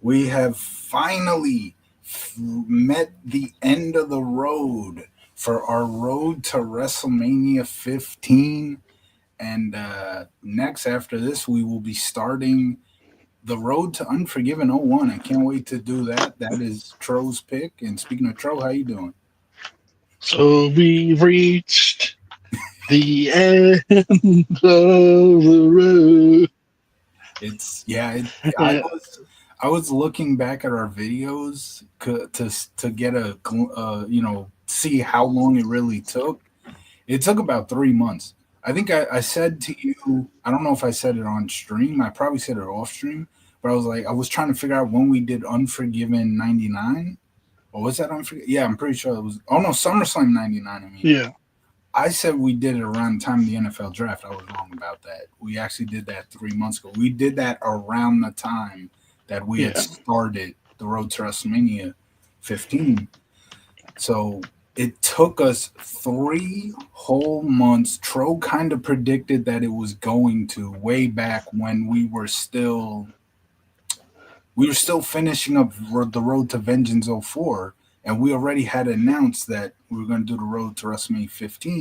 We have finally met the end of the road for our road to WrestleMania 15. And next, after this, we will be starting the road to Unforgiven '01. I can't wait to do that. That is Tro's pick. And speaking of Tro, how you doing? So we've reached the end of the road. It's yeah. I was looking back at our videos to get see how long it really took. It took about 3 months. I think I said to you, I don't know if I said it on stream. I probably said it off stream, but I was trying to figure out when we did Unforgiven '99. Or was that Unforgiven? Yeah, I'm pretty sure it was. Oh no, SummerSlam '99. I mean, Yeah, I said we did it around the time of the NFL draft. I was wrong about that. We actually did that 3 months ago. We did that around the time that we had yeah. started the road to WrestleMania 15. So it took us 3 whole months. Tro kind of predicted that it was going to way back when we were still finishing up the road to Vengeance '04, and we already had announced that we were going to do the road to WrestleMania 15.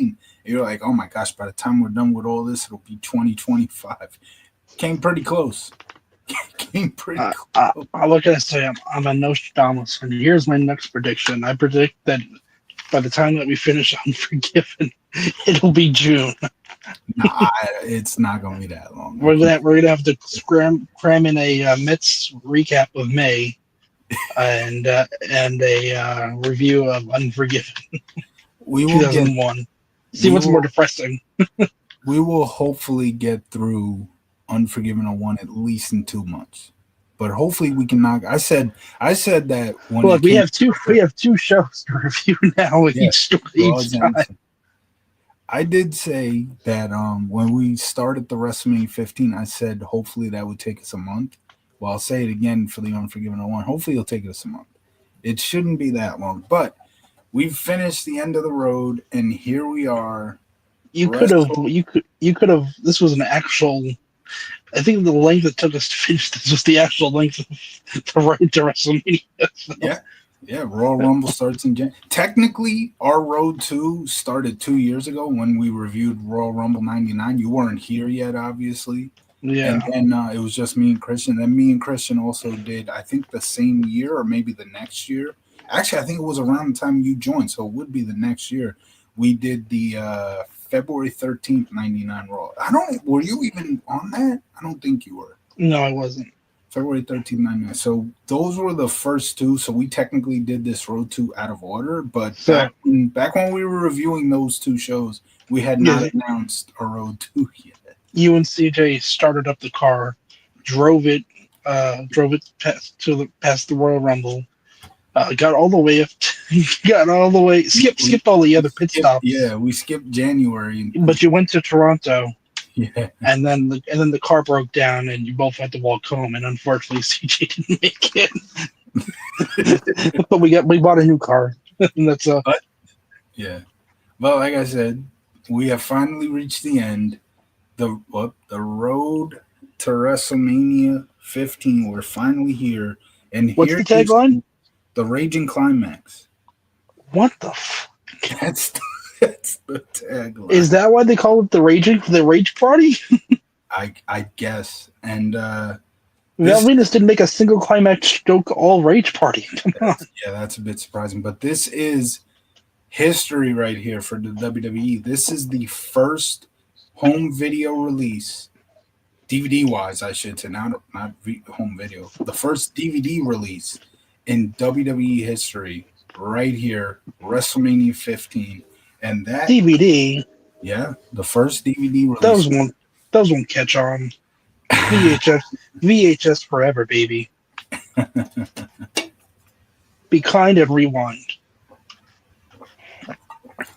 And you're like, oh my gosh, by the time we're done with all this, it'll be 2025. Came pretty close. Came pretty close. I look at it and say I'm a Nostradamus, and here's my next prediction. I predict that by the time that we finish Unforgiven, it'll be June. Nah, it's not going to be that long. We're gonna have to cram in a Mets recap of May and a review of Unforgiven We will get 2001. See we what's more will depressing. we will hopefully get through Unforgiven '01 at least in 2 months. But hopefully we can knock. I said that when Look, it we came have to two we have two shows to review now yeah, Raws each and time. I did say that when we started the WrestleMania 15, I said hopefully that would take us a month. Well, I'll say it again for the Unforgiven '01. Hopefully it'll take us a month. It shouldn't be that long, but we've finished the end of the road, and here we are. Wrestle. You could have. This was an actual. I think the length it took us to finish this was the actual length of the road to WrestleMania. Yeah, yeah. Royal Rumble starts in Jan. Technically, our road to started 2 years ago when we reviewed Royal Rumble '99. You weren't here yet, obviously. And Yeah, then it was just me and Christian. And me and Christian also did, I think, the same year or maybe the next year. Actually, I think it was around the time you joined, so it would be the next year. We did the February 13th '99 Raw. I don't. Were you even on that? I don't think you were. no, I wasn't. February 13th '99. So those were the first two. So we technically did this road two out of order. But So back when we were reviewing those two shows, we had not yeah, announced a road two yet. you and CJ started up the car, drove it, drove it past the Royal Rumble, got all the way up, got all the way, skipped all the We other pit skipped, stops, yeah, we skipped January. but you went to Toronto, Yeah, and then the car broke down, and you both had to walk home, and unfortunately CJ didn't make it, but we bought a new car, and that's but yeah, but like I said, we have finally reached the end. The road to WrestleMania 15. We're finally here, and what's here the is tagline? the raging climax. What the. F- That's that's the Is tagline. that why they call it the Rage Party? I guess, and Val this Venus didn't make a single climax joke all Rage Party. Come on. that's a bit surprising, but this is history right here for the WWE. This is the first home video release, DVD wise, I should say, not home video. The first DVD release in WWE history, right here, WrestleMania 15, and that, DVD. yeah, the first DVD release. Those won't. Those won't catch on. VHS. VHS forever, baby. Be kind and rewind.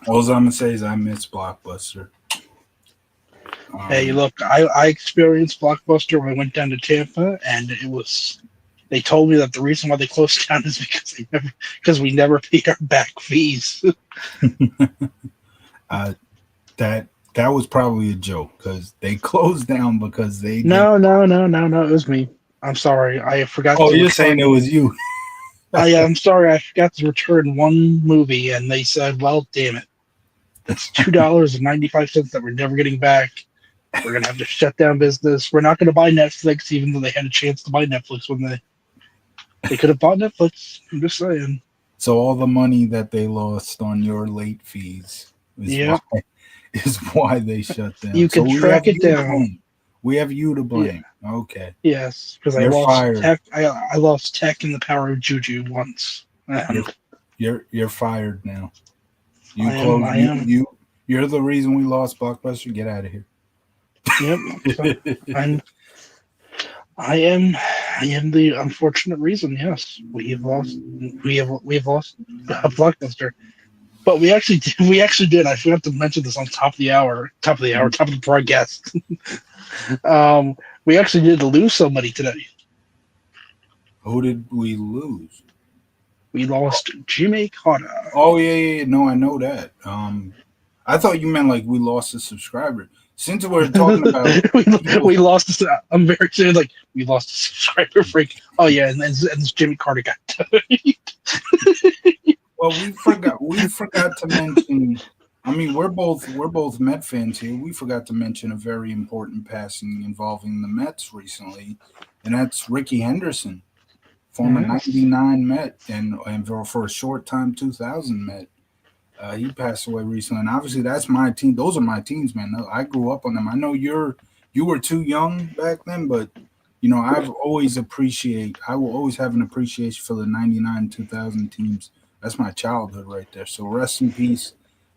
All I'm gonna say is I miss Blockbuster. Hey, Um, look, I experienced Blockbuster when I went down to Tampa, and it was. They told me that the reason why they closed down is because we never paid our back fees. uh, that was probably a joke because they closed down because they did. No, no, no, no, no. It was me. I'm sorry, I forgot Oh, to you're saying it return. was you. I'm sorry, I forgot to return one movie, and they said, "Well, damn it, that's $2.95 that we're never getting back. We're gonna have to shut down business. We're not gonna buy Netflix, even though they had a chance to buy Netflix when they could have bought Netflix." I'm just saying. So all the money that they lost on your late fees is why Yep, is why they shut down. you So can we have track it you to down. blame. We have you to Yeah, blame. Okay. yes, because I You're lost fired. tech. I lost tech in the power of juju once, You're and you're fired now. You I am. close I you am. you you're the reason we lost Blockbuster. Get out of Yep. So here. I'm. I am. I am the unfortunate reason. Yes, we have lost. We have lost a blockbuster. But we actually did, we actually did. I forgot to mention this on top of the hour, top of the broadcast. Um, we actually did lose somebody today. Who did we lose? We lost Jimmy Carter. Oh yeah. No, I know that. I thought you meant like we lost a subscriber. Since we're talking about people, we lost. This, I'm very excited. Like we lost a subscriber freak. Oh yeah, and this Jimmy Carter got. well, we forgot to mention. I mean, we're both Met fans here. We forgot to mention a very important passing involving the Mets recently, and that's Ricky Henderson, former Yes. '99 Met, and for a short time 2000 Met. He passed away recently, and obviously that's my team. Those are my teams, man. I grew up on them. I know you were too young back then, but I will always have an appreciation for the '99 2000 teams. That's my childhood right there. So rest in peace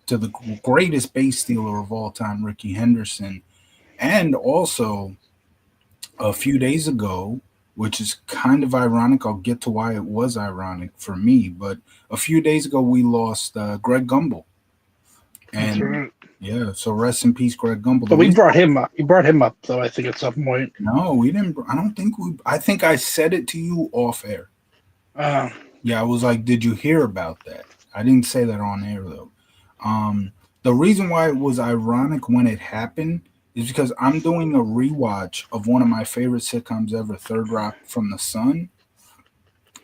to the greatest base stealer of all time, Ricky Henderson, and also a few days ago, which is kind of ironic. I'll get to why it was ironic for me, but a few days ago we lost Greg Gumbel. That's And right. yeah, so rest in peace, Greg Gumbel. The But we reason brought him up. We brought him up though. I think at some point. no, we didn't. I don't think we. I think I said it to you off air. Uh, Yeah, I was like, "Did you hear about that?" I didn't say that on air though. The reason why it was ironic when it happened is because I'm doing a rewatch of one of my favorite sitcoms ever, Third Rock from the Sun,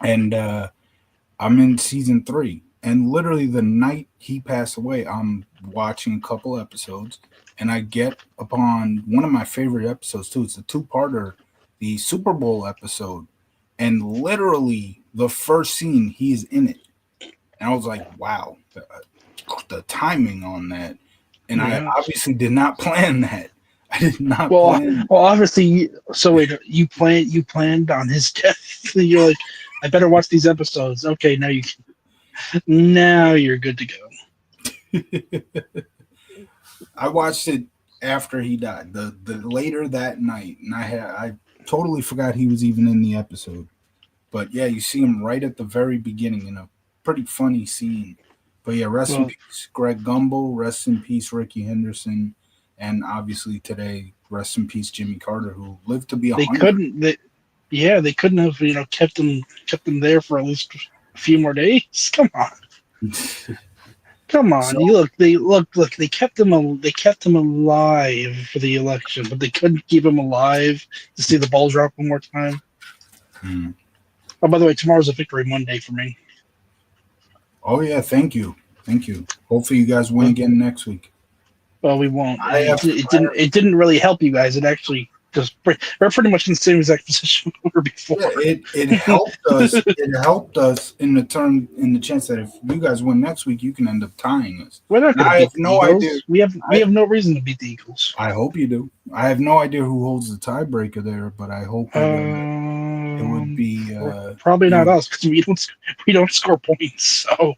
and I'm in season three, and literally the night he passed away, I'm watching a couple episodes, and I get upon one of my favorite episodes too. It's a two-parter, the Super Bowl episode, and literally the first scene he's in it, and I was like, wow, the timing on that, and I yes. obviously did not plan that. I did not Well, plan. well, obviously. So wait, you planned on his death. You're like, I better watch these episodes. Okay, now you're good to go. I watched it after he died, the later that night, and I totally forgot he was even in the episode. But yeah, you see him right at the very beginning in a pretty funny scene. But yeah, rest in Well, peace, Greg Gumbel. Rest in peace, Ricky Henderson, and obviously today, rest in peace, Jimmy Carter, who lived to be 100. yeah, they couldn't have kept him there for at least a few more days. Come on. So Look. They kept him alive for the election, but they couldn't keep him alive to see the ball drop one more time. hmm. Oh, by the way, tomorrow's a victory Monday for me. Oh yeah, thank you. Hopefully you guys win But again next week. well, we won't. I have, It didn't. It didn't really help you guys. It actually just we're pretty much in the same exact position we were before. yeah, it helped us. It helped us in the chance that if you guys win next week, you can end up tying us. We're not And going to I have beat the no idea. Eagles. We I have no reason to beat the Eagles. I hope you do. I have no idea who holds the tiebreaker there, but I hope it would be Probably you. not us because we don't score points. So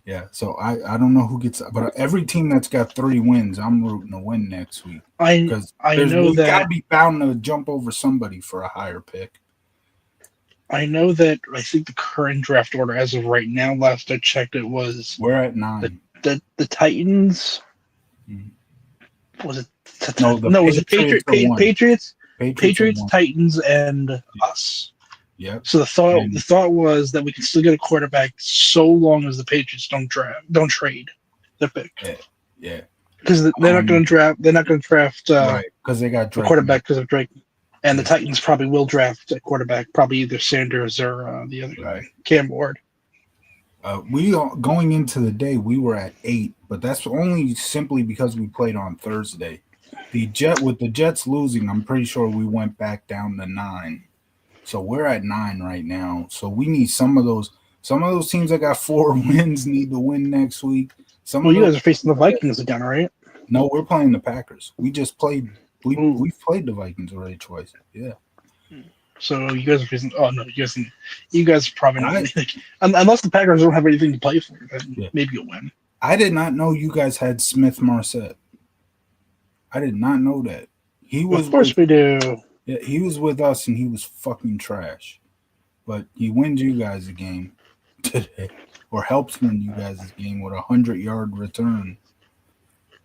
Yeah. So I don't know who gets, but every team that's got 3 wins, I'm rooting to win next week I because I there's know we got that to be bound to jump over somebody for a higher pick. I think the current draft order as of right now, last I checked, it was We're at the 9. the Titans. Mhm. Was it No, the no? Was it Patriots are 1. Patriots are Patriots, 1. Titans, and us? Yep. So the And thought was that we can still get a quarterback so long as the Patriots don't trade their pick yeah, yeah. because they're not going Um, to draft. They're not going to draft right, because they got a Drake May. quarterback because of Drake. And the Yeah, Titans probably will draft a quarterback, probably either Sanders or the other guy, right. Cam Ward. Going into the day, we were at 8, but that's only simply because we played on Thursday. The Jets losing, I'm pretty sure we went back down to 9. So we're at 9 right now. So we need some of those teams that got 4 wins need to win next week. Some Well, of you those guys are facing the Vikings again, right? no, we're playing the Packers. We just played Ooh. we've played the Vikings already twice. Yeah. So you guys are facing. Oh no, you guys are probably not I going to like unless the Packers don't have anything to play for. Then yeah. maybe you'll win. I did not know you guys had Smith Marset. I did not know that. He Of was course with we do. yeah, he was with us and he was fucking trash. But he wins you guys a game today. Or helps win you guys a game with a 100-yard return.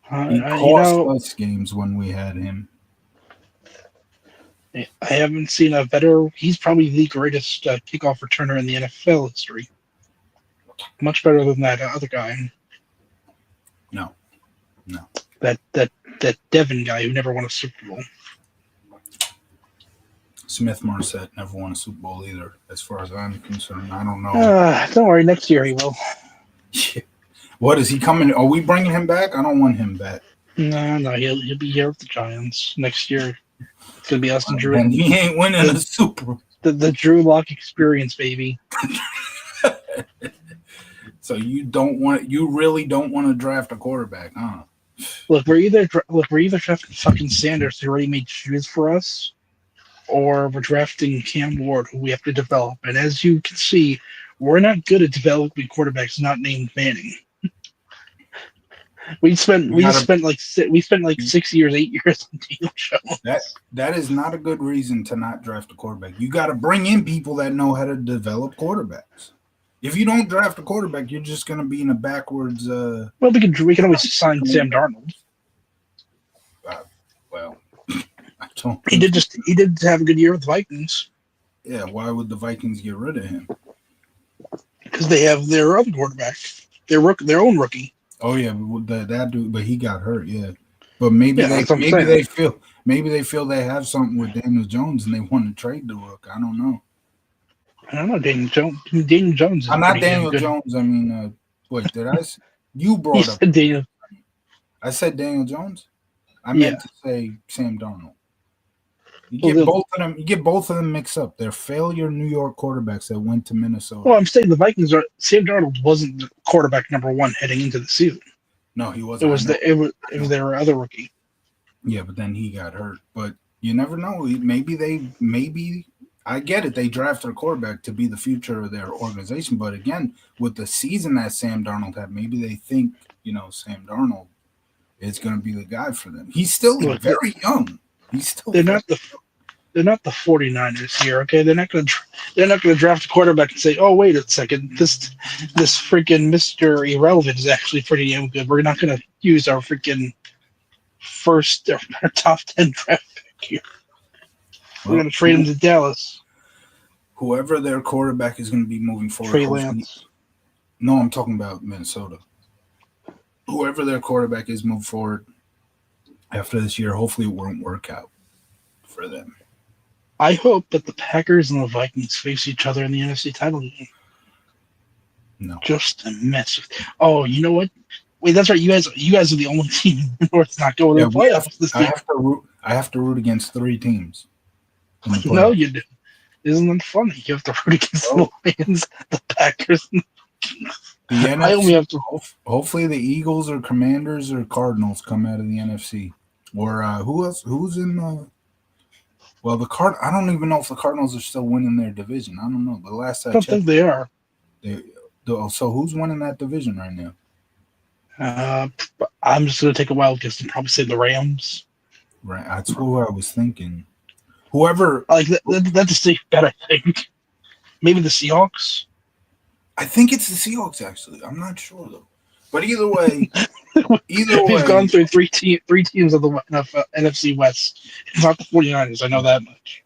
He You cost know, us games when we had him. I haven't seen a better. He's probably the greatest kickoff returner in the NFL history. Much better than that other guy, No, no. that Devin guy who never won a Super Bowl. Smith Marset never won a Super Bowl either, as far as I'm concerned. I don't know. Don't worry, next year he will. What is he coming? Are we bringing him back? I don't want him back. No, he'll be here with the Giants next year. It's gonna be us and Drew. Then he ain't winning a Super. The Drew Lock experience, baby. So you really don't want to draft a quarterback, huh? Look, we're either drafting fucking Sanders who already made shoes for us, or we're drafting Cam Ward who we have to develop. And as you can see, we're not good at developing quarterbacks not named Manning. We spent You we gotta spent like we spent like 6 years, 8 years on Daniel that Jones. that is not a good reason to not draft a quarterback. You got to bring in people that know how to develop quarterbacks. If you don't draft a quarterback, you're just going to be in a backwards. Well, we can always sign Sam Darnold. Well, I don't. He did have a good year with the Vikings Yeah, why would the Vikings get rid of him? because they have their other quarterback, their own rookie. Oh yeah, but that dude, but he got hurt. Yeah, but maybe Yeah, they that's what I'm maybe saying. they feel they have something with Daniel Jones and they want to trade the rook. I don't know. I don't know. Daniel Jones. Daniel Jones is I'm not pretty damn Daniel good. Jones. I mean, wait, you He brought up? said Daniel. I said Daniel Jones. I Yeah. meant to say Sam Darnold. You Well, get both of them. You get both of them mixed up. They're failure New York quarterbacks that went to Minnesota. I'm saying the Vikings are. Sam Darnold wasn't the quarterback number one heading into the season. No, he It wasn't. was it was their other rookie. Yeah, but then he got hurt. But you never know. Maybe I get it. They drafted a quarterback to be the future of their organization. But again, with the season that Sam Darnold had, maybe they think Sam Darnold is going to be the guy for them. He's still Look, very young. He's still they're very not the 49ers here. Okay, they're not gonna draft a quarterback and say, oh wait a second, this freaking Mr. Irrelevant is actually pretty damn good. We're not gonna use our freaking first or our top 10 draft pick here. We're gonna trade him to Dallas. whoever their quarterback is going to be moving forward. Trey Lance. No, I'm talking about Minnesota. Whoever their quarterback is moving forward after this year, hopefully it won't work out for them. I hope that the Packers and the Vikings face each other in the NFC title game. No. Just to mess with. Oh, you know what? Wait, that's right. You guys are the only team in the North not going to the playoffs this year. I have to root against 3 teams. No, you do. Isn't that funny? You have to root against the Lions, the Packers. The NFC, I only have to. Hopefully, the Eagles or Commanders or Cardinals come out of the NFC. Or who else? Who's in the? Well, I don't even know if the Cardinals are still winning their division. I don't know. The last I don't checked, think they are. So who's winning that division right now? I'm just going to take a wild guess and probably say the Rams. Right, that's who I was thinking. Whoever, Like that's a safe bet, I think. Maybe the Seahawks. I think it's the Seahawks. Actually, I'm not sure though. But either way, We've gone through three teams of the NFC West. It's not the 49ers. I know that much.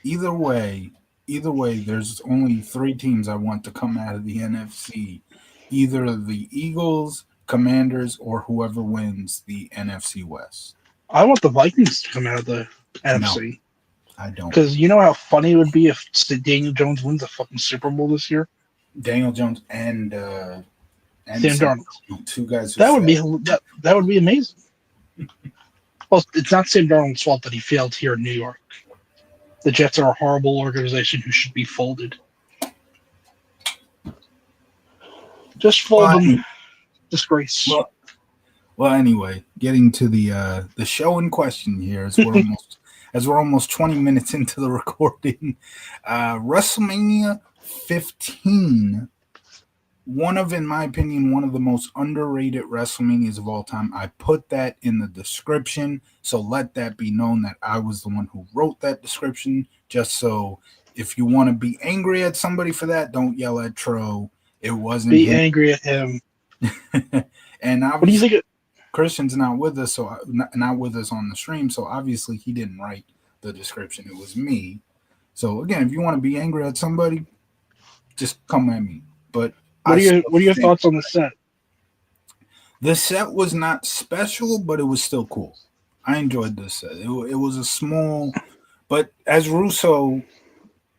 Either way, there's only 3 teams I want to come out of the NFC. Either the Eagles, Commanders, or whoever wins the NFC West. I want the Vikings to come out of the NFC. I don't. Because you know how funny it would be if Daniel Jones wins a fucking Super Bowl this year. Daniel Jones and Sam Sam Darnold. Darnold, two guys who That would be failed. that would be amazing. Well, it's not Sam Darnold's fault that he failed here in New York. The Jets are a horrible organization who should be folded. Just fold Well, them. Disgrace. well, well. Anyway, getting to the show in question here, as we're almost 20 minutes into the recording. WrestleMania 15, in my opinion, one of the most underrated WrestleManias of all time. I put that in the description, so let that be known that I was the one who wrote that description. Just so if you want to be angry at somebody for that, don't yell at Tro. It wasn't Be him. angry at him. And What do you obviously think? Christian's not with us, so not with us on the stream. So obviously he didn't write the description. It was me. So again, if you want to be angry at somebody, just come at me. But I still What are your think thoughts on the set? the set was not special, but it was still cool. I enjoyed this set. It was a small, but as Russo,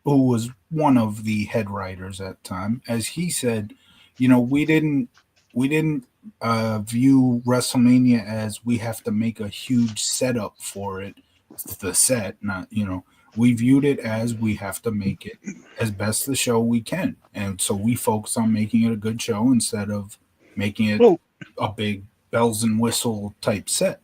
who was one of the head writers at the time, as he said, we didn't view WrestleMania as we have to make a huge setup for it. The set, not we viewed it as we have to make it as best the show we can, and so we focus on making it a good show instead of making it Well, a big bells and whistle type set.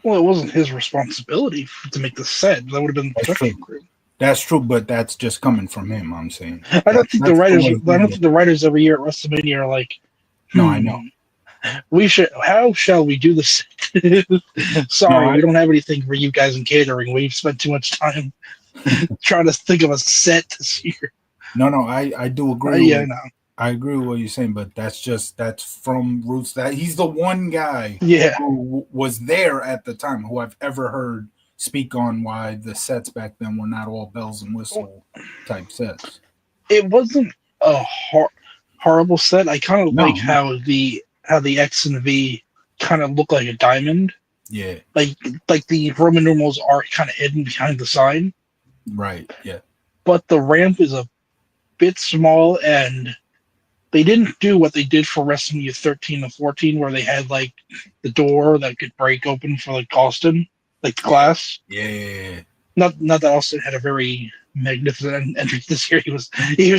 it wasn't his responsibility to make the set. That would have been the That's true. production crew. That's true, but that's just coming from him. I'm saying I don't think the that's the writers. way I don't think the writers every year at WrestleMania are like, No, I know. we should. How shall we do this? No, Sorry, we don't have anything for you guys in catering. We've spent too much time trying to think of a set this year. no. I do agree Yeah, with. no, I agree with what you're saying, but that's from roots. That he's the one guy yeah. who was there at the time who I've ever heard speak on why the sets back then were not all bells and whistle type sets. It wasn't a horrible set. I kind of No, like how the X and V kind of look like a diamond. yeah, Like the Roman numerals are kind of hidden behind the sign, right, yeah, but the ramp is a bit small, and they didn't do what they did for WrestleMania 13 and 14, where they had like the door that could break open for like Austin, like the glass. yeah. Not that Austin had a very magnificent entrance this year. He was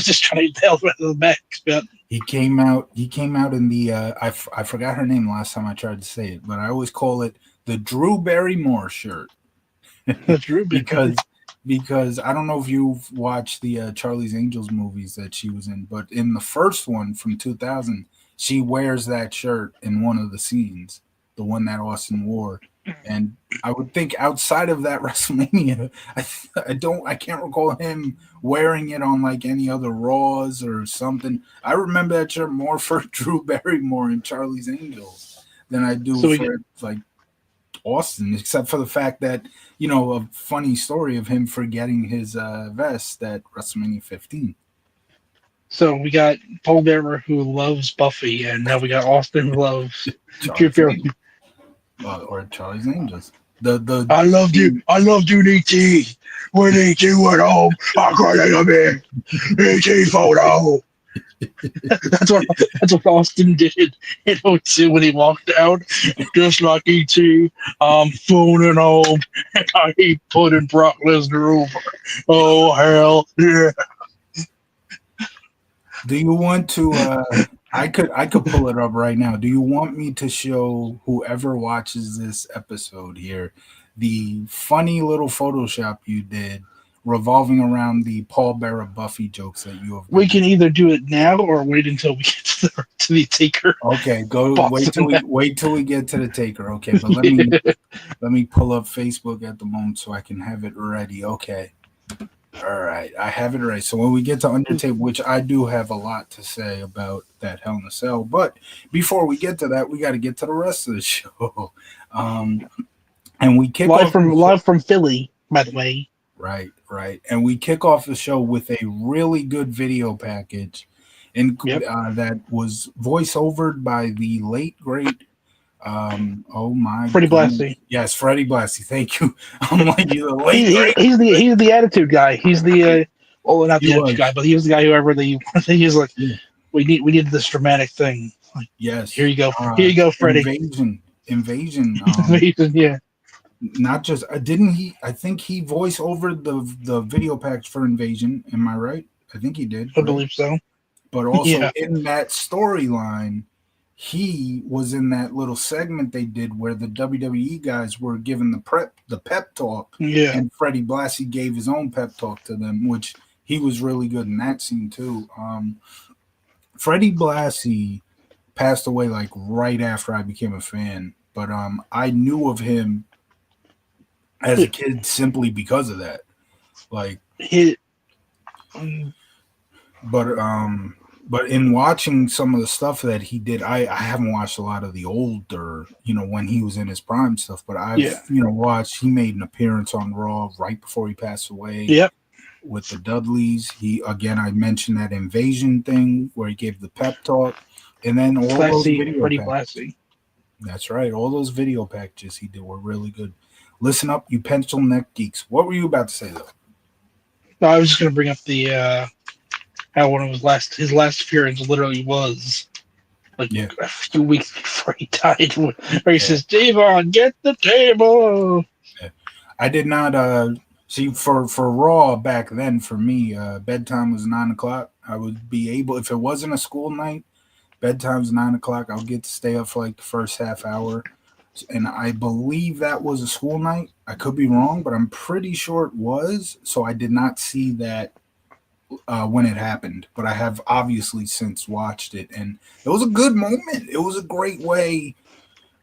just trying to nail the back. But He came out. He came out in the. I forgot her name last time I tried to say it, but I always call it the Drew Barrymore shirt Drew, because I don't know if you've watched the Charlie's Angels movies that she was in, but in the first one from 2000, she wears that shirt in one of the scenes, the one that Austin wore, and I would think outside of that WrestleMania, I can't recall him wearing it on like any other Raws or something. I remember that shirt more for Drew Barrymore and Charlie's Angels than I do so for like Austin, except for the fact that a funny story of him forgetting his vest at WrestleMania 15. we got Paul Bearer who loves Buffy, and now we got Austin who loves Drew Charlie's Barrymore. Angels. Or Charlie's Angels. The I loved you. I loved you, E.T. When E.T. went home, I cried a bit. E.T. photo. That's what Austin did in '02 when he walked out, just like E.T. I'm phoning home, and I keep putting Brock Lesnar over. Oh hell yeah! Do you want to? I could pull it up right now. Do you want me to show whoever watches this episode here the funny little Photoshop you did revolving around the Paul Bearer Buffy jokes that you have? We can either do it now or wait until we get to the Taker. Okay, go wait till we get to the Taker. Okay, but let me pull up Facebook at the moment so I can have it ready. Okay. All right, I have it right. So when we get to Undertaker, which I do have a lot to say about that Hell in a Cell, but before we get to that, we got to get to the rest of the show. And we kick off live from Philly, by the way. Right, and we kick off the show with a really good video package, and that was voice overed by the late great Oh my Freddie goodness. Blassie. Yes, Freddie Blassie. Thank you. I'm like, you're the late great. He's the attitude guy. He's the well, not He the attitude guy, was. but he was the guy whoever they he's like Yeah. we need this dramatic thing. Like Yes. here you go, Freddie. Invasion. Yeah, Not just didn't he? I think he voiced over the video packs for Invasion. Am I right? I think he did. I Right. believe so. But also Yeah, in that storyline, he was in that little segment they did where the WWE guys were giving the pep talk, yeah. and Freddie Blassie gave his own pep talk to them, which he was really good in that scene too. Freddie Blassie passed away like right after I became a fan, but I knew of him as a kid simply because of that. Like, He, but but in watching some of the stuff that he did, I haven't watched a lot of the older, when he was in his prime stuff, but I've, yeah, watched. He made an appearance on Raw right before he passed away yep. with the Dudleys. He again, I mentioned that Invasion thing where he gave the pep talk, and then all those Classy video Freddie packages. Blassie. That's right, all those video packages he did were really good. Listen up, you pencil neck geeks. What were you about to say though? No, I was just gonna bring up the how one of his last appearance literally was like Yeah, a few weeks before he died, where he yeah. says, "Devon, get the table." Yeah. I did not see for Raw back then. For me, bedtime was 9 o'clock. I would be able if it wasn't a school night. Bedtime's 9 o'clock. I'll get to stay up for like the first half hour, and I believe that was a school night. I could be wrong, but I'm pretty sure it was. So I did not see that when it happened, but I have obviously since watched it, and it was a good moment. It was a great way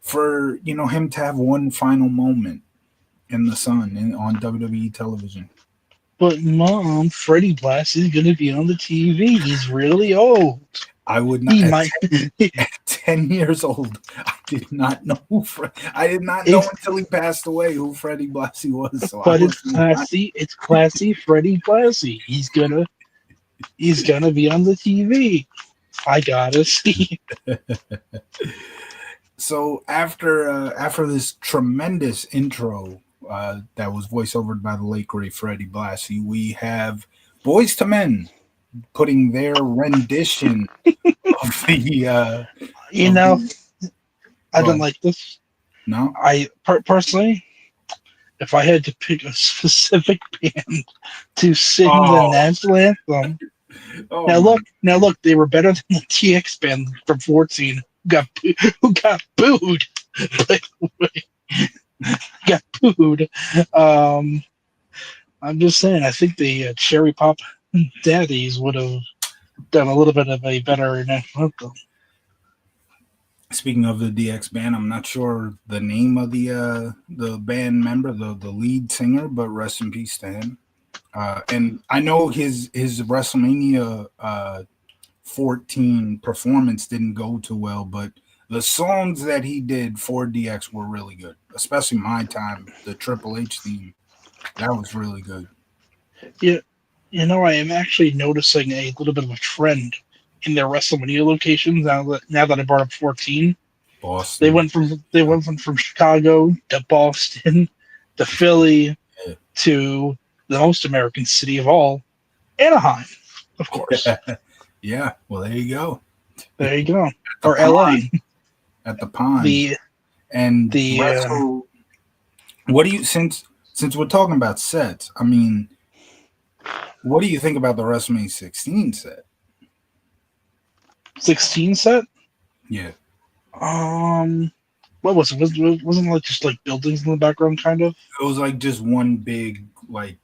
for him to have one final moment in the sun on WWE television. But mom, Freddie Blassie's gonna be on the TV. He's really old. I would not He at might. 10 years old. I did not know I did not know It's until he passed away who Freddie Blassie was. So I but it's was not. classy. It's classy, Freddie Blassie. He's gonna be on the TV. I gotta see. So after this tremendous intro that was voiceovered by the late great Freddie Blassie, we have Boys to Men putting their rendition of the You of know, the I go don't ahead. like this. No. Personally, if I had to pick a specific band to sing the Oh, national anthem, oh my. now look, they were better than the TX band from 14 who got booed. By the way, got booed. Um, I'm just saying, I think the Cherry Pop Daddies would have done a little bit of a better national anthem. Speaking of the DX band, I'm not sure the name of the band member, the lead singer, but rest in peace to him. And I know his WrestleMania 14 performance didn't go too well, but the songs that he did for DX were really good, especially My Time, the Triple H theme. That was really good. Yeah, I am actually noticing a little bit of a trend in their WrestleMania locations now that I brought up 14. Boston. They went from Chicago to Boston to Philly Yeah. to the most American city of all, Anaheim, of course. Yeah. Well, there you go. There you go. The Or LA. pond. At the pond. The And the Wrestle. What do you since we're talking about sets? I mean, what do you think about the WrestleMania 16 set? 16 set. Yeah, Um, what was it? Wasn't it like just like buildings in the background, kind of? it was like just one big like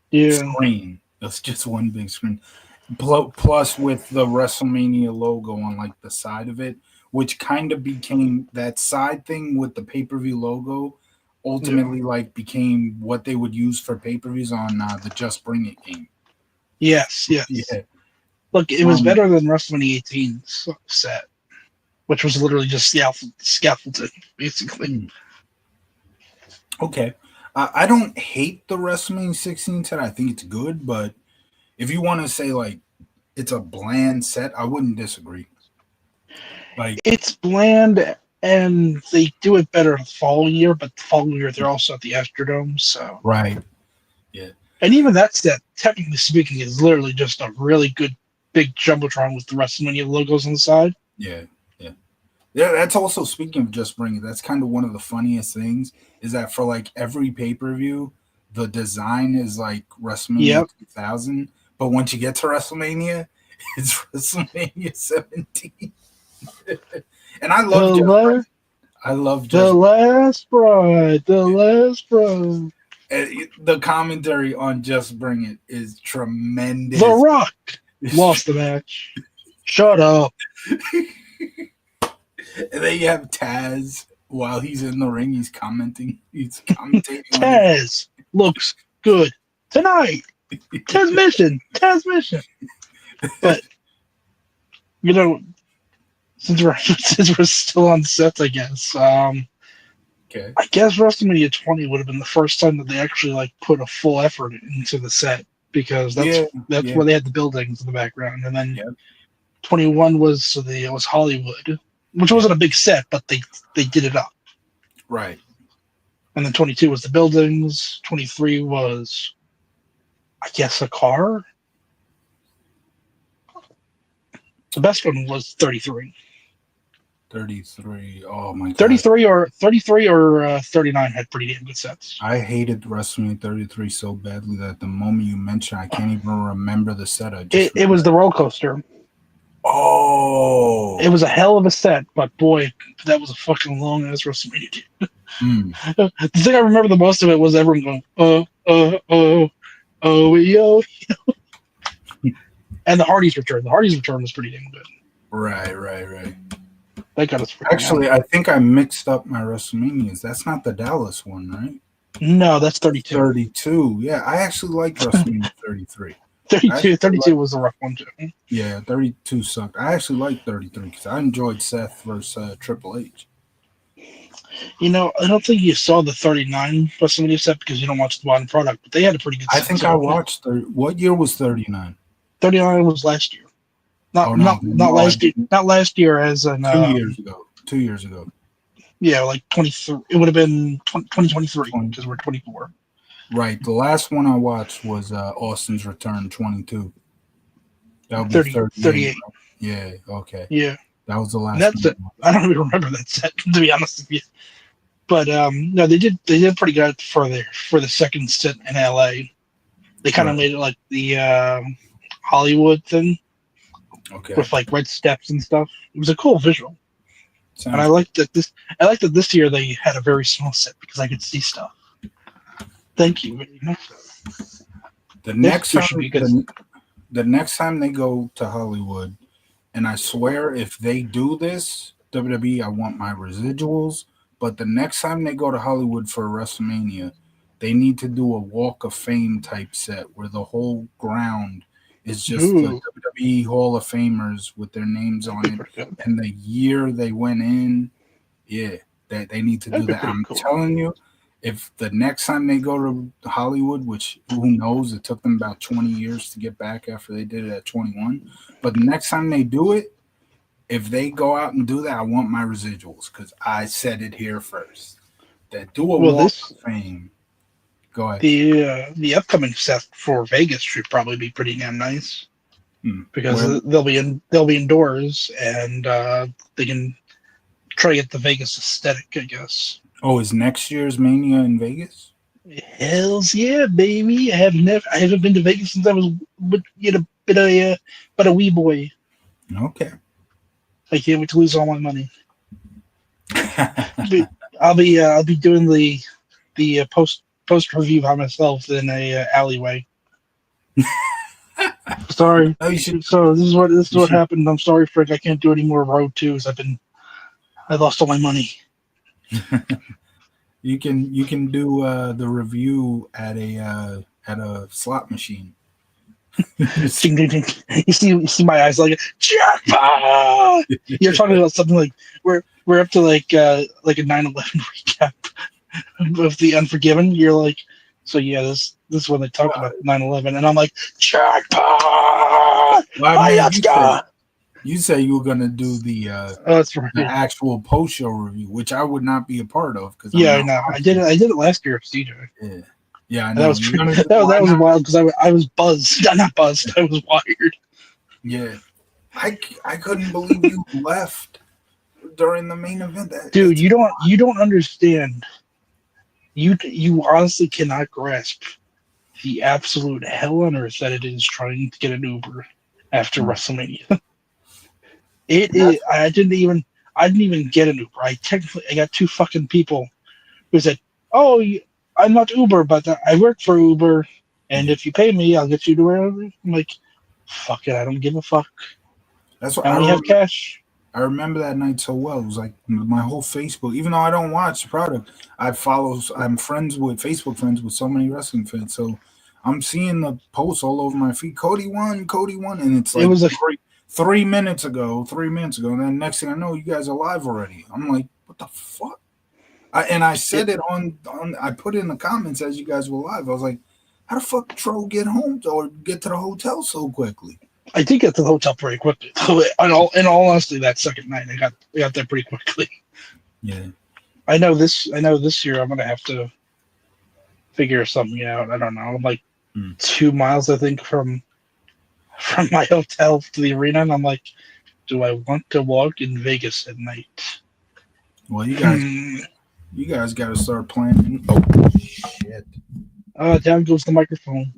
Yeah, screen. It was just one big screen. Plus with the WrestleMania logo on like the side of it, which kind of became that side thing with the pay per view logo. yeah. Ultimately, like became what they would use for pay per views on the Just Bring It game. Yes, yes. Yeah. Look, it was Um. better than WrestleMania 18 set, which was literally just scaffolding, basically. hmm. Okay. I don't hate the WrestleMania 16 set. I think it's good, but if you want to say like it's a bland set, I wouldn't disagree. Like, It's bland. and they do it better the following year. But the following year, they're also at the Astrodome. So, Right. Yeah. and even that set, technically speaking, is literally just a really good big jumbotron with the WrestleMania logos on the side. Yeah. Yeah. Yeah. That's also, speaking of Just Bring It, that's kind of one of the funniest things is that for like every pay per view, the design is like WrestleMania Yep. 2000. But once you get to WrestleMania, it's WrestleMania 17. And I The love Just Bring last, It. I love the Just last bride, the last bride. The commentary on Just Bring It is The tremendous. Rock lost the match. Shut up. And then you have Taz while he's in the ring. He's commenting. He's commentating on his. Taz looks good tonight. Taz mission. But you know, since we're since we're still on sets, I guess. Okay. I guess WrestleMania 20 would have been the first time that they actually like put a full effort into the set because Yeah. that's Yeah. where they had the buildings in the background, and then Yeah. 21 was it was Hollywood, which wasn't a big set, but they did it up. Right. And then 22 was the buildings. 23 was, I guess, a car. The best one was 33. 33. Oh my god. 33 or 39 had pretty damn good sets. I hated WrestleMania 33 so badly that the moment you mention, I can't even remember the set. I just It was the roller coaster. Oh. It was a hell of a set, but boy, that was a fucking long ass WrestleMania. The thing I remember the most of it was everyone going, yo. And the Hardys return. The Hardys return was pretty damn good. Right. That got us freaking Actually, out. I think I mixed up my WrestleManias. That's not the Dallas one, right? No, that's 32. 32. Yeah, I actually like WrestleMania 33. 32 was a rough one too. Yeah, 32 sucked. I actually like 33 because I enjoyed Seth versus Triple H. You know, I don't think you saw the 39 WrestleMania set because you don't watch the bottom product, but they had a pretty good set. I think I watched. What year was 39? 39 was last year. Not last year. Not last year as in 2 years ago. 2 years ago. Yeah, like 23. It would have been 2023 because we're 24. Right. The last one I watched was Austin's Return 22. That would be 38. Right? Yeah. Okay. Yeah. That was the last. That's it. I don't even remember that set to be honest with you. But no, they did pretty good for the second set in LA. They kind of made it like the Hollywood thing. Okay. With like red steps and stuff. It was a cool visual. Sounds and I liked that this year they had a very small set because I could see stuff. Thank you. The next time they go to Hollywood, and I swear if they do this, WWE, I want my residuals. But the next time they go to Hollywood for WrestleMania, they need to do a Walk of Fame type set where the whole ground is just the WWE Hall of Famers with their names on it and the year they went in. Yeah, that they need to do that. I'm telling you, if the next time they go to Hollywood, which who knows, it took them about 20 years to get back after they did it at 21. But the next time they do it, if they go out and do that, I want my residuals because I said it here first. That do a Walk of Fame. Go ahead. The upcoming set for Vegas should probably be pretty damn nice because they'll be indoors and they can try to get the Vegas aesthetic, I guess. Oh, is next year's Mania in Vegas? Hell's yeah, baby! I haven't been to Vegas since I was but a wee boy. Okay. I can't wait to lose all my money. I'll be doing the post review by myself in a alleyway. Sorry. So this is what happened. I'm sorry, Frick. I can't do any more Road 2s. I lost all my money. You can do the review at a slot machine. Ding, ding, ding. You see my eyes like jackpot. You're talking about something like we're up to like a 9/11 recap of the Unforgiven. You're like, so yeah, this is when they talked about 9/11, and I'm like jackpot. You say you were gonna do Oh, that's the right. actual post show review, which I would not be a part of because I'm Yeah, I not know. I did it. watching. I did it last year, CJ. Yeah, yeah, I And that know. was You're gonna pretty. do That why was not? wild because I was buzzed. Not buzzed. I was wired. Yeah, I couldn't believe you left during the main event. Dude, It's you don't understand. You honestly cannot grasp the absolute hell on earth that it is trying to get an Uber after WrestleMania. It is. that's I didn't even get an Uber. I got two fucking people who said, "Oh, I'm not Uber, but I work for Uber, and yeah. if you pay me, I'll get you to wherever." I'm like, "Fuck it, I don't give a fuck. That's what I only have cash." I remember that night so well. It was like my whole Facebook. Even though I don't watch the product, I follow. I'm friends with Facebook friends with so many wrestling fans. So I'm seeing the posts all over my feed. Cody won, and it's It like was a. 3 minutes ago. 3 minutes ago, and then next thing I know, you guys are live already. I'm like, what the fuck? I It, said it on. I put it in the comments as you guys were live. I was like, how the fuck Tro get home or get to the hotel so quickly? I did get to the hotel pretty quickly. In all honesty, that second night, I got there pretty quickly. Yeah. I know this. I know this year I'm gonna have to figure something out. I don't know. I'm like Hmm. 2 miles, I think, from my hotel to the arena, and I'm like, do I want to walk in Vegas at night? Well, Hmm. you guys got to start planning. Oh shit! Down goes the microphone.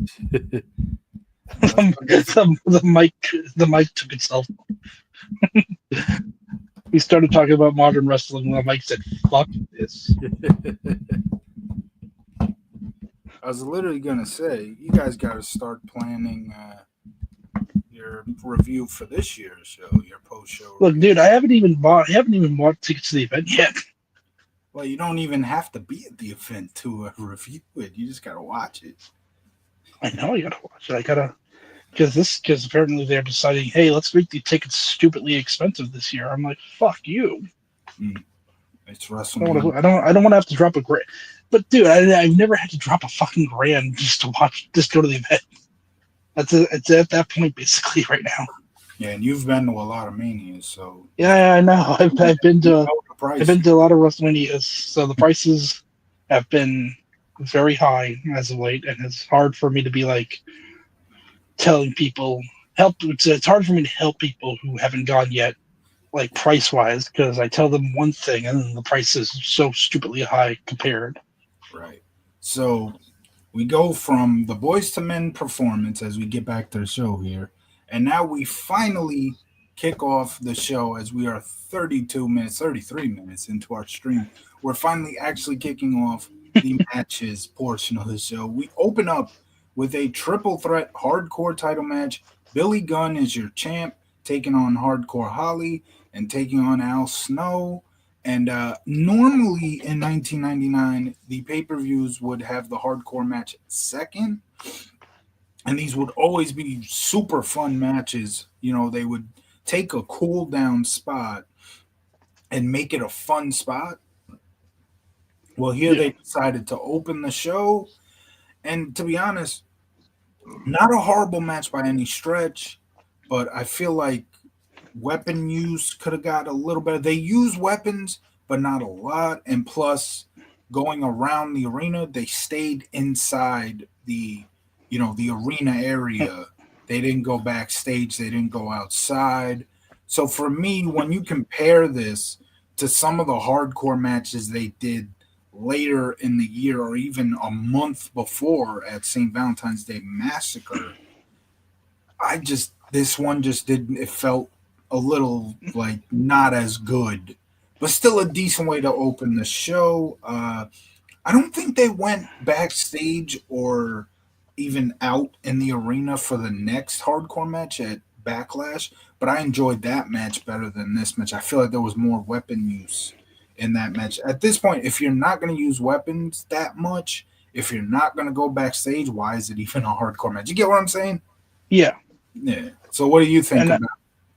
I was gonna say, The mic took itself. We started talking about modern wrestling, and the mic said, "Fuck this." I was literally gonna say, you guys got to start planning your review for this year's show, your post show Look, review. dude, I haven't even bought tickets to the event yet. Well, you don't even have to be at the event to review it. You just got to watch it. I know I gotta watch it. I gotta because apparently they're deciding, hey, let's make the tickets stupidly expensive this year. I'm like, fuck you. Mm, it's I don't want WrestleMania. to. I don't want to have to drop a grand. But dude, I've never had to drop a fucking grand just to watch, just go to the event. It's at that point basically right now. Yeah, and you've been to a lot of manias, so Yeah, I know. you know the I've been prices. to a lot of WrestleManias, so the prices have been very high as of late, and it's hard for me to be like telling people help. It's hard for me to help people who haven't gone yet, like price wise, because I tell them one thing and then the price is so stupidly high compared. Right. So we go from the Boys to Men performance as we get back to the show here, and now we finally kick off the show as we are 32 minutes, 33 minutes into our stream. We're finally actually kicking off the matches portion of the show. We open up with a triple threat hardcore title match. Billy Gunn is your champ, taking on Hardcore Holly and taking on Al Snow. And normally in 1999, the pay per views would have the hardcore match second. And these would always be super fun matches. You know, they would take a cool down spot and make it a fun spot. Well, here Yeah, they decided to open the show. And to be honest, not a horrible match by any stretch, but I feel like weapon use could have got a little better. They use weapons, but not a lot. And plus, going around the arena, they stayed inside the arena area. They didn't go backstage. They didn't go outside. So for me, when you compare this to some of the hardcore matches they did later in the year or even a month before at St. Valentine's Day Massacre, this one just didn't. It felt a little like not as good, but still a decent way to open the show. I don't think they went backstage or even out in the arena for the next hardcore match at Backlash, but I enjoyed that match better than this match. I feel like there was more weapon use in that match. At this point, if you're not going to use weapons that much, if you're not going to go backstage, why is it even a hardcore match? You get what I'm saying? yeah, Yeah. So what do you think and about?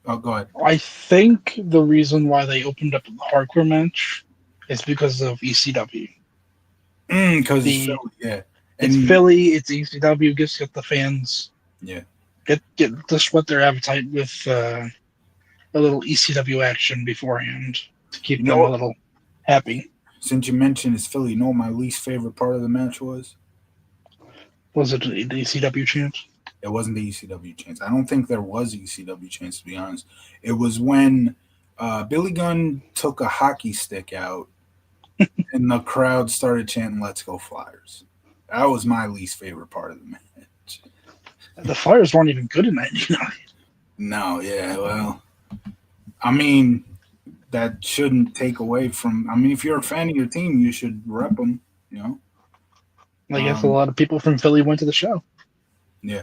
Oh, go ahead. I think the reason why they opened up the hardcore match is because of ECW. Because it's The Philly, yeah, It's and Philly, it's ECW. Get the fans yeah, get to sweat their appetite with a little ECW action beforehand to keep You them a know, little happy. since you mentioned it's Philly, you know what my least favorite part of the match was? Was it the ECW chance? It wasn't the ECW chance. I don't think there was ECW chance, to be honest. It was when Billy Gunn took a hockey stick out and the crowd started chanting "Let's go Flyers." That was my least favorite part of the match. The Flyers weren't even good in '99. No, yeah, well, I mean, that shouldn't take away from. I mean, if you're a fan of your team, you should rep them. You know. I guess a Um, lot of people from Philly went to the show. yeah.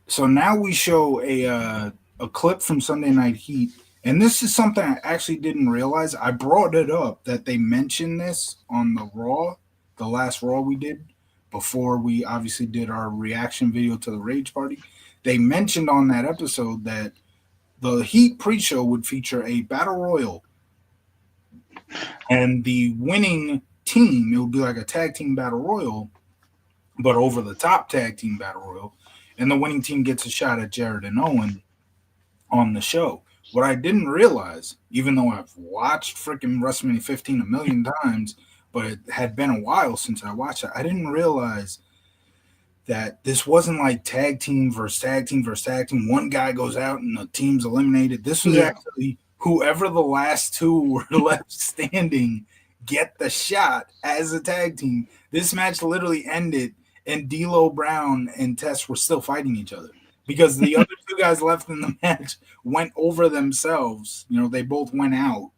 So now we show a clip from Sunday Night Heat, and this is something I actually didn't realize. I brought it up that they mentioned this on the Raw, the last Raw we did before we obviously did our reaction video to the Rage Party. They mentioned on that episode that the Heat pre-show would feature a battle royal, and the winning team, it would be like a tag team battle royal, but over the top tag team battle royal, and the winning team gets a shot at Jared and Owen on the show. What I didn't realize, even though I've watched freaking WrestleMania 15 a million times, but it had been a while since I watched it, I didn't realize that this wasn't like tag team versus tag team versus tag team. One guy goes out and the team's eliminated. This was Yeah, actually whoever the last two were left standing get the shot as a tag team. This match literally ended, and D'Lo Brown and Tess were still fighting each other because the other two guys left in the match went over themselves. You know, they both went out,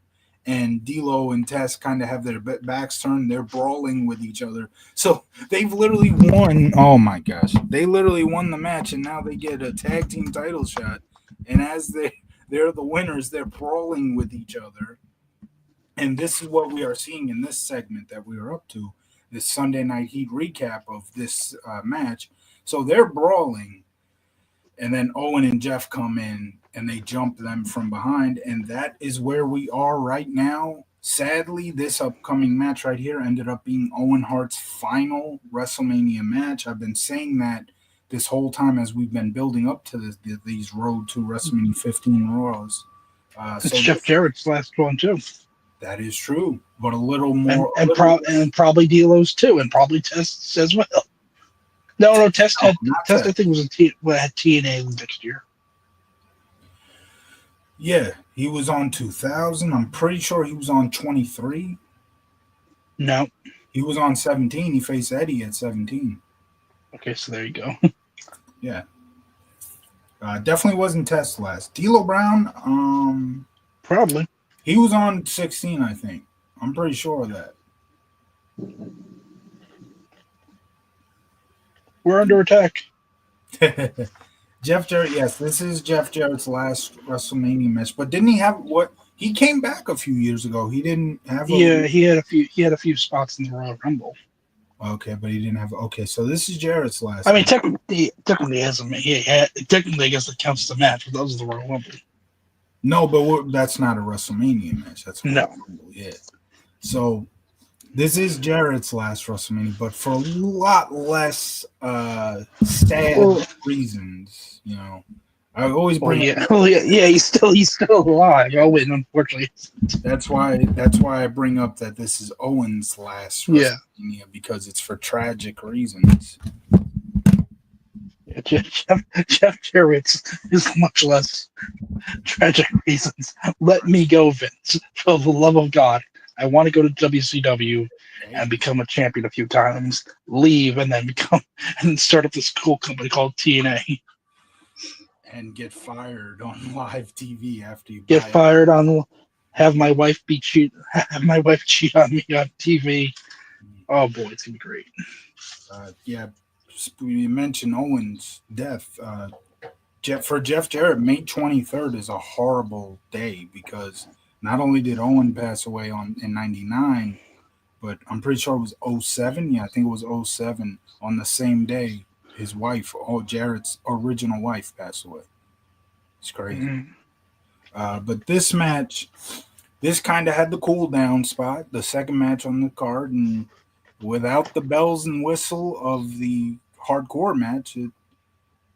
and D'Lo and Tess kind of have their backs turned. They're brawling with each other. So they've literally won. Oh my gosh, they literally won the match, and now they get a tag team title shot. And as they're the winners, they're brawling with each other. And this is what we are seeing in this segment that we are up to, this Sunday Night Heat recap of this match. So they're brawling, and then Owen and Jeff come in and they jump them from behind, and that is where we are right now. Sadly, this upcoming match right here ended up being Owen Hart's final WrestleMania match. I've been saying that this whole time as we've been building up to these Road to WrestleMania 15 Raws. it's So Jeff this, Jarrett's last one too, that is true, but a little and more, a and, little pro- and probably D'Lo's too, and probably Test as well. No, Test no, had not Test. I to. think was had TNA next year. Yeah, he was on 2000. I'm pretty sure he was on 23. No, He was on 17. He faced Eddie at 17. okay, so there you go. Yeah. Definitely wasn't Test last. D'Lo Brown, Probably. he was on 16, I think. I'm pretty sure of that. We're under attack. Jeff Jarrett, yes, this is Jeff Jarrett's last WrestleMania match. But didn't he have what? He came back a few years ago. He didn't have a. Yeah, he had a few spots in the Royal Rumble. Okay, but he didn't have. Okay, so this is Jarrett's I last mean, match. technically, hasn't technically, I guess it counts the match, but that was the Royal Rumble. No, but that's not a WrestleMania match. That's a Royal No, Rumble. Yeah. So this is Jarrett's last WrestleMania, but for a lot less sad well, reasons. You know, I always well, bring up. yeah, well, yeah, he's still alive. Oh, wait, unfortunately, That's why I bring up that this is Owen's last yeah, WrestleMania because it's for tragic reasons. yeah Jeff Jarrett is much less tragic reasons. Let me go, Vince. For the love of God, I want to go to WCW and Hey, become a champion a few times. Leave and then become and start up this cool company called TNA. and get fired on live TV after you Get buy it. fired on. Have my wife cheat on me on TV. Oh boy, it's gonna be great. Yeah, we mentioned Owen's death. For Jeff Jarrett, May 23rd is a horrible day because not only did Owen pass away in 99, but I'm pretty sure it was '07. Yeah, I think it was '07. On the same day, his wife, Jarrett's original wife, passed away. It's crazy. Mm. But this match, this kind of had the cool down spot, the second match on the card, and without the bells and whistle of the hardcore match,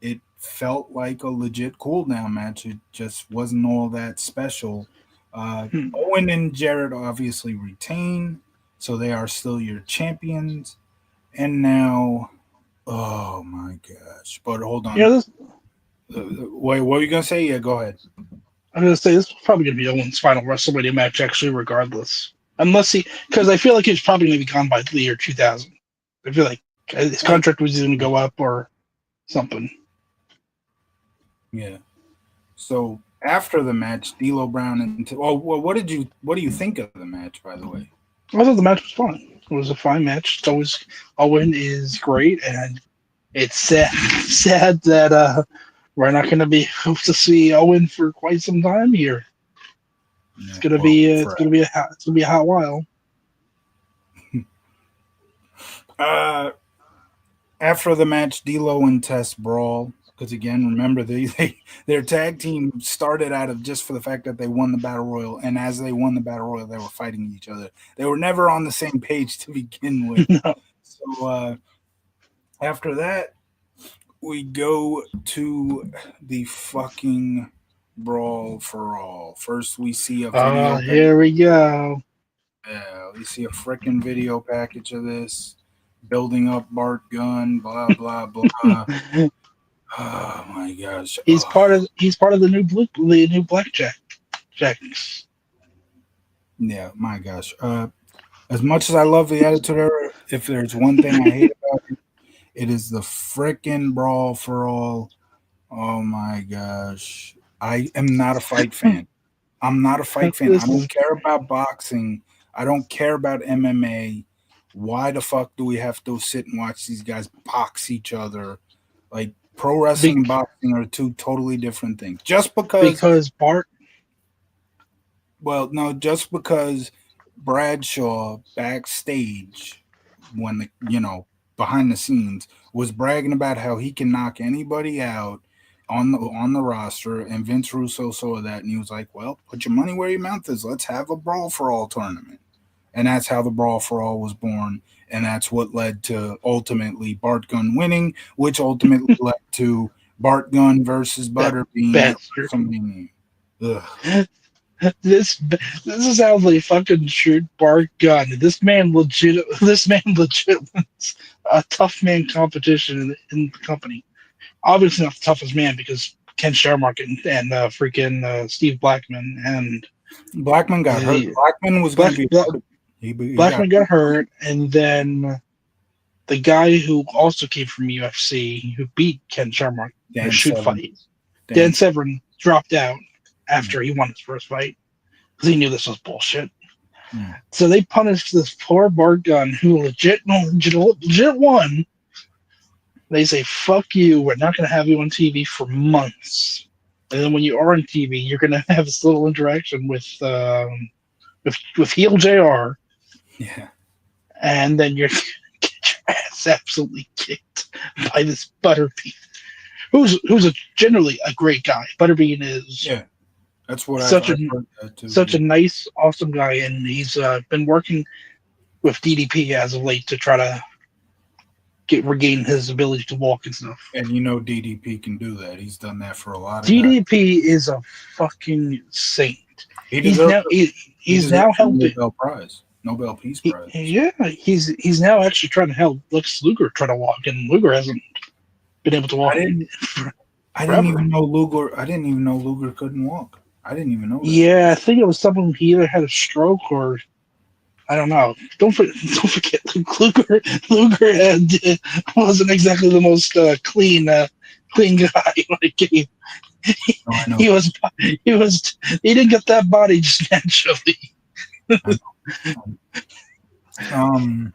it felt like a legit cool down match. It just wasn't all that special. Hmm. Owen and Jarrett obviously retain, so they are still your champions. And now, oh my gosh! But hold Yeah, on. this Wait, what were you gonna say? Yeah, go ahead. I'm gonna say this is probably gonna be Owen's final WrestleMania match, actually, regardless. Unless because I feel like he's probably gonna be gone by the year 2000. I feel like his Like, contract was gonna go up or something. yeah. So after the match, D'Lo Brown and well, what do you think of the match? By the way, I thought the match was fun. It was a fine match. It's always Owen is great, and it's sad, sad that we're not going to be able to see Owen for quite some time here. It's yeah. gonna Well, be for it's gonna be a hot while. uh, after the match, D'Lo and Tess brawl. Because again, remember their tag team started out of just for the fact that they won the battle royal, and as they won the battle royal, they were fighting each other. They were never on the same page to begin with. So after that, we go to the fucking brawl for all. First, we see a Oh, video. here we go. Yeah, we see a freaking video package of this building up Bart Gunn. Blah blah blah. Oh my gosh. Oh, He's part of the new blackjack jacks. yeah, my gosh. As much as I love the Attitude Era, if there's one thing I hate about it, it is the freaking brawl for all. Oh my gosh. I am not a fight fan. I'm not a fight fan. I This don't is care about boxing. I don't care about MMA. Why the fuck do we have to sit and watch these guys box each other? Like pro wrestling and bec- boxing are two totally different things. Just because, because Bart. well, no, just because Bradshaw backstage when behind the scenes was bragging about how he can knock anybody out on the roster, and Vince Russo saw that and he was like, "Well, put your money where your mouth is. Let's have a brawl for all tournament." And that's how the brawl for all was born, and that's what led to ultimately Bart Gunn winning, which ultimately led to Bart Gunn versus That Butterbean at bastard. WrestleMania. Ugh. This this is how they fucking shoot Bart Gunn. This man legit wins a tough man competition in the company. Obviously not the toughest man because Ken Sharmark and freaking Steve Blackman and Blackman got hurt. the Blackman was going to Black, be a Black part of it. He got Blackman got hurt, and then the guy who also came from UFC who beat Ken Sharmark in a Dan shoot Severn. fight, Dan Dan. Severn, dropped out Mm, after he won his first fight because he knew this was bullshit. mm. So they punished this poor Bart Gunn who legit won. They say, "Fuck you! We're not going to have you on TV for months." And then when you are on TV, you're going to have this little interaction with heel Jr. Yeah. And then you're get your ass absolutely kicked by this Butterbean, who's generally a great guy. Butterbean is Yeah. That's what such a I've heard that too. such Yeah. a nice, awesome guy, and he's been working with DDP as of late to try to regain his ability to walk and stuff. And DDP can do that. He's done that for a lot of guys. DDP is a fucking saint. He He's deserves now he he's now deserves a helping. Nobel Prize. Nobel Peace Prize. Yeah, he's now actually trying to help Lex Luger try to walk, and Luger hasn't been able to I walk didn't I didn't forever. even know Luger couldn't walk. I didn't even know that. Yeah, I think it was someone he either had a stroke or I don't know. Don't forget Luger. Luger wasn't exactly the most clean guy. Like No, I know. he was he didn't get that body just naturally. I know.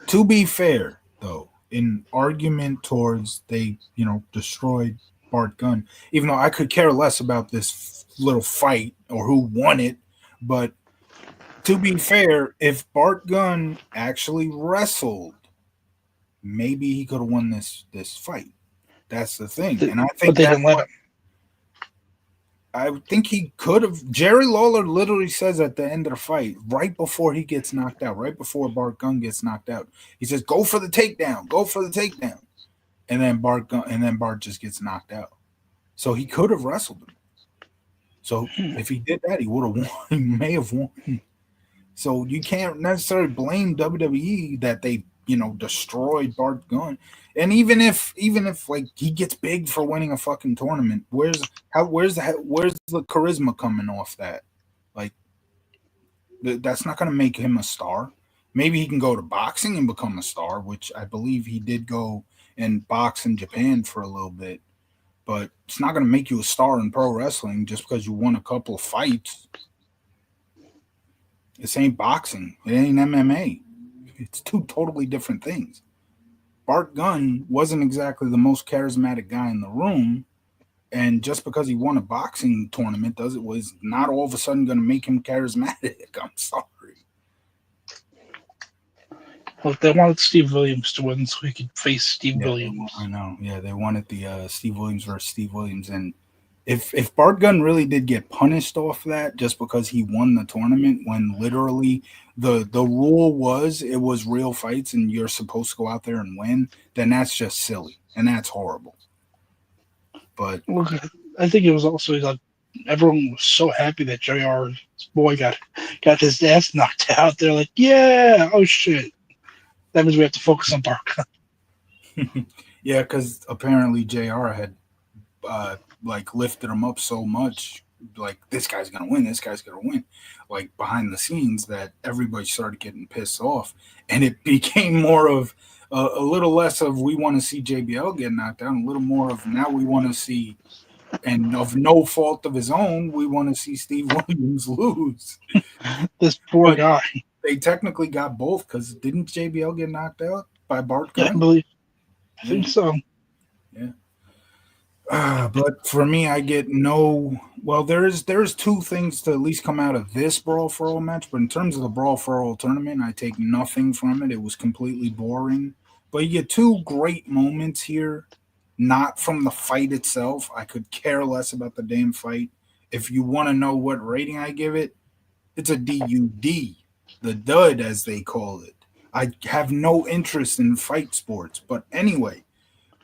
To be fair, though, in argument towards they, destroyed Bart Gunn, even though I could care less about this little fight or who won it, but to be fair, if Bart Gunn actually wrestled, maybe he could have won this fight. That's the thing, and I But think they that's didn't let what him. I think he could have. Jerry Lawler literally says at the end of the fight, right before he gets knocked out, right before Bart Gunn gets knocked out, he says, "Go for the takedown. Go for the takedown." and then Bart just gets knocked out. So he could have wrestled him. So if he did that, he would have won. He may have won. So you can't necessarily blame WWE that they destroyed Bart Gunn. And even if like he gets big for winning a fucking tournament, where's the charisma coming off that? Like that's not going to make him a star. Maybe he can go to boxing and become a star, which I believe he did go and box in Japan for a little bit. But it's not going to make you a star in pro wrestling just because you won a couple of fights. This ain't boxing. It ain't MMA. It's two totally different things. Bart Gunn wasn't exactly the most charismatic guy in the room, and just because he won a boxing tournament does it was not all of a sudden going to make him charismatic. I'm sorry. Look, they wanted Steve Williams to win so he could face Steve Yeah, I Williams. know. Yeah, they wanted the Steve Williams versus Steve Williams, and if Bart Gunn really did get punished off that just because he won the tournament, when literally the rule was it was real fights and you're supposed to go out there and win, then that's just silly and that's horrible. But Look, I think it was also like everyone was so happy that JR's boy got his ass knocked out. They're like, yeah, oh shit. That means we have to focus on Bark. yeah, because apparently Jr. had like lifted him up so much, like this guy's gonna win, this guy's gonna win, like behind the scenes that everybody started getting pissed off, and it became more of a little less of we want to see JBL get knocked down, a little more of now we want to see, and of no fault of his own, we want to see Steve Williams lose. This poor But guy. they technically got both because didn't JBL get knocked out by Bart Yeah, Gunn? I Yeah, think so. yeah. But for me, I get no. Well, there's two things to at least come out of this Brawl for All match. But in terms of the Brawl for All tournament, I take nothing from it. It was completely boring. But you get two great moments here, not from the fight itself. I could care less about the damn fight. If you want to know what rating I give it, it's a DUD, the dud as they call it. I have no interest in fight sports. But anyway,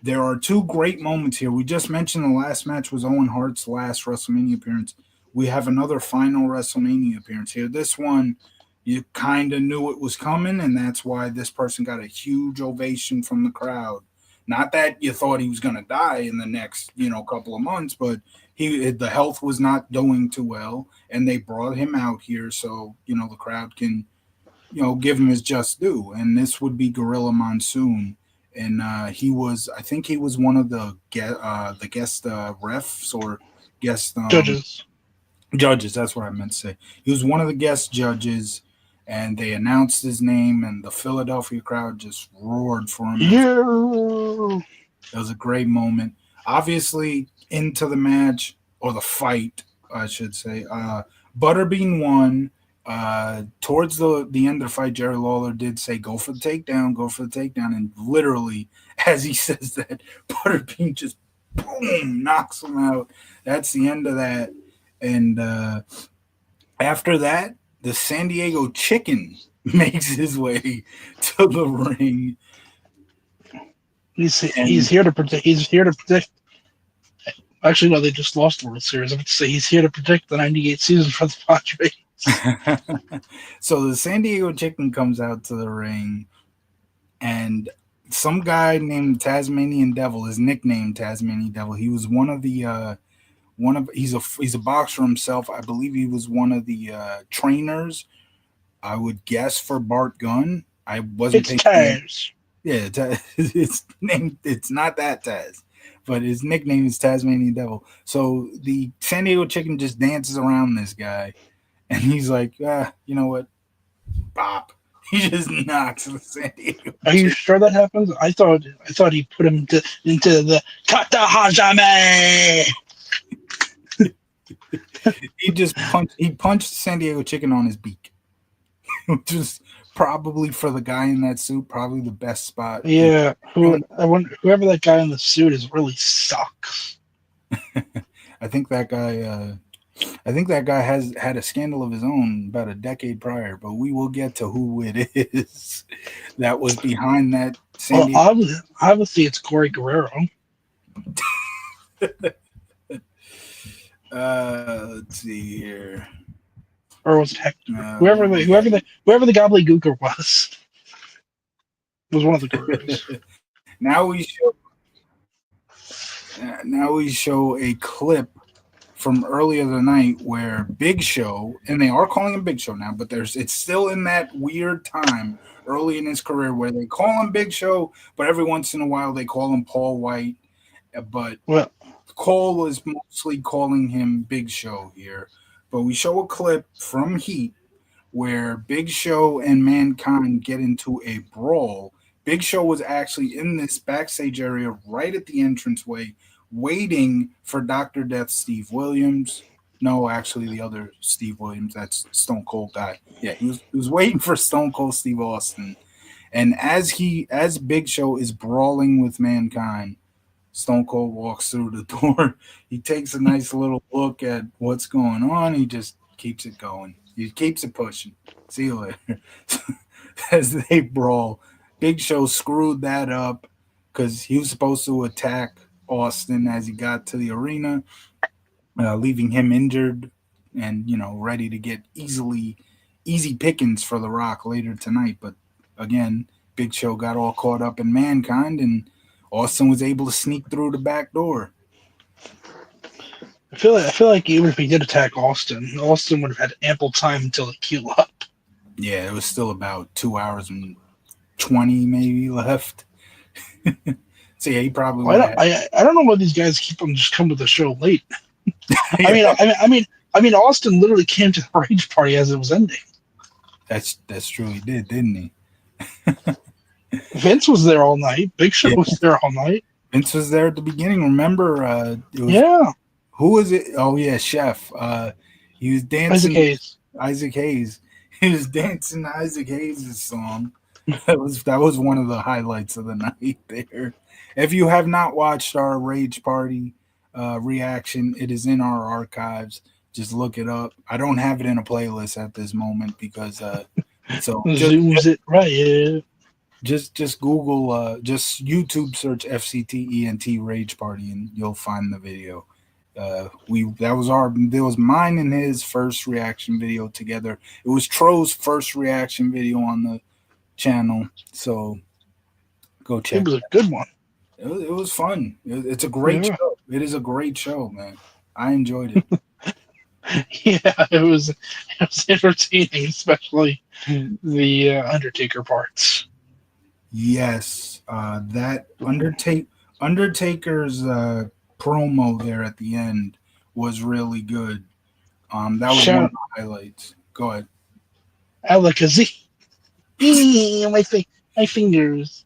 there are two great moments here. We just mentioned the last match was Owen Hart's last WrestleMania appearance. We have another final WrestleMania appearance here. This one, you kind of knew it was coming, and that's why this person got a huge ovation from the crowd. Not that you thought he was going to die in the next, couple of months, but the health was not doing too well, and they brought him out here so the crowd can give him his just due. And this would be Gorilla Monsoon, and I think he was one of the guest refs or guest Judges. judges. That's what I meant to say. He was one of the guest judges, and they announced his name, and the Philadelphia crowd just roared for him. Yeah. It was a great moment. Obviously, into the match or the fight, I should say. Butterbean won. Towards the end of the fight, Jerry Lawler did say, "Go for the takedown, go for the takedown," and literally, as he says that, Butterbean just boom knocks him out. That's the end of that. And after that, the San Diego Chicken makes his way to the ring, He's and here to protect. He's here to protect. Actually, no, they just lost the World Series. I have to say he's here to protect the '98 season for the Padres. so the San Diego Chicken comes out to the ring, and some guy named Tasmanian Devil is nicknamed Tasmanian Devil. He was one of the he's a boxer himself. I believe he was one of the trainers. I would guess for Bart Gunn. I wasn't It's paying. Taz. Yeah, it's named. It's not that Taz, but his nickname is Tasmanian Devil. So the San Diego Chicken just dances around this guy, and he's like, you know what, bop. He just knocks the San Diego Are you Chicken. sure that happens? I thought he put him into the Kata Hajime. He punched San Diego Chicken on his beak, which was probably for the guy in that suit, probably the best spot. Yeah, You know, whoever that guy in the suit is really sucks. I think that guy. I think that guy has had a scandal of his own about a decade prior, but we will get to who it is that was behind that San Well, Diego. obviously it's Corey Guerrero, Let's see here. or was it Hector? Yeah. Whoever the gobbledygooker was one of the Guerreros. Now we show now we show a clip from earlier tonight where Big Show, and they are calling him Big Show now, but there's it's still in that weird time early in his career where they call him Big Show, but every once in a while they call him Paul White. But Well, Cole is mostly calling him Big Show here. But we show a clip from Heat where Big Show and Mankind get into a brawl. Big Show was actually in this backstage area right at the entranceway, waiting for Dr. Death Steve Williams. No, actually, the other Steve Williams, that's Stone Cold guy. Yeah, he was waiting for Stone Cold Steve Austin. And as Big Show is brawling with Mankind, Stone Cold walks through the door. He takes a nice little look at what's going on. He just keeps it going. He keeps it pushing. See you later. As they brawl, Big Show screwed that up because he was supposed to attack Austin as he got to the arena, leaving him injured and ready to get easy pickings for The Rock later tonight. But again, Big Show got all caught up in Mankind, and Austin was able to sneak through the back door. I feel like even if he did attack Austin would have had ample time until the heal up. Yeah, it was still about 2 hours and 20 maybe left. So yeah, he probably Well, would have. I don't know why these guys keep on just coming to the show late. I mean, Yeah, Austin literally came to the rage party as it was ending. that's true. He did, didn't he? Vince was there all night. Big Show Yeah, was there all night. Vince was there at the beginning. Remember, it was Yeah, who was it? Oh yeah, Chef. He was Isaac dancing Hayes. Isaac Hayes. He was dancing Isaac Hayes' song. That was one of the highlights of the night there. If you have not watched our Rage Party reaction, it is in our archives. Just look it up. I don't have it in a playlist at this moment because so Zooms it right. Yeah. just Google just YouTube search FCTENT Rage Party and you'll find the video. We that was mine and his first reaction video together. It was Tro's first reaction video on the channel, so go It check was it a good one. out. It was fun. It's a great Yeah. show. It is a great show, man. I enjoyed it. Yeah, it was entertaining, especially the Undertaker parts. Yes, that Undertaker's promo there at the end was really good. That was one of Shout the highlights. Go ahead. Alakazam. My fingers.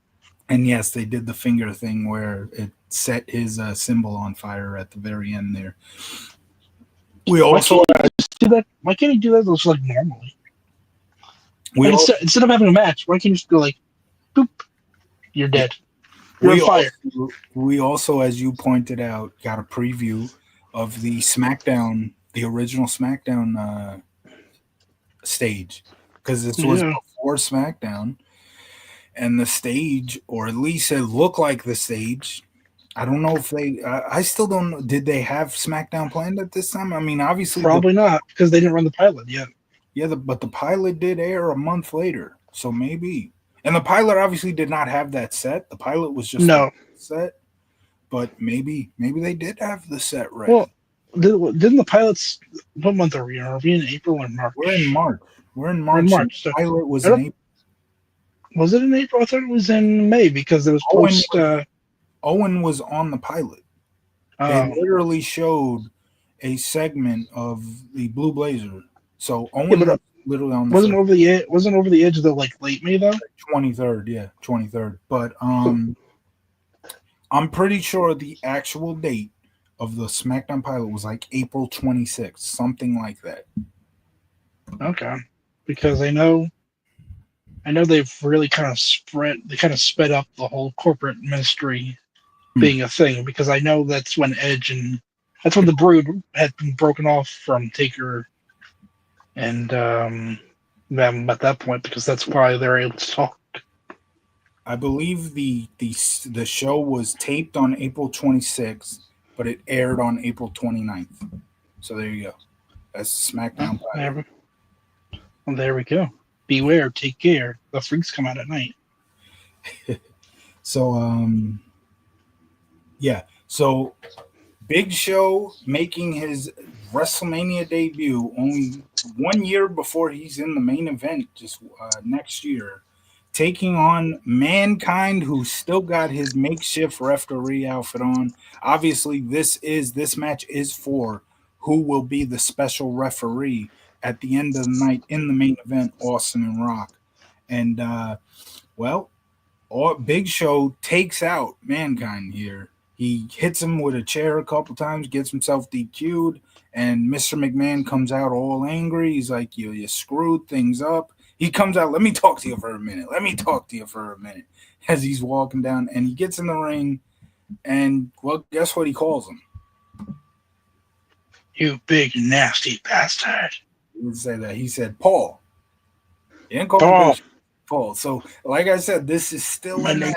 And yes, they did the finger thing where it set his symbol on fire at the very end there. We Why also can't he just do that? Why can't he do that just like normally? we Like al- instead of having a match, why can't you just go like, boop, you're dead. You're on we fire. also, as you pointed out, got a preview of the SmackDown, the original SmackDown stage, because this was Yeah, before SmackDown, and the stage, or at least it looked like the stage. I don't know if they. I still don't know. Did they have SmackDown planned at this time? I mean, obviously probably not because they didn't run the pilot yet. but the pilot did air a month later, so maybe. And the pilot obviously did not have that set. The pilot was just a No. set, but maybe they did have the set Well, ready. didn't the pilots? What month are we in? Are we in April or We're in March? March. We're in We're in March, and March. So the pilot was I in don't. April. Was it in April? I thought it was in May because it was Owen post. was Owen was on the pilot. They Uh, literally showed a segment of the Blue Blazer. So yeah, Owen but was literally on the wasn't first over the wasn't over the edge of the like late May though. 23rd, yeah, 23rd. But So, I'm pretty sure the actual date of the SmackDown pilot was like April 26th, something like that. okay, because I know they've really kind of sped up the whole corporate ministry Hmm. being a thing because I know that's when Edge and That's when the Brood had been broken off from Taker and them at that point, because that's why they're able to talk. I believe the show was taped on April 26th, but it aired on April 29th. So there you go. That's Oh, SmackDown there, there we go. Beware, take care. The freaks come out at night. So yeah. So Big Show making his WrestleMania debut only 1 year before he's in the main event just next year, taking on Mankind, who still got his makeshift referee outfit on. Obviously, this match is for who will be the special referee at the end of the night in the main event, Austin and Rock. And well, Big Show takes out Mankind here. He hits him with a chair a couple times, gets himself DQ'd, and Mr. McMahon comes out all angry. He's like, you screwed things up. He comes out, let me talk to you for a minute. Let me talk to you for a minute. As he's walking down, and he gets in the ring, and well, guess what he calls him? You big nasty bastard. He didn't say that. He said, Paul. He didn't call him Paul. Big Paul. So, like I said, My name.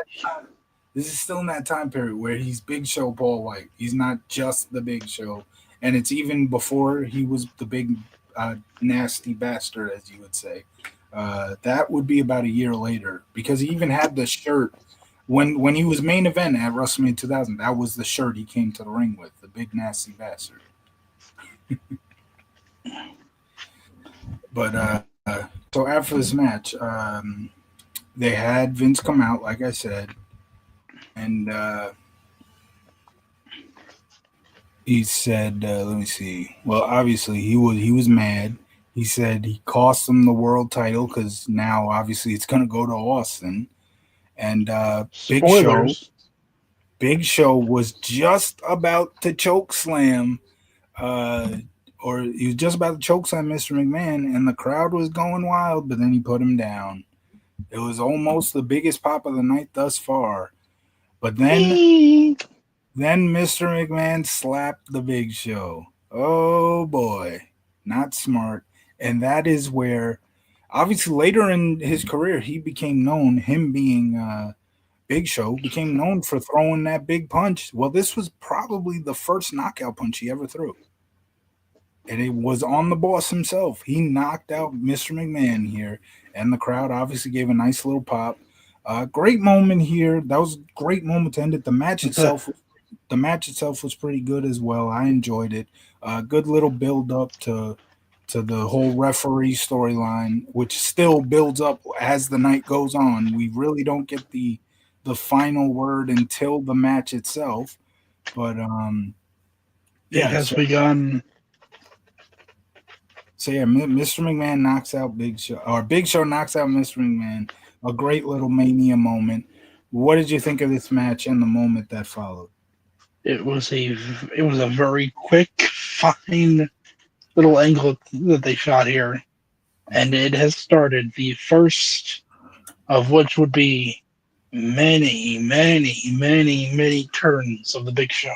this is still in that time period where he's Big Show Paul White. He's not just the Big Show, and it's even before he was the big nasty bastard, as you would say. That would be about a year later because he even had the shirt when he was main event at WrestleMania 2000. That was the shirt he came to the ring with, the big nasty bastard. But so after this match, they had Vince come out, like I said, and he said, "Let me see." Well, obviously he was mad. He said he cost him the world title because now obviously it's going to go to Austin. And Spoilers. Big Show was just about to choke slam, uh, or he was just about to choke slam Mr. McMahon, and the crowd was going wild. But then he put him down. It was almost the biggest pop of the night thus far. But then Mr. McMahon slapped the Big Show. Oh boy, not smart. And that is where, obviously, later in his career, he became known, him being Big Show, became known for throwing that big punch. Well, this was probably the first knockout punch he ever threw. And it was on the boss himself. He knocked out Mr. McMahon here, and the crowd obviously gave a nice little pop. Great moment here. That was a great moment to end it. The match itself was pretty good as well. I enjoyed it. Good little build up to the whole referee storyline, which still builds up as the night goes on. We really don't get the final word until the match itself. But It yeah, has begun. so yeah, Mr. McMahon knocks out Big Show, or Big Show knocks out Mr. McMahon. A great little mania moment. What did you think of this match and the moment that followed? It was a very quick, fine little angle that they shot here, and it has started the first of which would be many, many, many, many turns of the Big Show.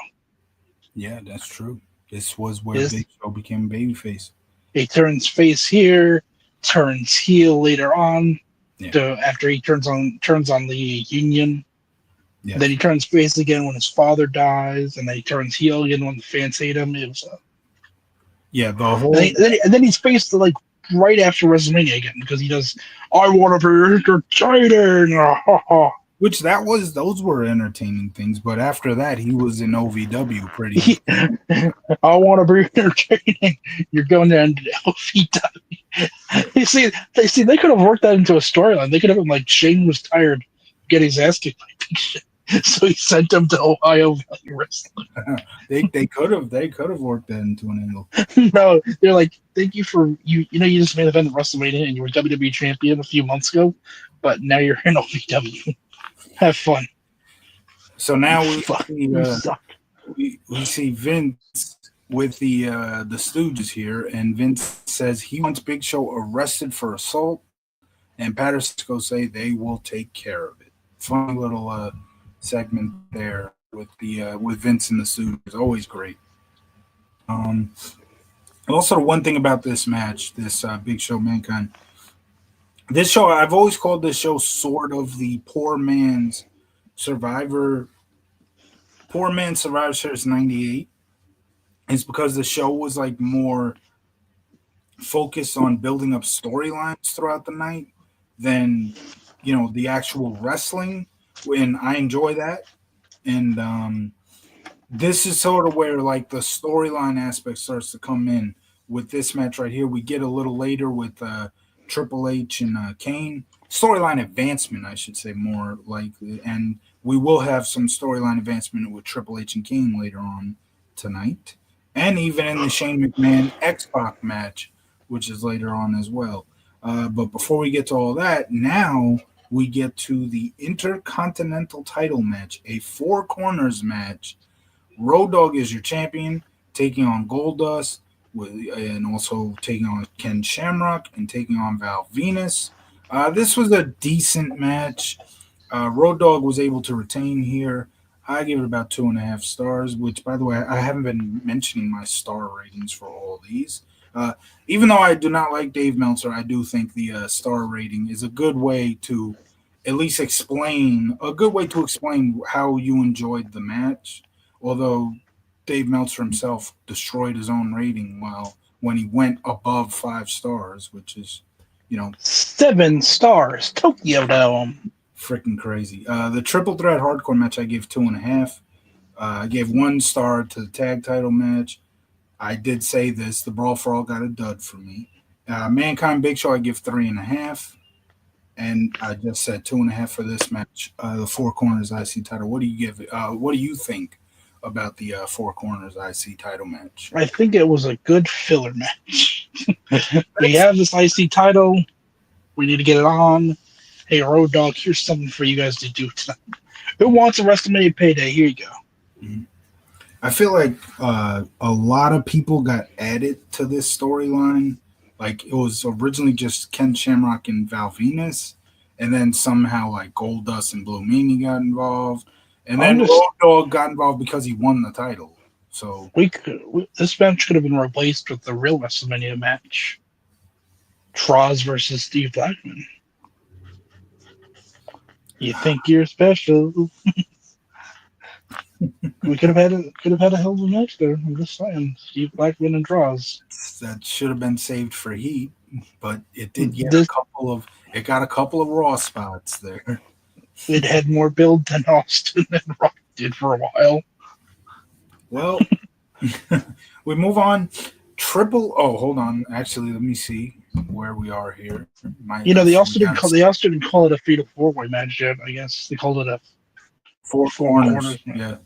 Yeah, that's true. This was where Is Big Show became babyface. he turns face here, turns heel later on, Yeah. after he turns on the Union. Yes. Then he turns face again when his father dies, and then he turns heel again when the fans hate him. It was, Yeah, the and, whole then he's faced like right after WrestleMania again because he does. I want to be entertaining. which that was those were entertaining things, but after that he was in OVW pretty I want to be entertaining. You're going down to LVW. They could have worked that into a storyline. They could have been like Shane was tired of getting his ass kicked by Big Shit, so he sent him to Ohio Valley Wrestling. they could have worked that into an angle. No, they're like, thank you for you just made event at WrestleMania and you were WWE champion a few months ago, but now you're in OVW. Have fun. So now we Fuck, see you suck. we see Vince with the Stooges here, and Vince says he wants Big Show arrested for assault, and Patterson say they will take care of it. Funny little segment there with Vince and the Stooges, always great. Also, the one thing about this match, this Big Show Mankind, this show, I've always called this show sort of the Survivor, poor man Survivor Series '98. It's because the show was like more focused on building up storylines throughout the night than the actual wrestling. And I enjoy that. And this is sort of where like the storyline aspect starts to come in with this match right here. We get a little later with Triple H and Kane. Storyline advancement, I should say, more likely. And we will have some storyline advancement with Triple H and Kane later on tonight. And even in the Shane McMahon X Pac match, which is later on as well. But before we get to all that, now we get to the Intercontinental title match, a four corners match. Road Dogg is your champion, taking on Goldust, and also taking on Ken Shamrock and taking on Val Venus. This was a decent match. Road Dogg was able to retain here. I give it about 2.5 stars, which, by the way, I haven't been mentioning my star ratings for all these. Uh, Even though I do not like Dave Meltzer, I do think the star rating is a good way to at least explain how you enjoyed the match. Although Dave Meltzer himself destroyed his own rating when he went above 5 stars, which is, you know, 7 stars, Tokyo Dome. freaking crazy. The triple threat hardcore match I gave 2.5. I gave 1 star to the tag title match. I did say this. The Brawl for All got a dud for me. Mankind Big Show I give 3.5. And I just said 2.5 for this match. The Four Corners IC title. What do you give it? What do you think about the Four Corners IC title match? I think it was a good filler match. We That's have this IC title. We need to get it on. Hey, Road Dogg, here's something for you guys to do tonight. Who wants a WrestleMania payday? Here you go. Mhm. I feel like a lot of people got added to this storyline. Like it was originally just Ken Shamrock and Val Venus, and then somehow like Goldust and Blue Meanie got involved, and I'm then just Road Dogg got involved because he won the title. So this match could have been replaced with the real WrestleMania match: Troz versus Steve Blackman. You think you're special? We could have had a hell of a match there. I'm just saying, Steve Blackman and Troz. that should have been saved for Heat, but it did get This it got a couple of Raw spots there. it had more build than Austin and Rock did for a while. Well, we move on. Triple. Oh, hold on. Actually, let me see where we are here. My You know, thing got they also didn't call it a fatal four way match yet. I guess they called it a four four corners. corners match. Yeah.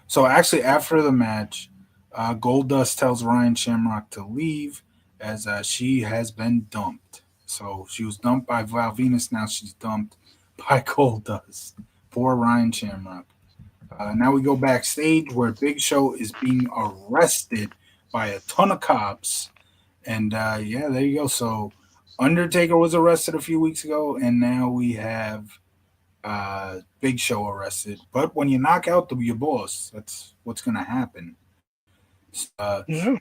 So actually, after the match, Goldust tells Ryan Shamrock to leave as she has been dumped. So she was dumped by Val Venus. Now she's dumped by Goldust. Poor Ryan Shamrock. Now we go backstage where Big Show is being arrested by a ton of cops. And yeah, there you go. So Undertaker was arrested a few weeks ago, and now we have Big Show arrested. But when you knock out your boss, that's what's going to happen. Yeah.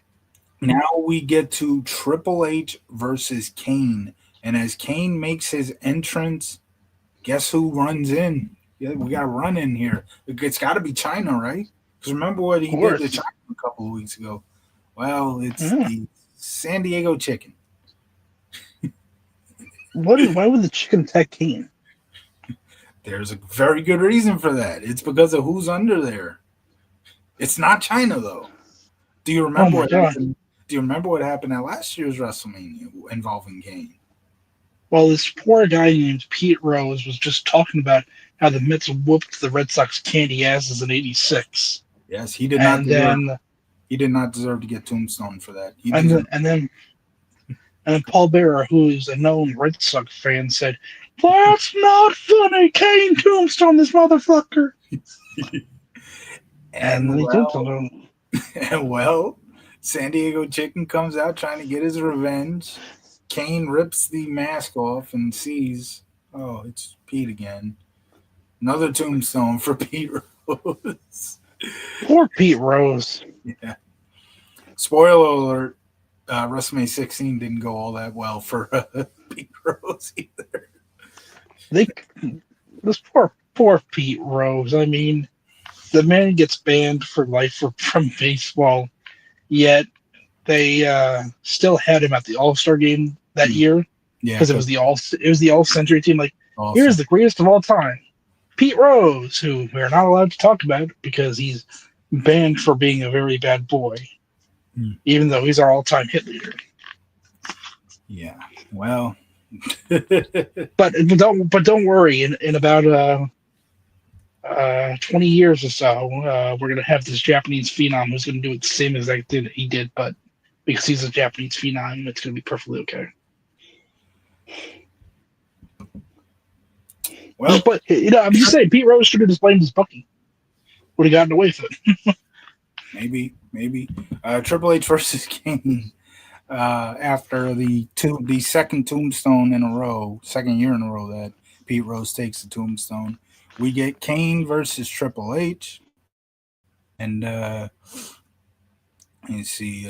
Now we get to Triple H versus Kane. And as Kane makes his entrance, guess who runs in? Yeah, we got to run in here. It's got to be China, right? Because remember what Of he did to course. China a couple of weeks ago? Well, it's Yeah. the San Diego Chicken. Why would the chicken attack Kane? There's a very good reason for that. It's because of who's under there. It's not China though. Do you Oh remember my what god. happened? Do you remember what happened at last year's WrestleMania involving Kane? Well, this poor guy named Pete Rose was just talking about how the Mets whooped the Red Sox candy asses in '86, Yes, he did not and deserve. then He did not deserve to get tombstone for that. He and then, deserved. and then and then Paul Bearer, who is a known Red Sox fan, said, "That's not funny. Kane tombstone this motherfucker." And And then he tombstoned well, him. and well, San Diego Chicken comes out trying to get his revenge. Kane rips the mask off and sees, oh, it's Pete again. Another tombstone for Pete Rose. Poor Pete Rose. Yeah. Spoiler alert: WrestleMania 16 didn't go all that well for Pete Rose either. They this poor Pete Rose. I mean, the man gets banned for life from baseball, yet they still had him at the All Star game that Mm. year Yeah, because because it was the All Century team. Like, also, here's the greatest of all time, Pete Rose, who we're not allowed to talk about because he's banned for being a very bad boy, mm, even though he's our all time hit leader. yeah. Well, But don't worry. In about 20 years or so, we're gonna have this Japanese phenom who's gonna do it the same exact thing that he did, but because he's a Japanese phenom, it's gonna be perfectly okay. well, But I'm just saying, Pete Rose should have just blamed his booking. Would have gotten away with it. maybe Triple H versus King after the second tombstone in a row, second year in a row that Pete Rose takes the tombstone. We get Kane versus Triple H, and you see,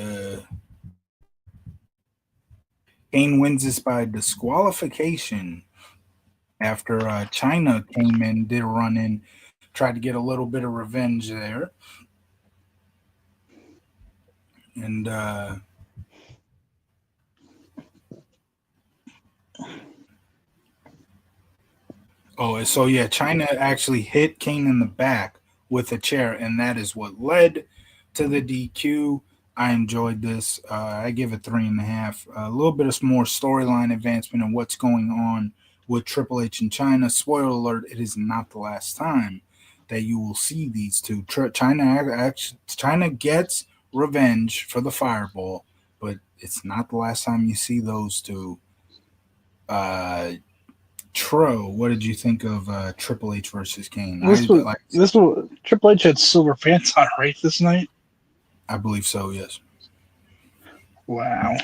Kane wins this by disqualification after China came in, did a run in, tried to get a little bit of revenge there, and oh, so yeah, China actually hit Kane in the back with a chair, and that is what led to the DQ. I enjoyed this. I give it 3.5. A little bit of more storyline advancement and what's going on with Triple H and China. Spoiler alert: it is not the last time that you will see these two. China gets revenge for the Fireball, but it's not the last time you see those two. Uh, Tro, what did you think of Triple H versus Kane? This was this was Triple H had silver pants on right this night. I believe so. Yes. Wow.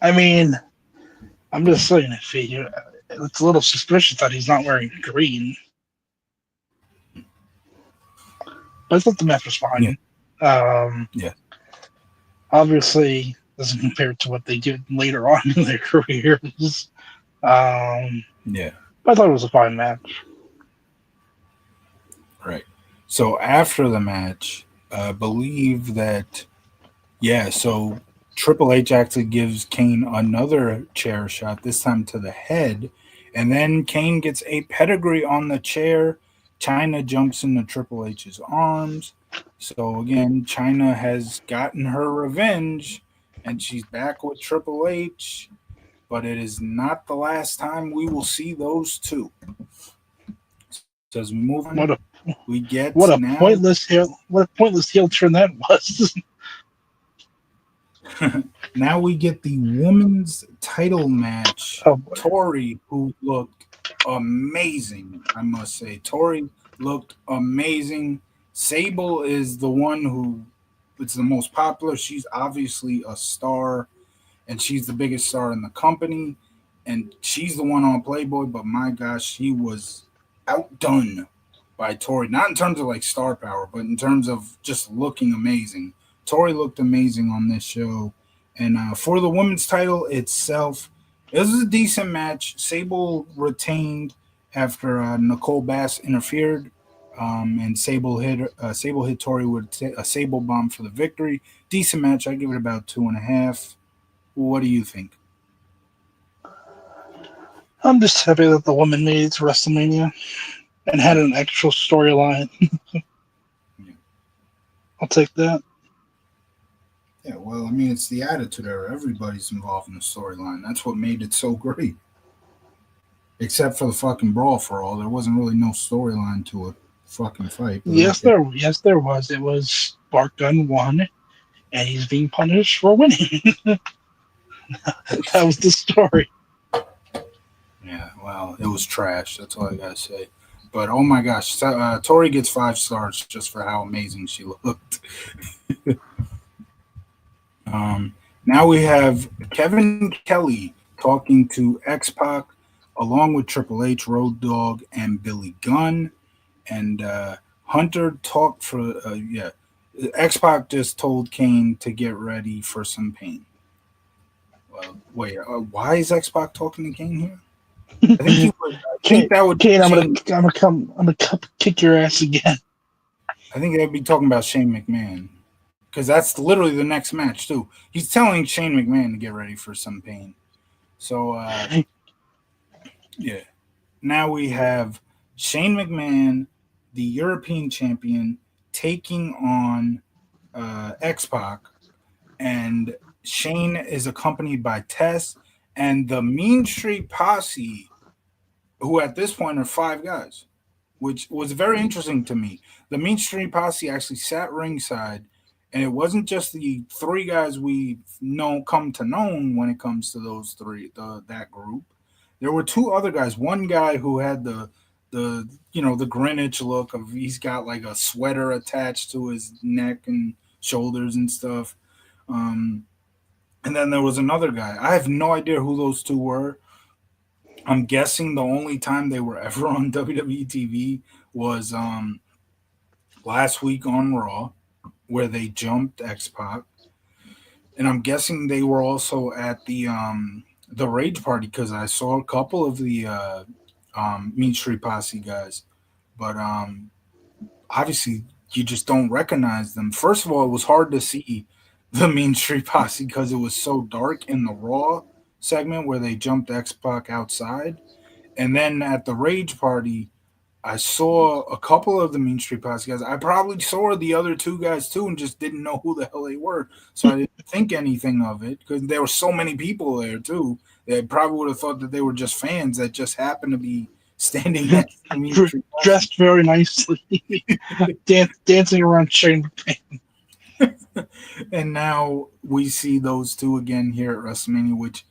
I mean, I'm just saying, it's a little suspicious that he's not wearing green, but I thought the match was Yeah. fine. Um, Yeah. Obviously, doesn't compare to what they did later on in their careers. Um, Yeah. I thought it was a fine match. Right. So after the match, I believe that yeah. So Triple H actually gives Kane another chair shot, this time to the head, and then Kane gets a pedigree on the chair. China jumps into Triple H's arms. So again, China has gotten her revenge, and she's back with Triple H. But it is not the last time we will see those two. So as we move on, What a we get what a now. pointless heel turn that was. Now we get the women's title match. Oh boy. Tori, who looked amazing, I must say. Tori looked amazing. Sable is the one who it's the most popular. She's obviously a star, and she's the biggest star in the company. And she's the one on Playboy, but my gosh, she was outdone by Tori. Not in terms of like star power, but in terms of just looking amazing. Tori looked amazing on this show. And for the women's title itself, it was a decent match. Sable retained after Nicole Bass interfered, and Sable hit Tori with a Sable bomb for the victory. Decent match. I give it about 2.5. What do you think? I'm just happy that the woman made it to WrestleMania and had Yeah, an actual storyline. yeah, I'll take that. yeah. Well, I mean, it's the attitude era. Everybody's involved in the storyline. That's what made it so great. Except for the fucking brawl for all, there wasn't really no storyline to a fucking fight. But okay, Yes there was. It was Bart Gunn won, and he's being punished for winning. That was the story. yeah. Well, it was trash. That's all I gotta say. But oh my gosh, Tori gets 5 stars just for how amazing she looked. Um, Now we have Kevin Kelly talking to X Pac, along with Triple H, Road Dogg, and Billy Gunn. And Hunter talked for yeah. X Pac just told Kane to get ready for some pain. Wait, why is X Pac talking to Kane here? I think he would. I think Kane, that would Kane, Shane. I'm gonna kick your ass again. I think they'd be talking about Shane McMahon because that's literally the next match too. He's telling Shane McMahon to get ready for some pain. So yeah, now we have Shane McMahon, the European champion, taking on X Pac, and Shane is accompanied by Tess and the Mean Street Posse, who at this point are five guys, which was very interesting to me. The Mean Street Posse actually sat ringside, and it wasn't just the three guys we know come to known when it comes to those three, that group. There were two other guys. One guy who had the the Greenwich look of he's got like a sweater attached to his neck and shoulders and stuff. Um, and then there was another guy. I have no idea who those two were. I'm guessing the only time they were ever on WWE TV was last week on Raw, where they jumped X Pac, and I'm guessing they were also at the Rage Party because I saw a couple of the Mean Street Posse guys, but obviously you just don't recognize them. First of all, it was hard to see the Mean Street Posse because it was so dark in the Raw segment where they jumped X Pac outside. And then at the Rage Party, I saw a couple of the Mean Street Posse guys. I probably saw the other two guys too and just didn't know who the hell they were. So I didn't think anything of it because there were so many people there too. They probably would have thought that they were just fans that just happened to be standing next to the Mean Street Posse. Dressed very nicely, dancing around Shane. And now we see those two again here at WrestleMania, which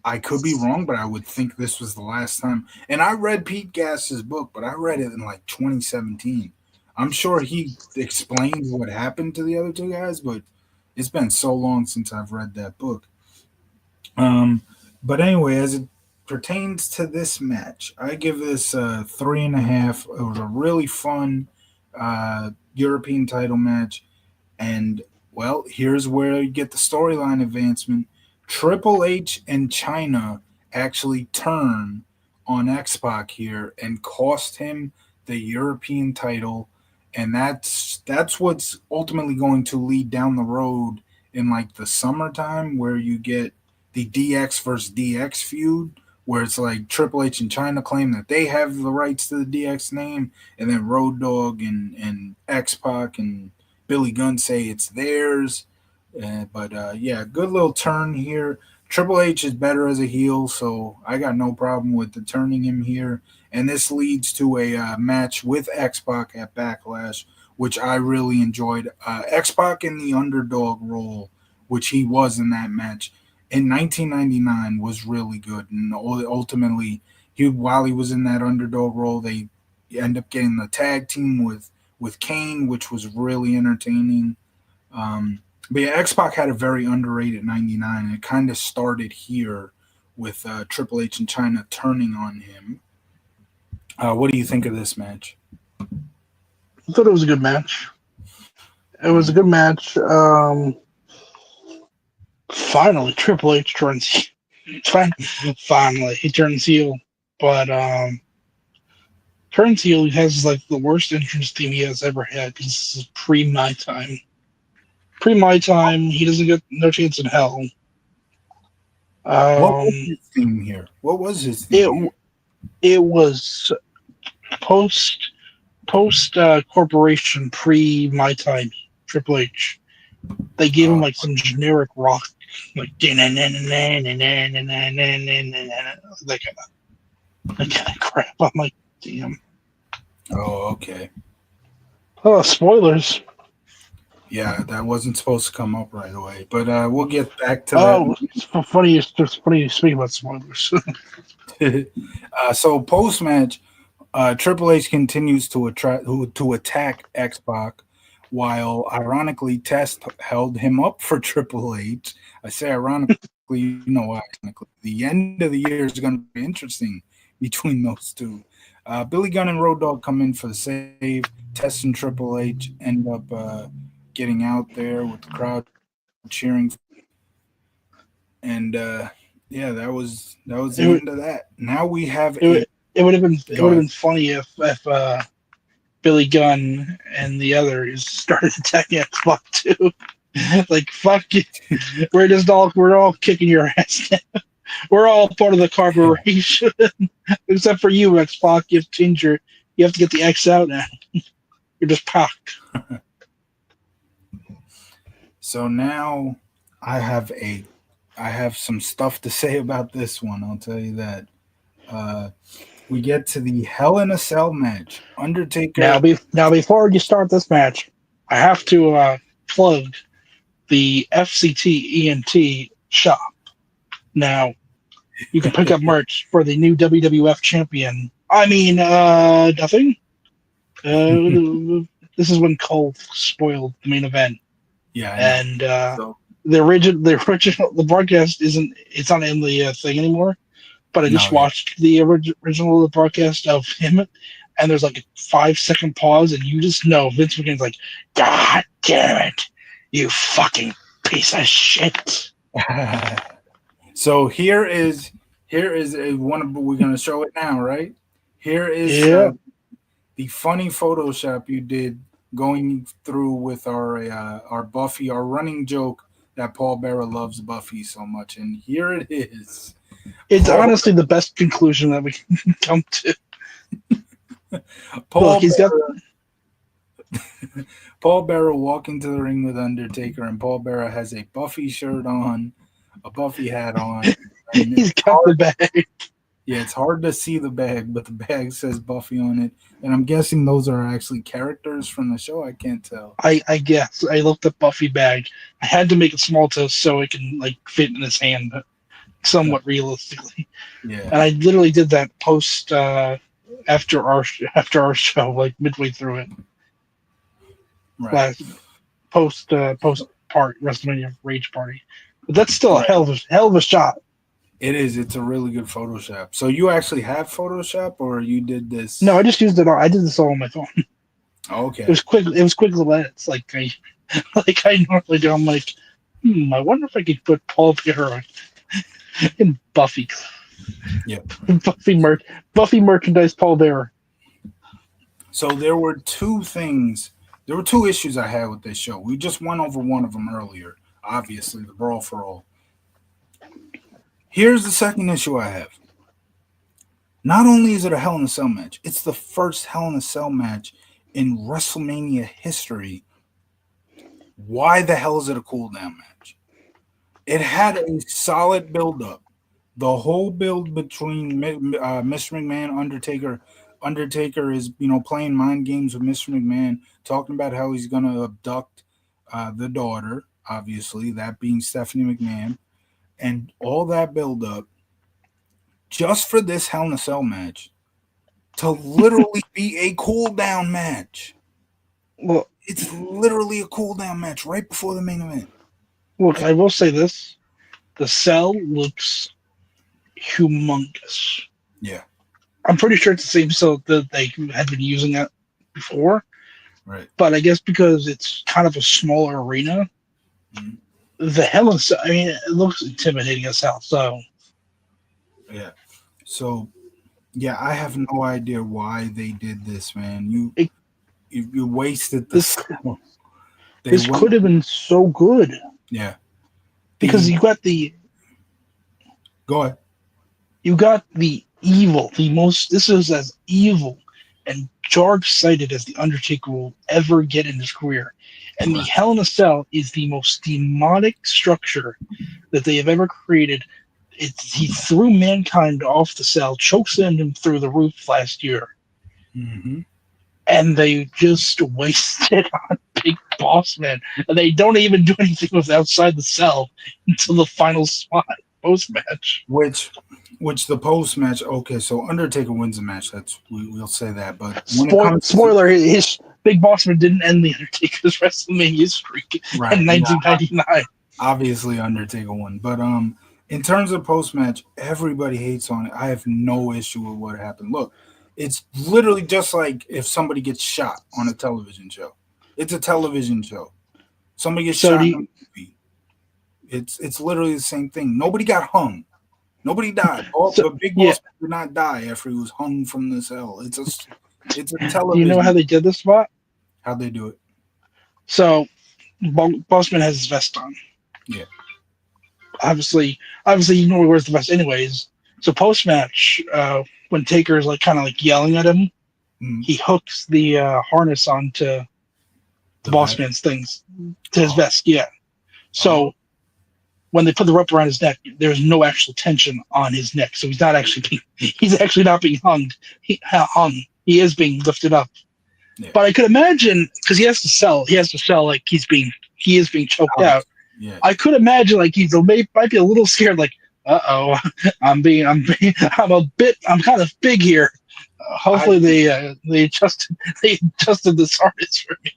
I could be wrong, but I would think this was the last time. And I read Pete Gass's book, but I read it in like 2017. I'm sure he explained what happened to the other two guys, but it's been so long since I've read that book. Um, but anyway, as it pertains to this match, I give this a 3.5. It was a really fun European title match. And well, here's where you get the storyline advancement. Triple H and China actually turn on X Pac here and cost him the European title, and that's what's ultimately going to lead down the road in like the summertime where you get the DX versus DX feud, where it's like Triple H and China claim that they have the rights to the DX name, and then Road Dogg and X Pac and Billy Gunn say it's theirs. But yeah, good little turn here. Triple H is better as a heel, so I got no problem with the turning him here. And this leads to a match with X Pac at Backlash, which I really enjoyed. X Pac in the underdog role, which he was in that match in 1999, was really good. And ultimately, while he was in that underdog role, they end up getting the tag team with Kane, which was really entertaining. But yeah, X Pac had a very underrated 99, and it kind of started here with Triple H and China turning on him. What do you think of this match? I thought it was a good match. It was a good match. Finally, Triple H turns. Finally, he turns heel, but turns heel. He has like the worst entrance theme he has ever had because this is pre my time. Pre my time, he doesn't get no chance in hell. What was Um, his theme here? What was his theme here? it it was post corporation pre my time. Triple H. They gave him Uh, like some generic rock, like that kind of crap. I'm like, damn. oh, okay. Oh, spoilers. Yeah, that wasn't supposed to come up right away, but we'll get back to that. Oh, it's funny you speak about spoilers. So post match, Triple H continues to attack X Pac, while ironically Test held him up for Triple H. I say ironically, you know why? Ironically. The end of the year is going to be interesting between those two. Billy Gunn and Road Dogg come in for the save. Test and Triple H end up getting out there with the crowd cheering for them, and yeah, that was It the would end of that. Now we have it a would it would have been it go would have ahead. been funny if Billy Gunn and the others started attacking Xbox too. Like fuck you. We're all kicking your ass. We're all part of the corporation, except for you, Xbox. You have to get the X out now. You're just Pac. So now I have a I have some stuff to say about this one. I'll tell you that. Uh, we get to the Hell in a Cell match. Undertaker. Now before you start this match, I have to plug the FCT ENT shop. Now you can pick up merch for the new WWF champion. I mean, nothing. This is when Cole spoiled the main event, Yeah, I know. and So the broadcast isn't. It's not in the thing anymore. But I just no, yeah. watched the original broadcast of him, and there's like a 5 second pause, and you just know Vince McMahon's like, "God damn it, you fucking piece of shit." So here is one of we're gonna show it now, right? Here is Yeah, the funny Photoshop you did going through with our Buffy, our running joke that Paul Bearer loves Buffy so much, and here it is. it's Paul honestly the best conclusion that we can come to. Look, Paul he's got Paul Bearer walking to the ring with Undertaker, and Paul Bearer has a Buffy shirt on, a Buffy hat on, and he's it's got the hard. bag. Yeah, it's hard to see the bag, but the bag says Buffy on it, and I'm guessing those are actually characters from the show. I can't tell. I guess I looked at Buffy bag. I had to make it small so it can like fit in his hand somewhat realistically. Yeah, And I literally did that post after our show, like midway through it. right, Last post part Wrestlemania Rage Party. But that's still a right. hell of a shot. It is. It's a really good Photoshop. So you actually have Photoshop, or you did No, I this? just used it all. I did this all on my phone. Oh, It okay. was quick. It was quick little edits, like I like I normally do. I'm like, I wonder if I could put Paul Bearer in Buffy, Yeah. Buffy merchandise Paul Bearer. So there were two things. There were two issues I had with this show. We just went over one of them earlier. Obviously, the brawl for all. Here's the second issue I have. Not only is it a Hell in a Cell match, it's the first Hell in a Cell match in WrestleMania history. Why the hell is it a cool down match? It had a solid build up. The whole build between Mr. McMahon, Undertaker. Undertaker is playing mind games with Mr. McMahon, talking about how he's gonna abduct the daughter. Obviously, that being Stephanie McMahon, and all that build up just for this Hell in a Cell match to literally be a cool down match. Well, It's literally a cool down match right before the main event. look, I will say this: the cell looks humongous. Yeah, I'm pretty sure it's the same cell that they had been using it before, right. but I guess because it's kind of a smaller arena, Mhm. the hell is. I mean, it looks intimidating as hell. So Yeah. So yeah, I have no idea why they did this, man. You it, you, you wasted the this skull. They this went. could have been so good Yeah. because The go ahead. you got the evil, the most. This is as evil and dark sighted as the Undertaker will ever get in his career, and the Right. Hell in a Cell is the most demonic structure that they have ever created. He threw mankind off the cell, chokeslammed him through the roof last year, Hmm. and they just wasted on Big Boss Man. And they don't even do anything with outside the cell until the final spot post match. Which which the post match. Okay, so Undertaker wins the match. We'll say that. But when it comes to Spoiler: his Big Boss Man didn't end the Undertaker's WrestleMania streak right, in yeah, 1999. obviously Undertaker won. But in terms of post match, everybody hates on it. I have no issue with what happened. Look, It's literally just like if somebody gets shot on a television show. It's a television show. Somebody gets So do shot in you, a movie. It's literally the same thing. Nobody got hung. Nobody died. so But Big yeah. Boss did not die after he was hung from the cell. It's a Do you know how television. they did this spot? How'd they do it? So Bossman has his vest on. Yeah. Obviously, you know he wears the vest anyways. So post match, when Taker's like kind of like yelling at him, Mm, he hooks the harness onto the the vet. Bossman's things to his Oh, vest. Yeah. oh, So when they put the rope around his neck, there's no actual tension on his neck, so he's actually not being hung. He is being lifted up. yeah. But I could imagine because he has to sell like he is being choked out. Obviously. Yeah. I could imagine like might be a little scared, like, uh-oh, I'm kind of big here. I Hopefully they adjusted this harness for me.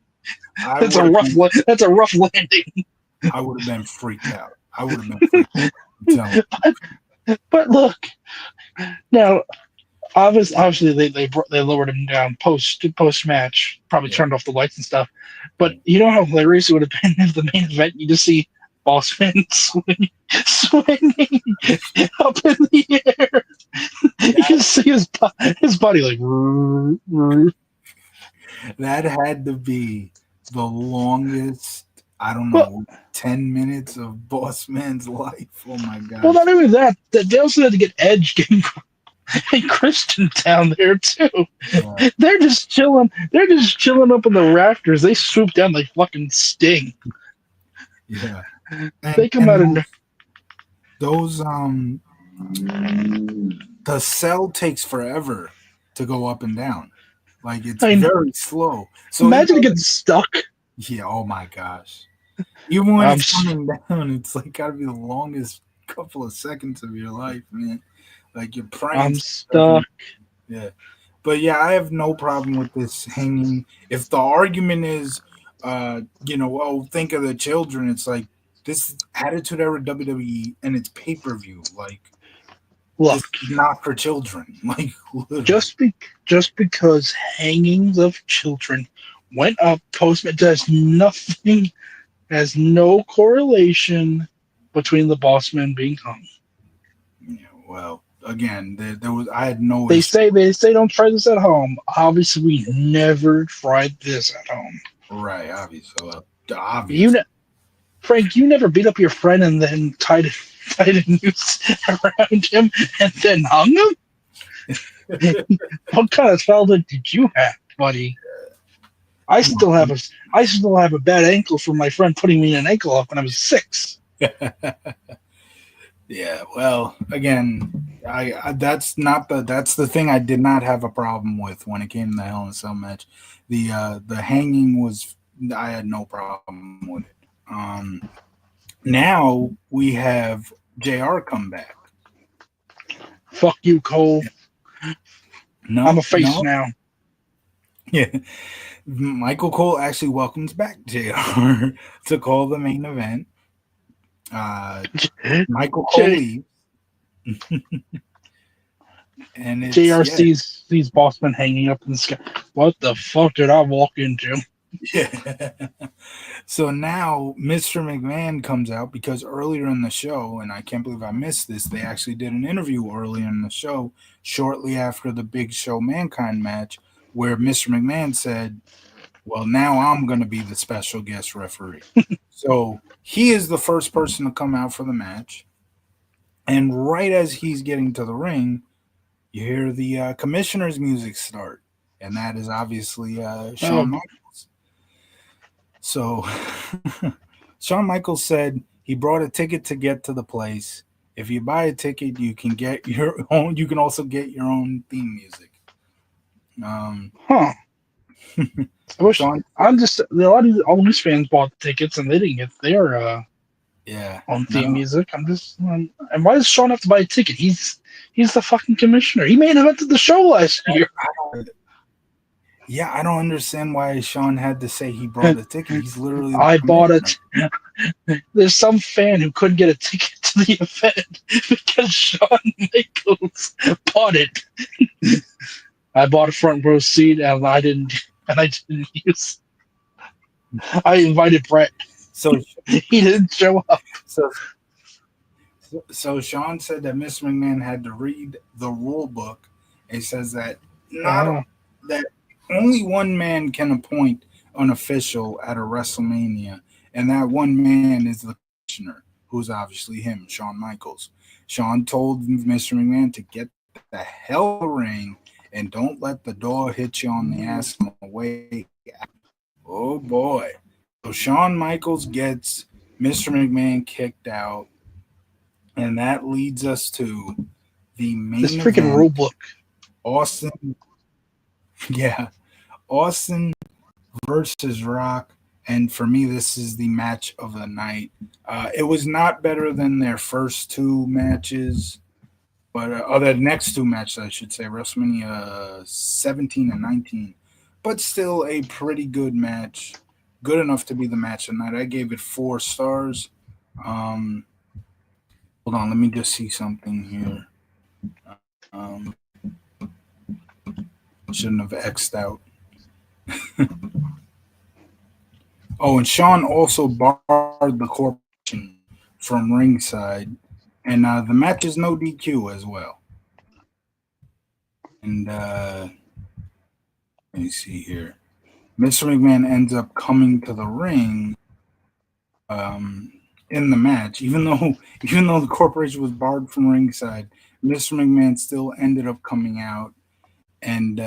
I would have been That's a rough landing. I would have been freaked out. I would have been freaked out. I'm telling you. But look, now obviously they lowered him down post match, probably Yeah. turned off the lights and stuff. But you know how hilarious it would have been if the main event you just see Bossman swinging up in the air. You can That see his body like. that had to be the longest, I don't Well, know, 10 minutes of Boss Man's life. Oh my well, gosh. not even that. They also had to get Edge and Christian down there too. Yeah. They're just chilling. They're just chilling up in the rafters. They swoop down like fucking Sting. Yeah. They come And out and those the cell takes forever to go up and down. Like it's I mean, very slow. So imagine it getting stuck. yeah, oh my gosh. Even when I'm it's coming down, it's like gotta be the longest couple of seconds of your life, man. Like you're praying I'm to the second. stuck. Yeah. But yeah, I have no problem with this hanging. If the argument is oh, think of the children, it's like this Attitude Era WWE and it's pay-per-view. Like this Look, is not for children. Like literally. just be just because hangings of children went up postman does nothing, has no correlation between the bossman being hung. Yeah, well, again, there was I had no They issue. say they say don't try this at home. Obviously, we never tried this at home. Right, obvious. Well, You obvious. know, Frank, you never beat up your friend and then tied a noose around him and then hung him. What kind of childhood did you have, buddy? I Come still have a bad ankle from my friend putting me in an ankle lock when I was 6. on. Yeah, well, again, that's the thing I did not have a problem with when it came to the Hell in a Cell match. The hanging was I had no problem with it. Now we have JR come back. Fuck you, Cole. I'm a No, face no, now. yeah. Michael Cole actually welcomes back JR to call the main event. Michael Cole J- leaves, and it's JR yeah. sees Bossman hanging up in the sky. What the fuck did I walk into? Yeah. So now Mr. McMahon comes out because earlier in the show, and I can't believe I missed this, they actually did an interview earlier in the show, shortly after the Big Show Mankind match, where Mr. McMahon said, well, now I'm going to be the special guest referee. So he is the first person to come out for the match. And right as he's getting to the ring, you hear the commissioner's music start. And that is obviously Oh, Shawn Michaels. So Shawn Michaels said he brought a ticket to get to the place. If you buy a ticket, you can get your own. You can also get your own theme music. huh. I wish Shawn, I'm just a lot of all these fans bought tickets and they didn't get their yeah, own theme no, music. And why does Sean have to buy a ticket? He's the fucking commissioner. He main evented the show last year. yeah, I don't understand why Shawn had to say he brought a ticket. He's literally the I bought commissioner. it. There's some fan who couldn't get a ticket to the event because Shawn Michaels bought it. I bought a front row seat, and I didn't use. I invited Brett. So He didn't show up. so so Sean said that Mr. McMahon had to read the rule book. It says that not Oh, that only one man can appoint an official at a WrestleMania, and that one man is the commissioner, who's obviously him, Shawn Michaels. Sean told Mr. McMahon to get the hell out of the ring and don't let the door hit you on the ass on the way. Oh boy. So Shawn Michaels gets Mr. McMahon kicked out, and that leads us to the this main freaking rule event. book. Austin, yeah, Austin versus Rock. And for me, this is the match of the night. It was not better than their first two matches, but or the next two matches, I should say, WrestleMania 17 and 19. But still a pretty good match. Good enough to be the match of the night. I gave it 4 stars. Um, hold on, let me just see something here. Um, shouldn't have X'd out. Oh, and Sean also barred the corporation from ringside, and the match is no DQ as well. And let me see here. Mr. McMahon ends up coming to the ring in the match, even though even though the corporation was barred from ringside. Mr. McMahon still ended up coming out, and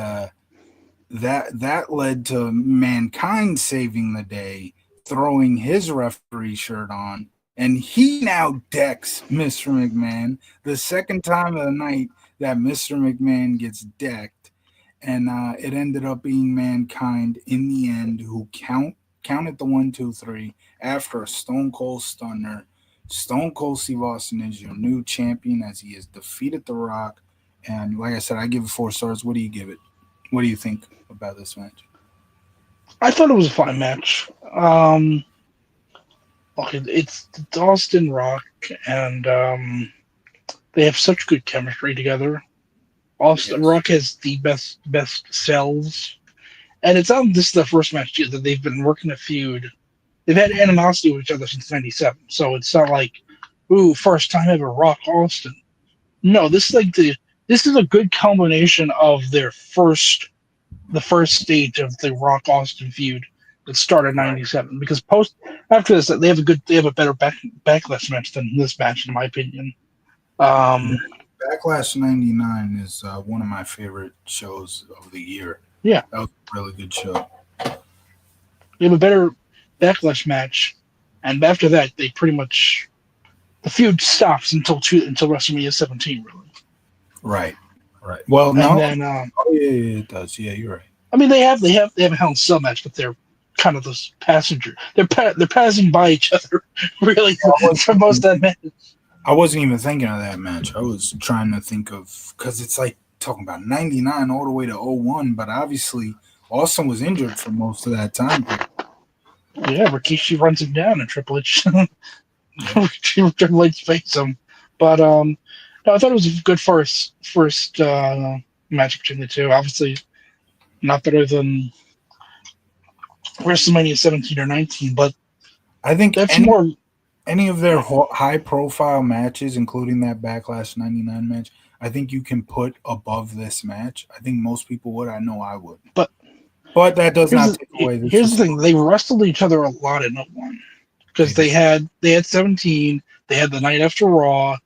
that led to Mankind saving the day, throwing his referee shirt on, and he now decks Mr. McMahon. The second time of the night that Mr. McMahon gets decked, and it ended up being Mankind in the end who counted the 1, 2, 3 after a Stone Cold Stunner. Stone Cold Steve Austin is your new champion as he has defeated The Rock. And like I said, I give it 4 stars. What do you give it? What do you think about this match? I thought it was a fine match. Okay, it's Austin Rock, and they have such good chemistry together. Austin Yes. Rock has the best sells, and it's not this is the first match too, that they've been working a feud. They've had animosity with each other since '97, so it's not like, ooh, first time ever Rock Austin. No, this is a good culmination of the first stage of the Rock Austin feud that started Right. '97. Because post after this, they have a better backlash match than this match, in my opinion. Um, Backlash '99 is one of my favorite shows of the year. yeah, That was a really good show. they have a better backlash match, and after that, they pretty much the feud stops until WrestleMania 17, really. Right. Right. Well, And no. then, Oh yeah, it does. Yeah, you're right. I mean, they have a Hell in a Cell match, but they're kind of those passenger. They're passing by each other, really, I for most of that match. wasn't even thinking of that match. I was trying to think of because it's like talking about '99 all the way to '01, but obviously Austin was injured for most of that time period. Yeah, Rikishi runs him down, and Triple H Yeah. Triple H face him. But no, I thought it was a good first match between the two. Obviously, not better than WrestleMania 17 or 19, but I think that's more. any of their Yeah, high profile matches, including that Backlash '99 match, I think you can put above this match. I think most people would. I know I would. but But that does not take away. This here's was the thing: they wrestled each other a lot in '01 they because did. they had 17, they had the night after Raw,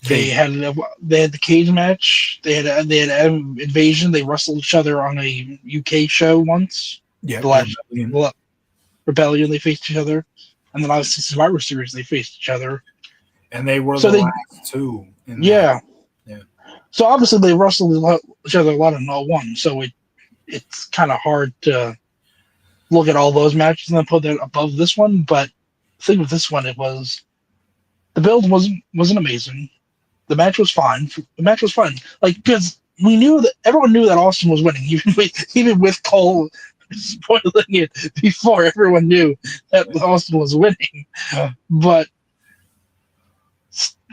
Cage. they had the cage match, they had Invasion. They wrestled each other on a UK show once. The Yep, last Rebellion. Rebellion, they faced each other, and then obviously Survivor Series, they faced each other. And they were So the they, last two in that. yeah. Yeah. So obviously they wrestled each other a lot in '01. So it's kind of hard to look at all those matches and then put that above this one. But the thing with this one, it was the build wasn't amazing. The match was fine. The match was fun, like because we knew that everyone knew that Austin was winning, even with Cole spoiling it before everyone knew that Austin was winning. But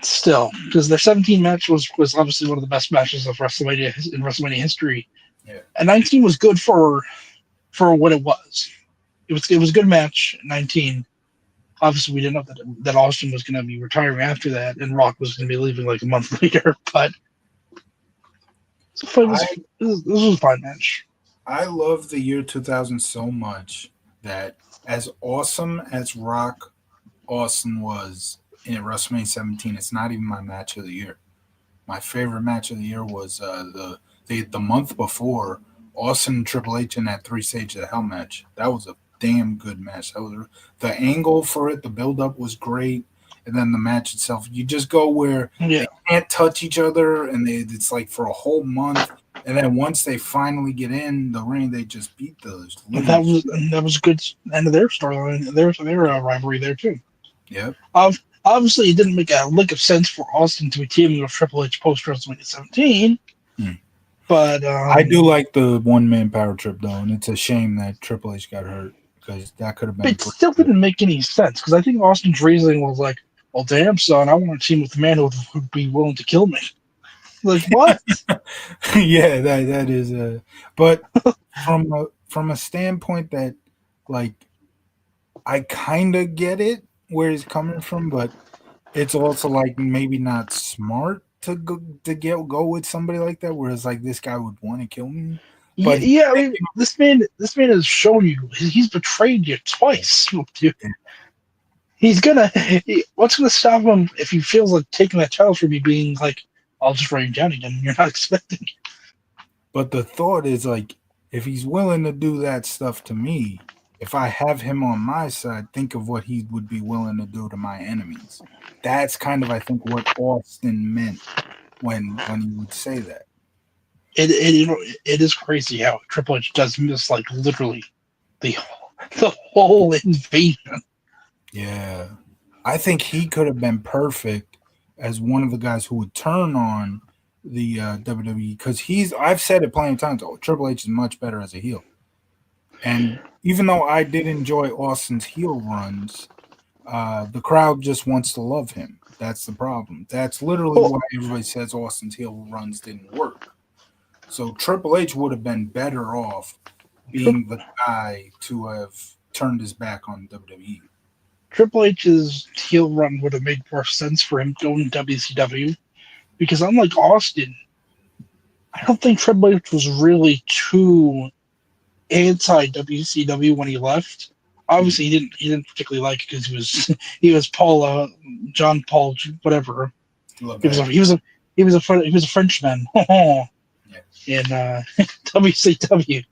still, because their 17 match was obviously one of the best matches of WrestleMania in WrestleMania history. Yeah. And 19 was good for what it was. It was a good match. 19. Obviously, we didn't know that Austin was going to be retiring after that, and Rock was going to be leaving like a month later. But it was, I this was a fine match. I love the year 2000 so much that as awesome as Rock Austin was in WrestleMania 17, it's not even my match of the year. My favorite match of the year was the month before Austin and Triple H in that three stage of hell match. That was a damn good match. That was the angle for it. The build up was great, and then the match itself. You just go where Yeah, they can't touch each other, and it's like for a whole month. And then once they finally get in the ring, they just beat the living. that was a good end of their storyline. Their rivalry there too. Yep. Obviously, it didn't make a lick of sense for Austin to be teaming with Triple H post WrestleMania 17, Hmm. but I do like the one man power trip though, and it's a shame that Triple H got hurt because that could have been it pretty still good. didn't make any sense because I think Austin's reasoning was like, "Well, damn, son, I want to team with the man who'd be willing to kill me." Like what? Yeah, that is a. But from a standpoint that, like, I kind of get it where he's coming from, but it's also like maybe not smart to go with somebody like that. Whereas like this guy would want to kill me, but he's Yeah, I mean, thinking, this man has shown you he's betrayed you twice, dude. He's gonna. What's gonna stop him if he feels like taking that challenge from you being like, "I'll just write him down again." You're not expecting. but the thought is like, if he's willing to do that stuff to me, if I have him on my side, think of what he would be willing to do to my enemies. That's kind of I think what Austin meant when he would say that. It is crazy how Triple H does miss like literally the the whole invasion. Yeah. I think he could have been perfect as one of the guys who would turn on the WWE because I've said it plenty of times. Oh, Triple H is much better as a heel. And even though I did enjoy Austin's heel runs, the crowd just wants to love him. That's the problem. That's literally Well, why everybody says Austin's heel runs didn't work. So Triple H would have been better off Tri- being the guy to have turned his back on WWE. Triple H's heel run would have made more sense for him going to WCW because unlike Austin, I don't think Triple H was really too anti WCW when he left. Mm, Obviously, he didn't particularly like it because he was Paul John Paul whatever. He was a Levesque. he was a he was a Frenchman Yeah. in WCW,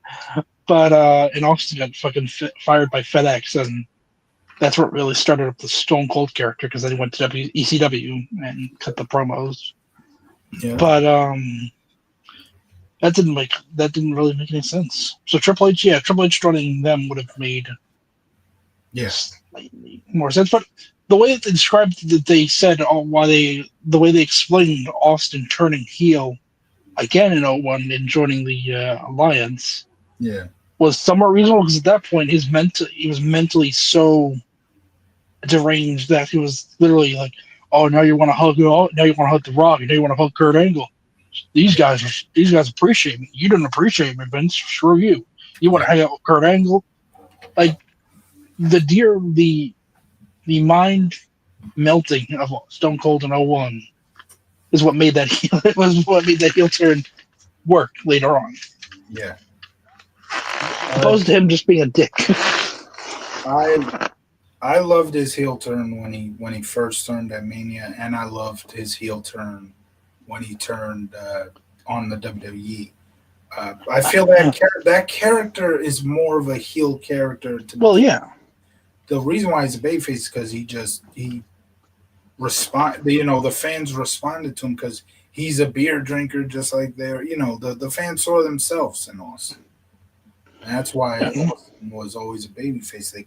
but and Austin got fucking fired by FedEx, and that's what really started up the Stone Cold character because then he went to ECW and cut the promos. Yeah. But that didn't really make any sense. So Triple H joining them would have made Yeah. slightly more sense. But the way that they described that they said the way they explained Austin turning heel again in '01 and joining the alliance Yeah. was somewhat reasonable because at that point he was mentally so deranged that he was literally like, oh, now you want to hug now you want to hug the Rock, now you want to hug Kurt Angle. These guys appreciate me. You didn't appreciate me, Vince. Screw you. You want Yeah. to hang out with Kurt Angle? Like the mind melting of Stone Cold in '01 is what made that heel. It was what made that heel turn work later on, Yeah. Uh, opposed to him just being a dick. I I loved his heel turn when he first turned at Mania, and I loved his heel turn when he turned on the WWE. I feel that character is more of a heel character to Well, begin. yeah, The reason why he's a babyface is because he respond. The fans responded to him because he's a beer drinker, just like they're. The fans saw themselves in Austin. And that's why Austin was always a babyface. They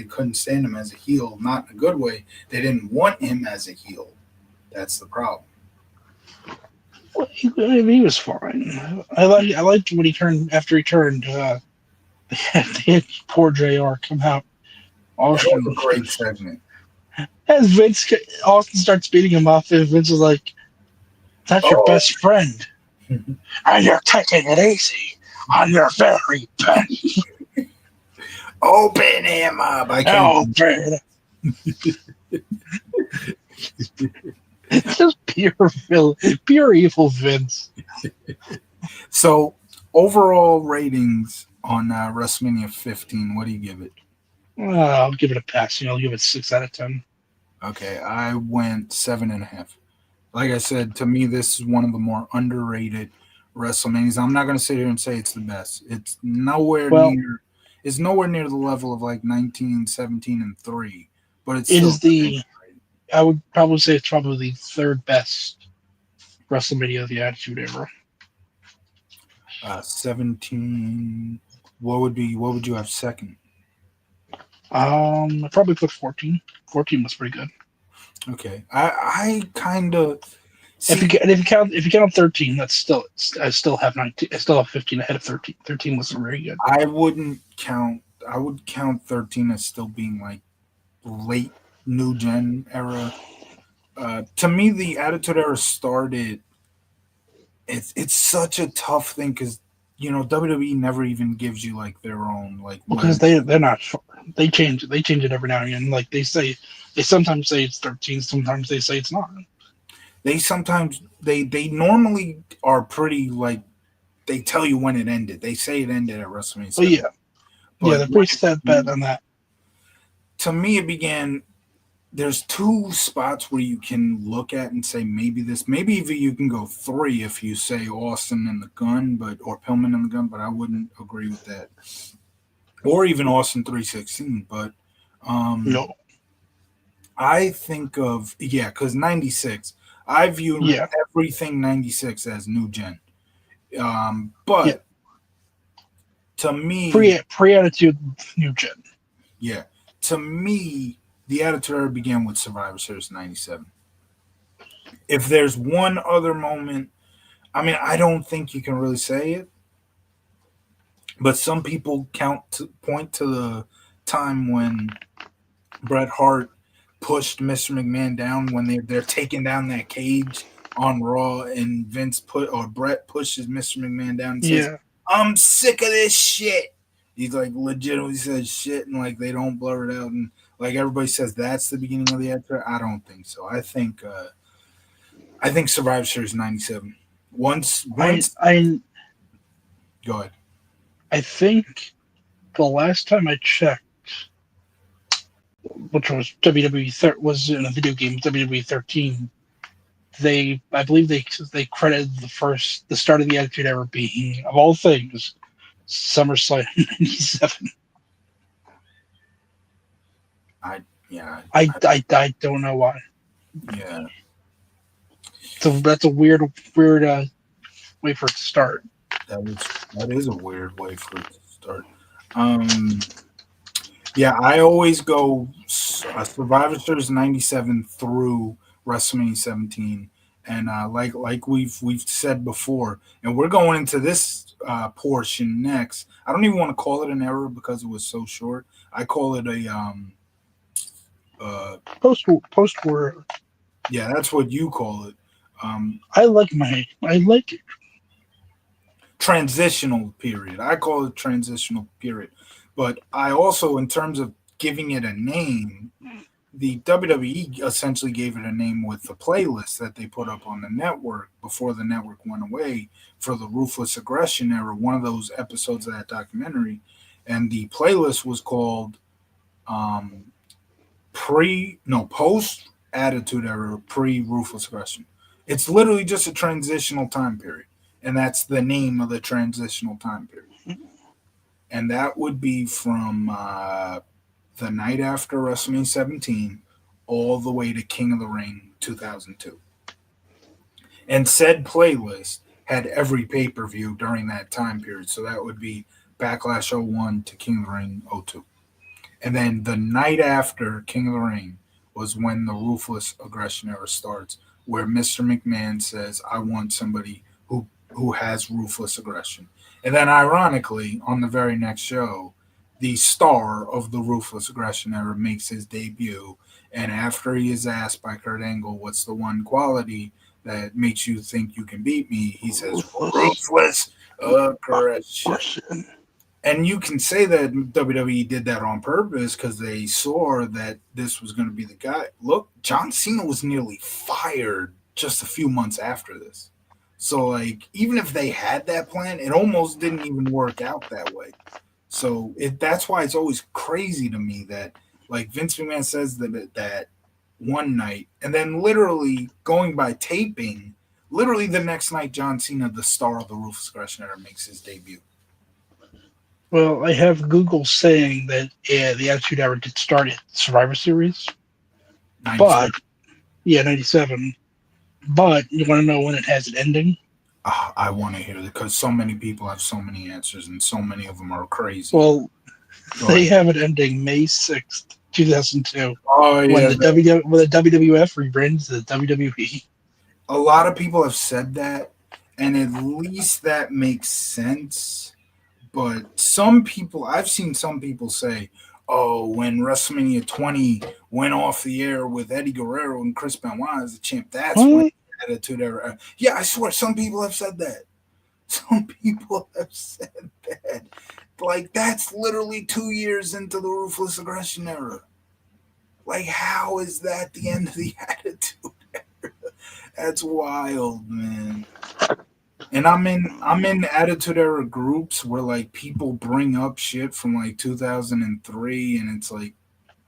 couldn't stand him as a heel, not in a good way. They didn't want him as a heel. That's the problem. well, he was fine. I liked when he turned after he turned. They had poor Jr. come out. That was Austin, a great segment. as Austin starts beating him up, and Vince is like, "That's your Oh, best friend, and you're taking it easy." on your very best. Open him up. I can't. Open. It's just pure evil Vince. So, overall ratings on WrestleMania 15, what do you give it? I'll give it a pass. I'll give it 6 out of 10. Okay, I went 7.5. Like I said, to me, this is one of the more underrated WrestleManias. I'm not going to sit here and say it's the best. It's nowhere Well, near. It's nowhere near the level of like 19, 17, and 3, but it's it still is I would probably say it's probably the third best WrestleMania of the Attitude Era. 17. What would you have second? I probably put 14. 14 was pretty good. Okay, I kind of If you see. if you count 13, that's still I still have 19. I still have 15 ahead of 13. 13 wasn't very good. I wouldn't count. I would count 13 as still being like late new gen era. To me, the Attitude Era started. It's such a tough thing because WWE never even gives you like their own like Because when they're not sure. They change it every now and again. Like they sometimes say it's 13, sometimes they say it's not. they sometimes they normally are pretty like they tell you when it ended. They say it ended at WrestleMania But 7, yeah, but they're when pretty set bet on that. to me it began. There's two spots where you can look at and say maybe even you can go three if you say Austin and the Gun, but or Pillman and the Gun, but I wouldn't agree with that, or even Austin 316. But um, No, I think of because 96. I view yeah, everything 96 as new gen. yeah. But to me, Pre attitude new gen. yeah, to me, the Attitude Era began with Survivor Series 97. If there's one other moment, I mean, I don't think you can really say it, but some people point to the time when Bret Hart pushed Mr. McMahon down when they're taking down that cage on Raw, and Vince put or Bret pushes Mr. McMahon down and says, Yeah, "I'm sick of this shit." He's like legitimately says shit, and like they don't blur it out, and like everybody says that's the beginning of the actor. I don't think so. I think Survivor Series '97. I Once, I go ahead. I think the last time I checked, which was was in a video game WWE 13. I believe they credited the start of the Attitude Era being of all things SummerSlam '97. I yeah I don't know why. yeah. So that's a weird way for it to start. That is a weird way for it to start. Um, yeah, I always go Survivor Series '97 through WrestleMania 17, and like we've said before, and we're going into this portion next. I don't even want to call it an era because it was so short. I call it a uh, Post war. yeah, that's what you call it. Um, I like it. transitional period. I call it transitional period. But I also, in terms of giving it a name, the WWE essentially gave it a name with the playlist that they put up on the network before the network went away for the Ruthless Aggression era, one of those episodes of that documentary. And the playlist was called um, post Attitude Era, pre Ruthless Aggression. It's literally just a transitional time period, and that's the name of the transitional time period. And that would be from the night after WrestleMania 17 all the way to King of the Ring 2002. And said playlist had every pay per view during that time period. So that would be Backlash '01 to King of the Ring '02. And then the night after King of the Ring was when the Ruthless Aggression era starts, where Mr. McMahon says, "I want somebody who has ruthless aggression." And then, ironically, on the very next show, the star of the Ruthless Aggression era makes his debut. And after he is asked by Kurt Angle, "What's the one quality that makes you think you can beat me. He says Ruthless ruthless aggression. aggression. And you can say that WWE did that on purpose because they saw that this was going to be the guy. Look, John Cena was nearly fired just a few months after this. So, like, even if they had that plan, it almost didn't even work out that way. So that's why it's always crazy to me that like Vince McMahon says that one night, and then literally going by taping, literally the next night, John Cena, the star of the Ruthless Aggression Era, makes his debut. Well, I have Google saying that the Attitude Era did start at Survivor Series, but 97. yeah, 97. But you want to know when it has an ending? I want to hear it because so many people have so many answers, and so many of them are crazy. Well, Go they ahead. have it ending May 6th, 2002, Oh when yeah, the WWF rebranded to the WWE. a lot of people have said that, and at least that makes sense. But some people, I've seen some people say, "Oh, when WrestleMania 20 went off the air with Eddie Guerrero and Chris Benoit as the champ, that's when What? the Attitude Era." Yeah, I swear, some people have said that. Some people have said that. Like that's literally 2 years into the Ruthless Aggression Era. Like, how is that the end of the Attitude? That's wild, man. And I'm in Attitude Era groups where like people bring up shit from like 2003, and it's like,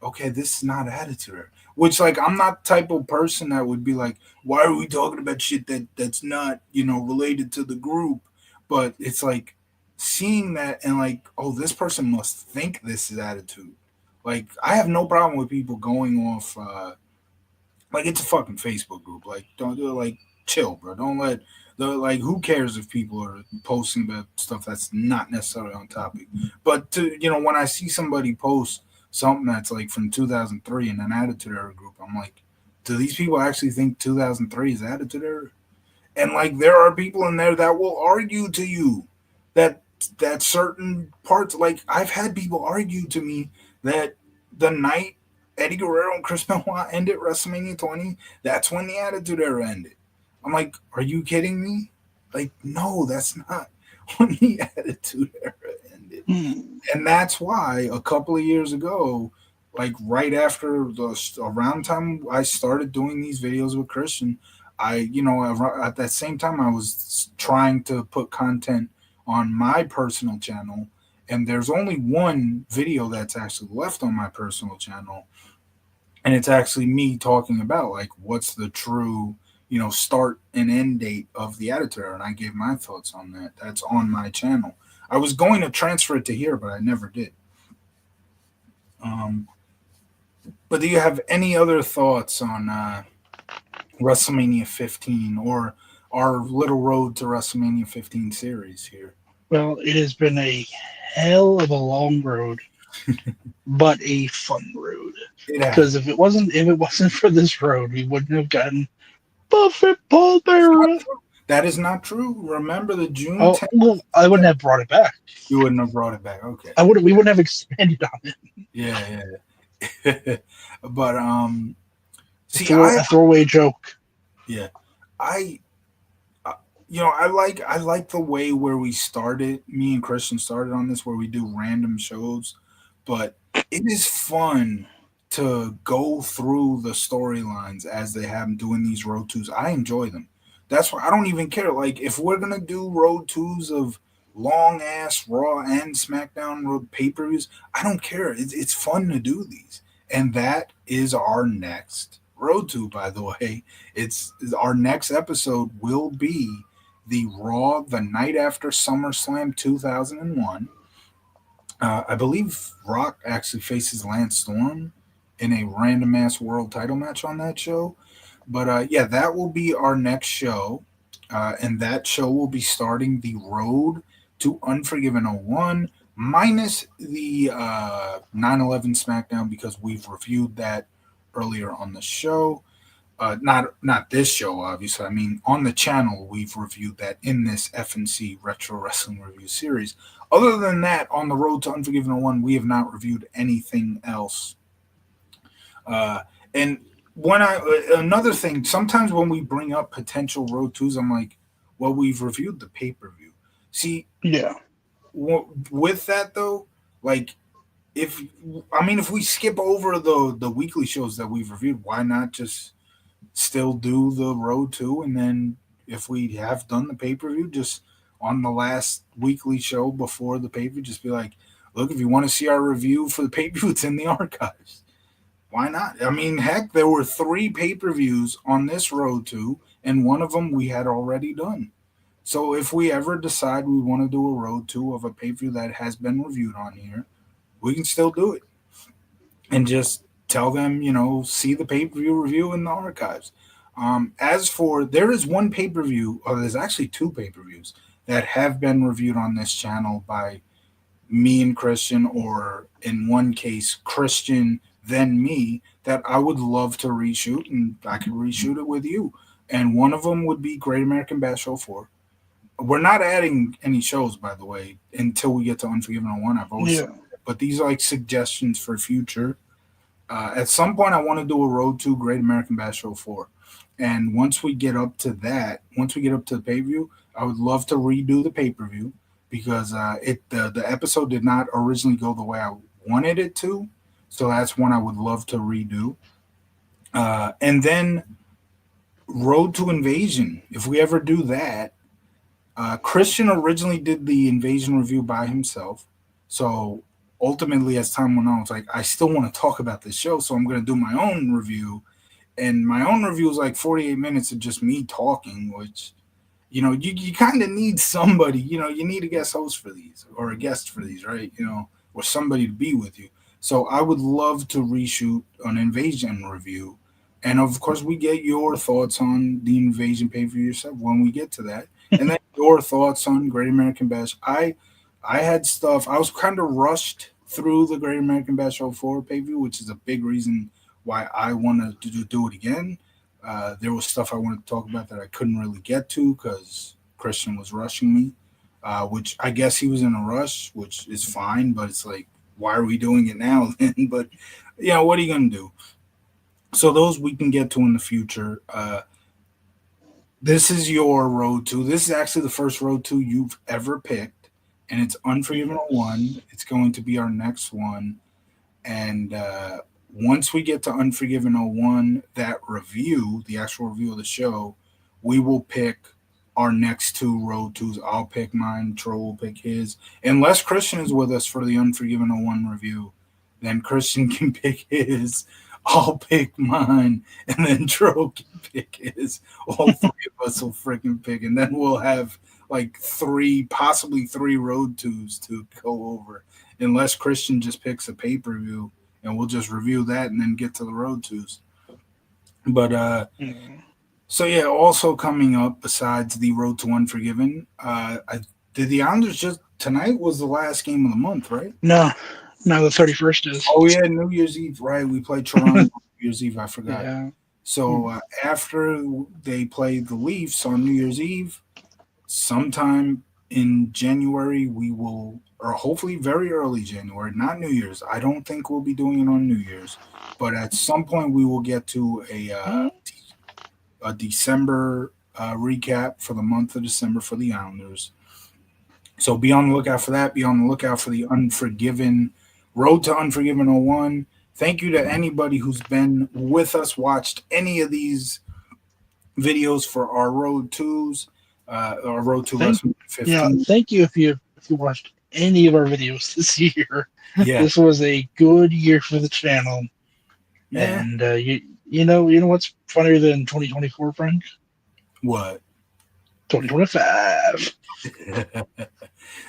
okay, this is not Attitude Era. Which like I'm not the type of person that would be like, why are we talking about shit that's not related to the group? But it's like seeing that and like, oh, this person must think this is Attitude. Like I have no problem with people going off. Like it's a fucking Facebook group. Like don't do it. Like chill, bro. Don't let the like. Who cares if people are posting about stuff that's not necessarily on topic? But when I see somebody post something that's like from 2003 in an Attitude Era group, I'm like, do these people actually think 2003 is Attitude Era? And like there are people in there that will argue to you that certain parts, like I've had people argue to me that the night Eddie Guerrero and Chris Benoit ended WrestleMania 20, that's when the Attitude Era ended. I'm like, are you kidding me? Like, no, that's not when the Attitude Era ended. Hmm. And that's why a couple of years ago, like right after around time I started doing these videos with Christian, at that same time I was trying to put content on my personal channel, and there's only one video that's actually left on my personal channel, and it's actually me talking about like what's the true start and end date of the editor, and I gave my thoughts on that. That's on my channel. I was going to transfer it to here, but I never did. um, but do you have any other thoughts on WrestleMania 15 or our little road to WrestleMania 15 series here? Well, it has been a hell of a long road, but a fun road. It has. Because if it wasn't for this road, we wouldn't have gotten Buffett Paul That's not Bearer. true. That is not true. Remember the June Oh 10th? well, I wouldn't have brought it back. You wouldn't have brought it back. Okay. I would. We wouldn't have expanded on it. Yeah, yeah. But A, see, throw, a throwaway joke. yeah, I I like the way where we started. Me and Christian started on this, where we do random shows, but it is fun to go through the storylines as they have them doing these road twos. I enjoy them. That's why I don't even care. Like if we're gonna do road twos of long ass Raw and SmackDown road pay per views, I don't care. It's fun to do these, and that is our next road to. By the way, it's our next episode will be the Raw the night after SummerSlam 2001. I believe Rock actually faces Lance Storm in a random ass world title match on that show. But yeah, that will be our next show. And that show will be starting the road to Unforgiven 01, minus the 9/11 SmackDown, because we've reviewed that earlier on the show. Not this show, obviously. I mean, on the channel, we've reviewed that in this FNC Retro Wrestling Review series. Other than that, on the road to Unforgiven 01, we have not reviewed anything else. And when I another thing, sometimes when we bring up potential road twos, I'm like, well, we've reviewed the pay per view. See, Yeah, with that though, like if I mean if we skip over the weekly shows that we've reviewed, why not just still do the road two, and then if we have done the pay per view, just on the last weekly show before the pay per view, just be like, look, if you want to see our review for the pay per view, it's in the archives. Why not? I mean, heck, there were three pay per views on this road to, and one of them we had already done. So if we ever decide we want to do a road to of a pay per view that has been reviewed on here, we can still do it and just tell them, see the pay per view review in the archives. As for there is one pay per view, or there's actually two pay per views that have been reviewed on this channel by me and Christian, or in one case, Christian, then me, that I would love to reshoot, and I could reshoot it with you. And one of them would be Great American Bash Show 4. We're not adding any shows, by the way, until we get to Unforgiven on 1. I've always said yeah, that. But these are like suggestions for future. At some point, I want to do a Road to Great American Bash Show 4. And once we get up to that, once we get up to the pay per view, I would love to redo the pay per view because the episode did not originally go the way I wanted it to. So that's one I would love to redo. And then Road to Invasion. If we ever do that, Christian originally did the Invasion review by himself. So ultimately, as time went on, it's like I still want to talk about this show, so I'm going to do my own review. And my own review is like 48 minutes of just me talking, which you kind of need somebody. You need a guest host for these, or a guest for these, right? Or somebody to be with you. So I would love to reshoot an Invasion review, and of course we get your thoughts on the Invasion pay per view yourself when we get to that, and then your thoughts on Great American Bash. I had stuff. I was kind of rushed through the Great American Bash 04 pay per view, which is a big reason why I wanted to do it again. There was stuff I wanted to talk about that I couldn't really get to because Christian was rushing me, which I guess he was in a rush, which is fine, but it's like, why are we doing it now then? But, what are you going to do? So those we can get to in the future. This is your road to. This is actually the first road to you've ever picked, and it's Unforgiven yes. 1. It's going to be our next one. And once we get to Unforgiven 01, that review, the actual review of the show, we will pick our next two road twos. I'll pick mine, Troll will pick his. Unless Christian is with us for the Unforgiven 01 review, then Christian can pick his. I'll pick mine, and then Troll can pick his. All three of us will freaking pick, and then we'll have like three, possibly three road twos to go over unless Christian just picks a pay per view and we'll just review that and then get to the road twos. But Mm. so yeah, also coming up besides the road to Unforgiven, I did the Islanders just tonight was the last game of the month, right? No, no, the 31st is. Oh yeah, New Year's Eve, right? We played Toronto on New Year's Eve. I forgot. Yeah. So Mm. after they played the Leafs on New Year's Eve, sometime in January we will, or hopefully very early January, not New Year's. I don't think we'll be doing it on New Year's, but at some point we will get to Mm. a December recap for the month of December for the Islanders. So be on the lookout for that. Be on the lookout for the Unforgiven Road to Unforgiven 01. Thank you to anybody who's been with us, watched any of these videos for our Road to Thank WrestleMania Yeah, 15. thank you if you watched any of our videos this year. Yeah, This was a good year for the channel, yeah. and you know what's funnier than 2024, Frank? What? 2025.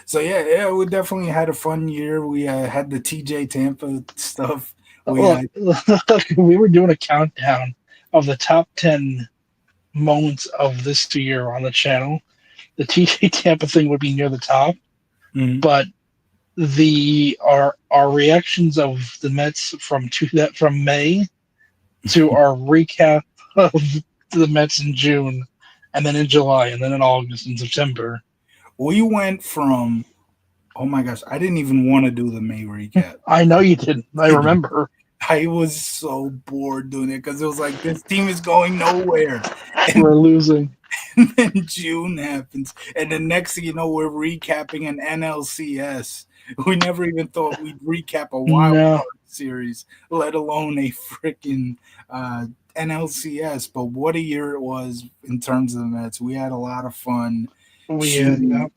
So yeah, we definitely had a fun year. We had the TJ Tampa stuff. We Look, we were doing a countdown of the top 10 moments of this year on the channel. The TJ Tampa thing would be near the top, mhm. but our reactions of the Mets from May to our recap of the Mets in June, and then in July, and then in August and September. We went from, oh my gosh, I didn't even want to do the May recap. I know you didn't. I remember. I was so bored doing it because it was like this team is going nowhere. We're losing. And then June happens, and the next thing you know, we're recapping an NLCS. We never even thought we'd recap a wild No, card series, let alone a freaking uh, NLCS. But what a year it was in terms of the Mets. We had a lot of fun yeah, shooting.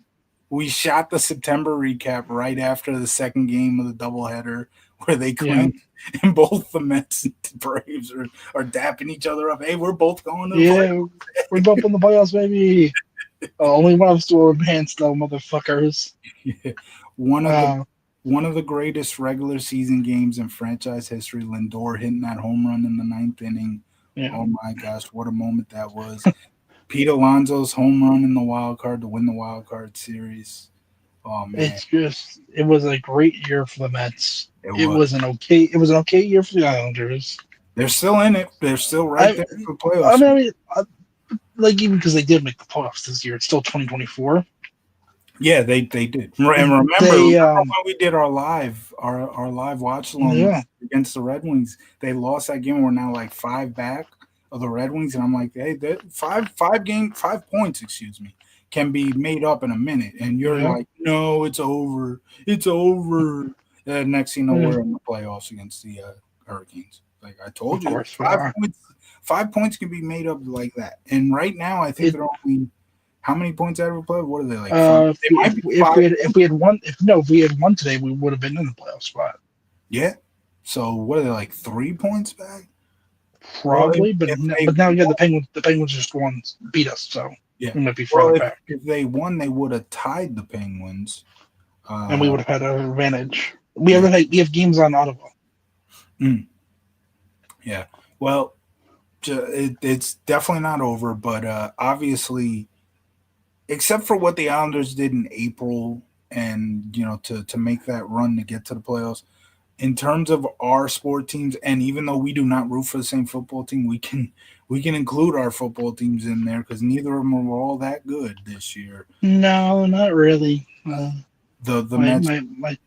We shot the September recap right after the second game of the doubleheader where they yeah, clinched, and both the Mets and the Braves are dapping each other up. Hey, we're both going to the play. yeah. We're both in the playoffs, baby. Only one of us will advance, though, motherfuckers. one of the Uh, one of the greatest regular season games in franchise history. Lindor hitting that home run in the ninth inning. yeah. Oh my gosh, what a moment that was! Pete Alonso's home run in the wild card to win the wild card series. Oh man, It was a great year for the Mets. it was. It was an okay year for the Islanders. They're still in it. They're still right I, there for I playoffs. mean, I mean, like even because they did make the playoffs this year, it's still 2024. Yeah, they did. And remember They, when we did our live watch along yeah, against the Red Wings, they lost that game. We're now like five back of the Red Wings, and I'm like, hey, that 5 points, excuse me, can be made up in a minute. And you're yeah, like, no, it's over, it's over. Next thing you know, yeah, we're in the playoffs against the Hurricanes. Like I of told you, course we are. 5 points can be made up like that. And right now, I think It they're only how many points out of a play? What are they like? Five? They might be five. if we had won if we had won today, we would have been in the playoff spot Yeah. So what are they like 3 points back? Well, probably. But if they but now again, won, the Penguins just won beat us, so yeah. we might be Well, further back, if they won, they would have tied the Penguins. and we Uh, would have had an advantage. yeah. We have games on Ottawa. Mm, yeah. Well, it's definitely not over, but obviously, except for what the Islanders did in April, and to make that run to get to the playoffs, in terms of our sport teams, and even though we do not root for the same football team, we can include our football teams in there because neither of them were all that good this year. No, not really. The My Mets my my.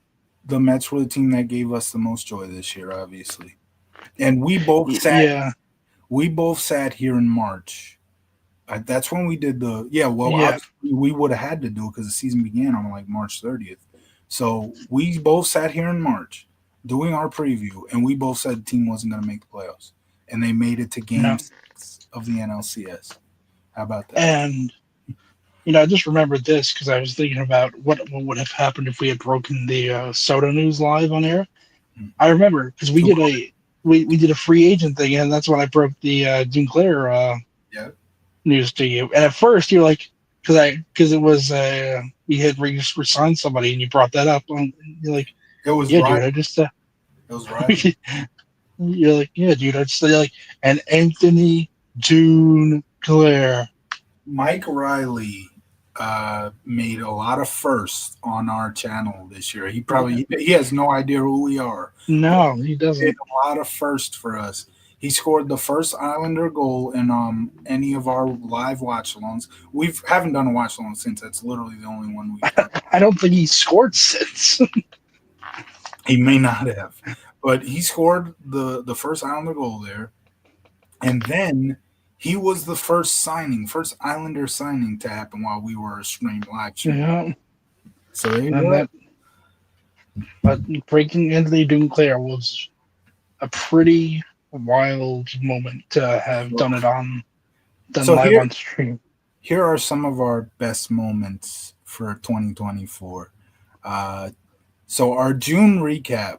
the Mets were the team that gave us the most joy this year, obviously, and Yeah, we both sat here in March. That's when we did the yeah. Well, yeah. obviously we would have had to do it because the season began on like March 30th. So we both sat here in March doing our preview, and we both said the team wasn't going to make the playoffs, and they made it to No, Game 6 of the NLCS. How about that? and I just remembered this because I was thinking about what would have happened if we had broken the Soda News live on air. Hmm. I remember because Who called we did a free agent thing, and that's when I broke the Dunclair it? Yeah, news to you. And at first, you're like, because it was we had signed somebody, and you brought that up. And you're like, it was yeah, dude, Riley. I just It was Riley. you're like, yeah, dude, I just like, and Anthony June Claire. Mike Riley made a lot of firsts on our channel this year. He has no idea who we are, but No, he he did doesn't. a lot of firsts for us. He scored the first Islander goal in any of our live watch alongs. We haven't done a watch along since. That's literally the only one we've done. I don't think he scored since. He may not have, but he scored the first Islander goal there, and then he was the first Islander signing to happen while we were live streaming. Yeah, So there you and go. that, but breaking Anthony Dunclair was a pretty wild moment to have So, done so live here on stream. here are some of our best moments for 2024. Uh, so our June recap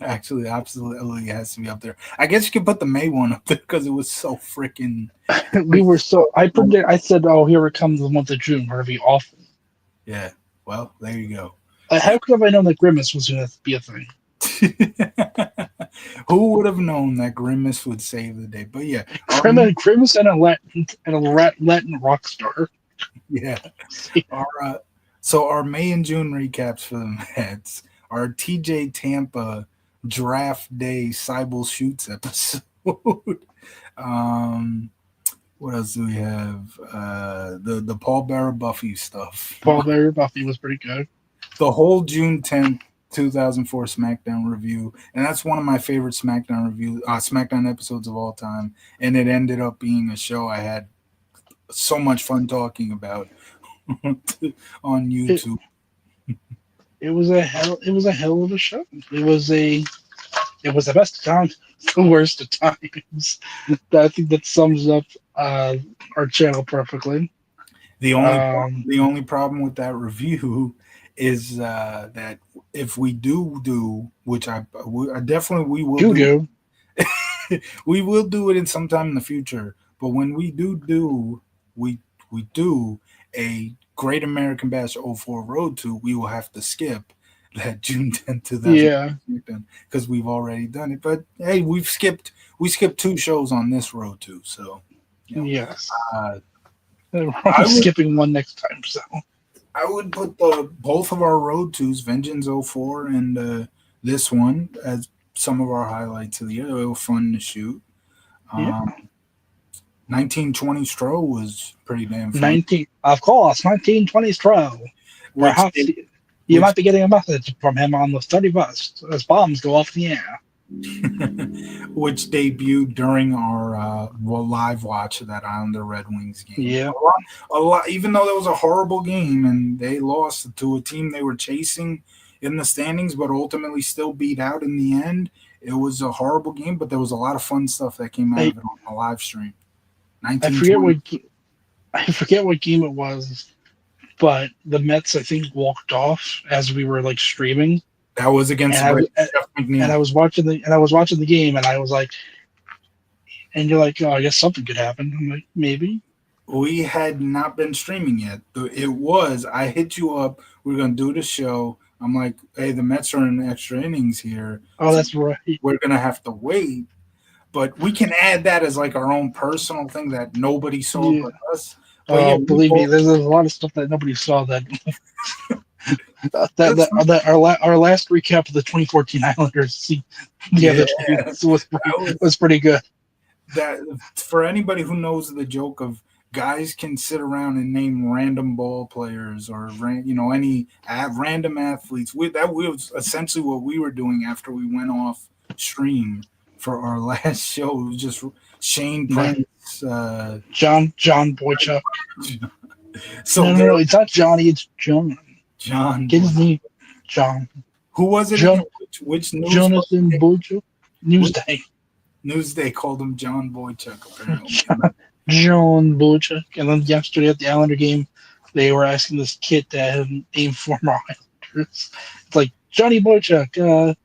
actually absolutely has to be up there. I guess you could put the May one up there because it was so freaking. It We was were so so I said, oh, here it comes the month of June. We're gonna be awful. yeah. Well, there you go. How could have I known that Grimace was gonna be a thing? Who would have known that Grimace would save the day? But yeah, our Grimace and Latin rock star. yeah, our so our May and June recaps for the Mets. Our TJ Tampa draft day Cybel shoots episode. um, what else do we have? The Paul Bearer Buffy stuff. Paul Bearer Buffy was pretty good. The whole June 10th 2004 SmackDown review, and that's one of my favorite SmackDown episodes of all time. And it ended up being a show I had so much fun talking about on It, YouTube. it was a hell of a show. It was the best of times, the worst of times. I think that sums up uh, our channel perfectly. Um, The only problem with that review is that if we do, which I definitely we will Doo do, doo. we will do it in sometime in the future. But when we we do a Great American Bash '04 Road to, we will have to skip that June 10th, 2000 Yeah. because we've already done it. But hey, we skipped two shows on this road to, so you know. Yes. Uh, We're I only would skipping one next time, so I would put the both of our road twos, Vengeance '04 and this one, as some of our highlights of the year. They were fun to shoot. yeah. Um, 1920 Stro was pretty damn fun, 19, of course, 1920 Stroh. which Perhaps they, you which might be getting a message from him on the 31st as bombs go off in the air. which debuted during our live watch of that Islander Red Wings game. Yeah. A lot, even though that was a horrible game and they lost to a team they were chasing in the standings, but ultimately still beat out in the end. It was a horrible game, but there was a lot of fun stuff that came out I, of it on the live stream. I forget 1920. what I forget what game it was, but the Mets I think walked off as we were like streaming, That was against and the great Jeff McNeil. I was watching the game, and I was like, and you're like, oh, I guess something could happen. I'm like, maybe. We had not been streaming yet. It was, I hit you up. We're going to do the show. I'm like, hey, the Mets are in extra innings here. Oh, So that's right. we're going to have to wait. But we can add that as like our own personal thing that nobody saw Yeah. but us. But yeah, we Believe me, both, there's a lot of stuff that nobody saw that that's our last recap of the 2014 Islanders the yeah. other day That was was pretty good. that for anybody who knows the joke of guys can sit around and name random ball players or any random athletes. That was essentially what we were doing after we went off stream for our last show. It was just Shane No, Prince. John Boychuk. So there, No, it's not Johnny, it's John. John. Get his name, John. Who was it again? John Which news? Jonathan Boychuk. Which Newsday. Newsday called him John Boychuk apparently. John Boychuk. And then yesterday at the Islander game, they were asking this kid to have name former Islanders. It's like Johnny Boychuk,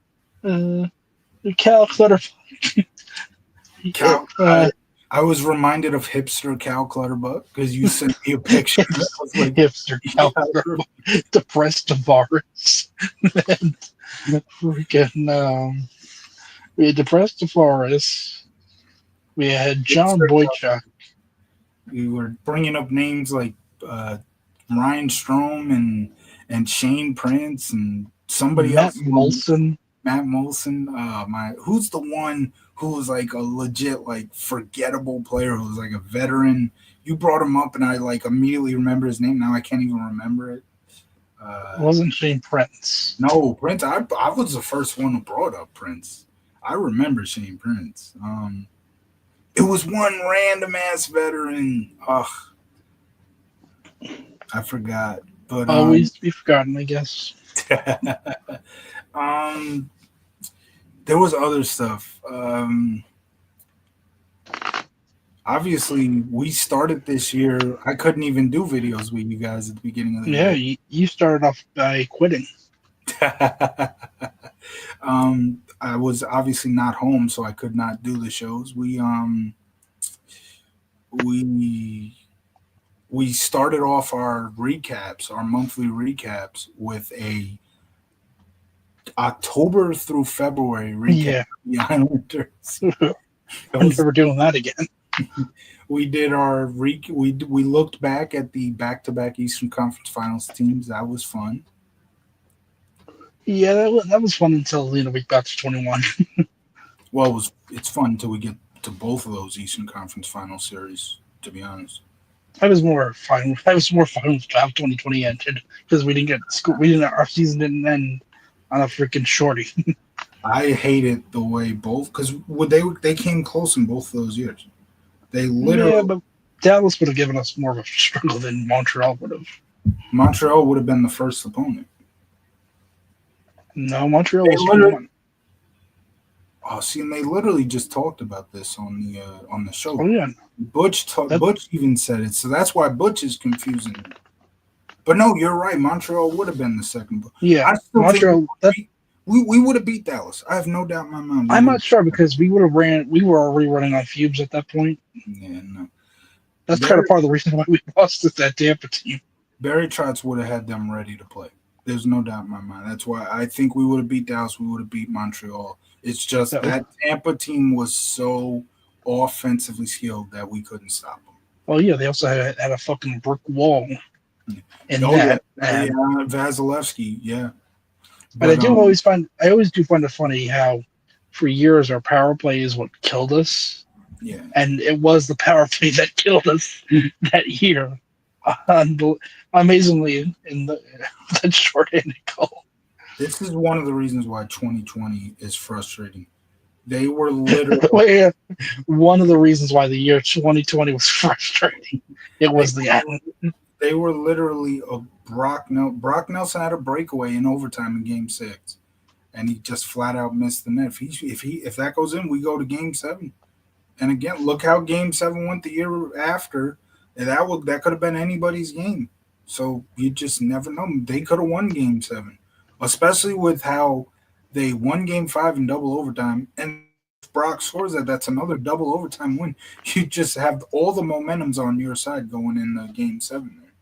uh, Cal Clutterbuck. Cal, uh, I was reminded of hipster Cal Clutterbuck because you sent me a picture. I was like, hipster yeah, Cal Clutterbuck, depressed Tavares, and freaking we had depressed Tavares. We had John hipster. Boychuk, We were bringing up names like uh, Ryan Strome and Shane Prince and somebody Matt else. Molson, Matt Molson. Who's the one who was like a legit like forgettable player who was like a veteran? You brought him up and I like immediately remember his name. Now I can't even remember it. wasn't Shane Prince. No, Prince. I was the first one who brought up Prince. I remember Shane Prince. It was one random ass veteran. Ugh, I forgot. But Always to be forgotten, I guess. um, there was other stuff. Obviously, we started this year. I couldn't even do videos with you guys at the beginning of the Yeah, year. you started off by quitting. I was obviously not home, so I could not do the shows. We we started off our recaps, our monthly recaps, with a October through February recap Yeah, of the Islanders. That I'm was never doing that again. we did our we looked back at the back-to-back Eastern Conference Finals teams. That was fun. Yeah, that was fun until we got to 21. Well, it's fun until we get to both of those Eastern Conference Final series. To be honest, I was more fine. I was more fine with how 2020 ended because we didn't get school. We didn't. Our season didn't end on a freaking shorty. I hated the way both because they came close in both of those years. They Yeah, literally but Dallas would have given us more of a struggle than Montreal would have. Montreal would have been the first opponent. No, Montreal They was turn literally one. see, and they literally just talked about this on the Oh show. yeah, that Butch even said it, so that's why Butch is confusing me. But no, you're right. Montreal would have been the second. yeah I still think Montreal. That we would have beat Dallas. I have no doubt in my mind. We I'm would. not sure because we would have ran. We were already running on fumes at that point. Yeah, no. That's kind of Barry part of the reason why we lost to that Tampa team. Barry Trotz would have had them ready to play. There's no doubt in my mind. That's why I think we would have beat Dallas. We would have beat Montreal. It's just That was that Tampa team was so offensively skilled that we couldn't stop well, yeah. They also had a fucking brick wall them. in Oh yeah, that, yeah, and Vasilevsky, yeah. but But I always do find it funny how for years our power play is what killed us, yeah, and it was the power play that killed us that year. Amazingly, in the that short-handed goal. this is one of the reasons why 2020 is frustrating. They were literally Well, one of the reasons why the year 2020 was frustrating. It they was the were, they were literally a Brock Nelson had a breakaway in overtime in Game 6, and he just flat out missed the net. If that goes in, we go to Game 7. And again, look how Game 7 went the year after. And that could have been anybody's game. So you just never know. They could have won Game 7, especially with how they won Game 5 in double overtime. And then if Brock scores that's another double overtime win. You just have all the momentums on your side going in Game 7 there.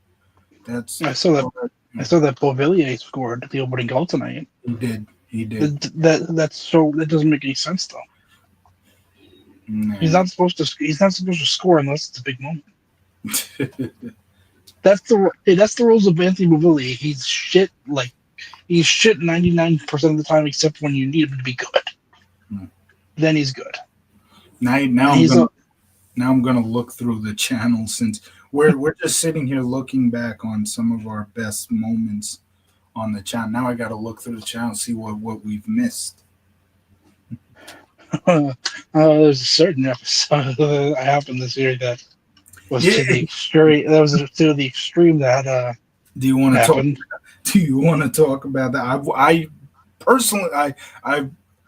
That's I saw that. all that I saw that Beauvillier scored the opening goal tonight. he did. He did. That doesn't make any sense though. He's Nah. not supposed to. He's not supposed to score unless it's a big moment. That's the rules of Anthony Beauvillier. He's shit 99% of the time, except when you need him to be good. Hmm. Then he's good. Now And I'm he's gonna a now I'm gonna look through the channels since we're just sitting here looking back on some of our best moments on the channel. Now I got to look through the channel see what we've missed. there's a certain episode that happened this year that was Yeah. to the extreme. That was to the extreme that Do you want to talk? happened. Do you want to talk about that? I personally, I,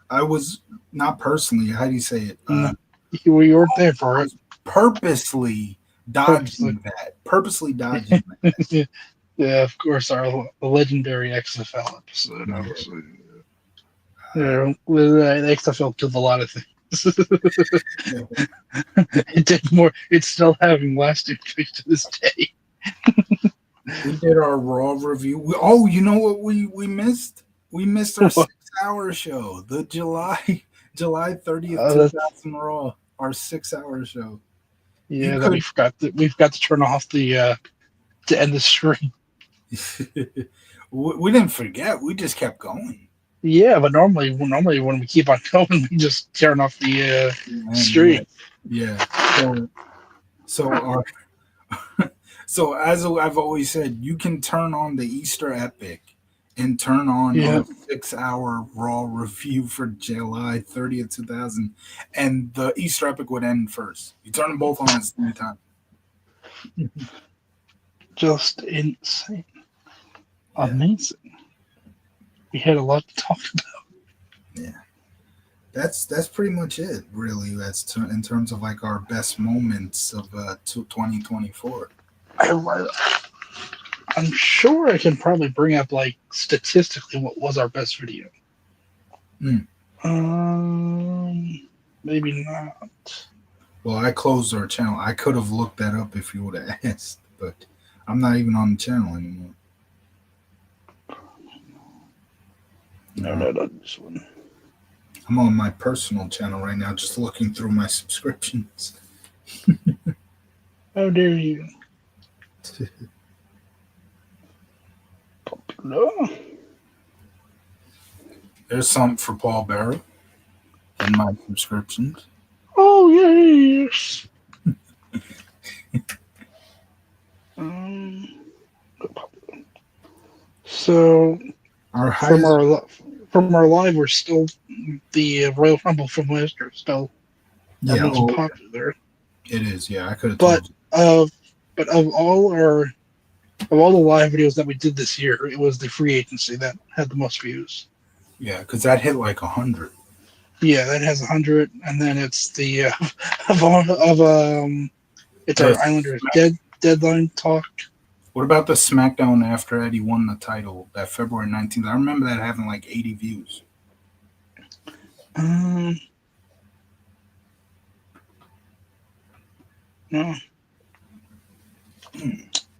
I was not personally. How do you say it? No, we weren't there I for it. was purposely Purposely. dodging that. Purposely dodging that. Yeah, of course, our the legendary XFL episode. Obviously, yeah, the XFL killed a lot of things. It did more. It's still having lasting effects to this day. We did our Raw review. Oh, you know what we missed? We missed our 6 hour show, the July 30th, That's 2000 Raw. Our 6 hour show. You yeah. That could we forgot to turn off the to end the stream. we didn't forget. We just kept going. Yeah, but normally when we keep on going, we just turn off the Yeah, stream. yeah. So our so as I've always said, you can turn on the Easter Epic and turn on Yeah. our 6 hour Raw review for July 30th, 2000, and the Easter Epic would end first. You turn them both on at the same time. Just insane. Yeah. Amazing. We had a lot to talk about. Yeah. That's pretty much it, really. In terms of like our best moments of 2024. I'm sure I can probably bring up like statistically what was our best video. Mm. Maybe not. Well, I closed our channel. I could have looked that up if you would have asked, but I'm not even on the channel anymore. No, not this one. I'm on my personal channel right now, just looking through my subscriptions. How dare you? No. There's something for Paul Bearer in my subscriptions. Oh yes. um. So Our from highest, from our live, we're still the Royal Rumble from last year, still our Yeah, most oh, popular. it is. Yeah, I could have But told you. of but of all the live videos that we did this year, it was the free agency that had the most views. Yeah, because that hit like 100. Yeah, that has 100, and then it's the of all of it's The our Islanders Smack- deadline talk. what about the SmackDown after Eddie won the title that February 19th? I remember that having like 80 views. Um, no,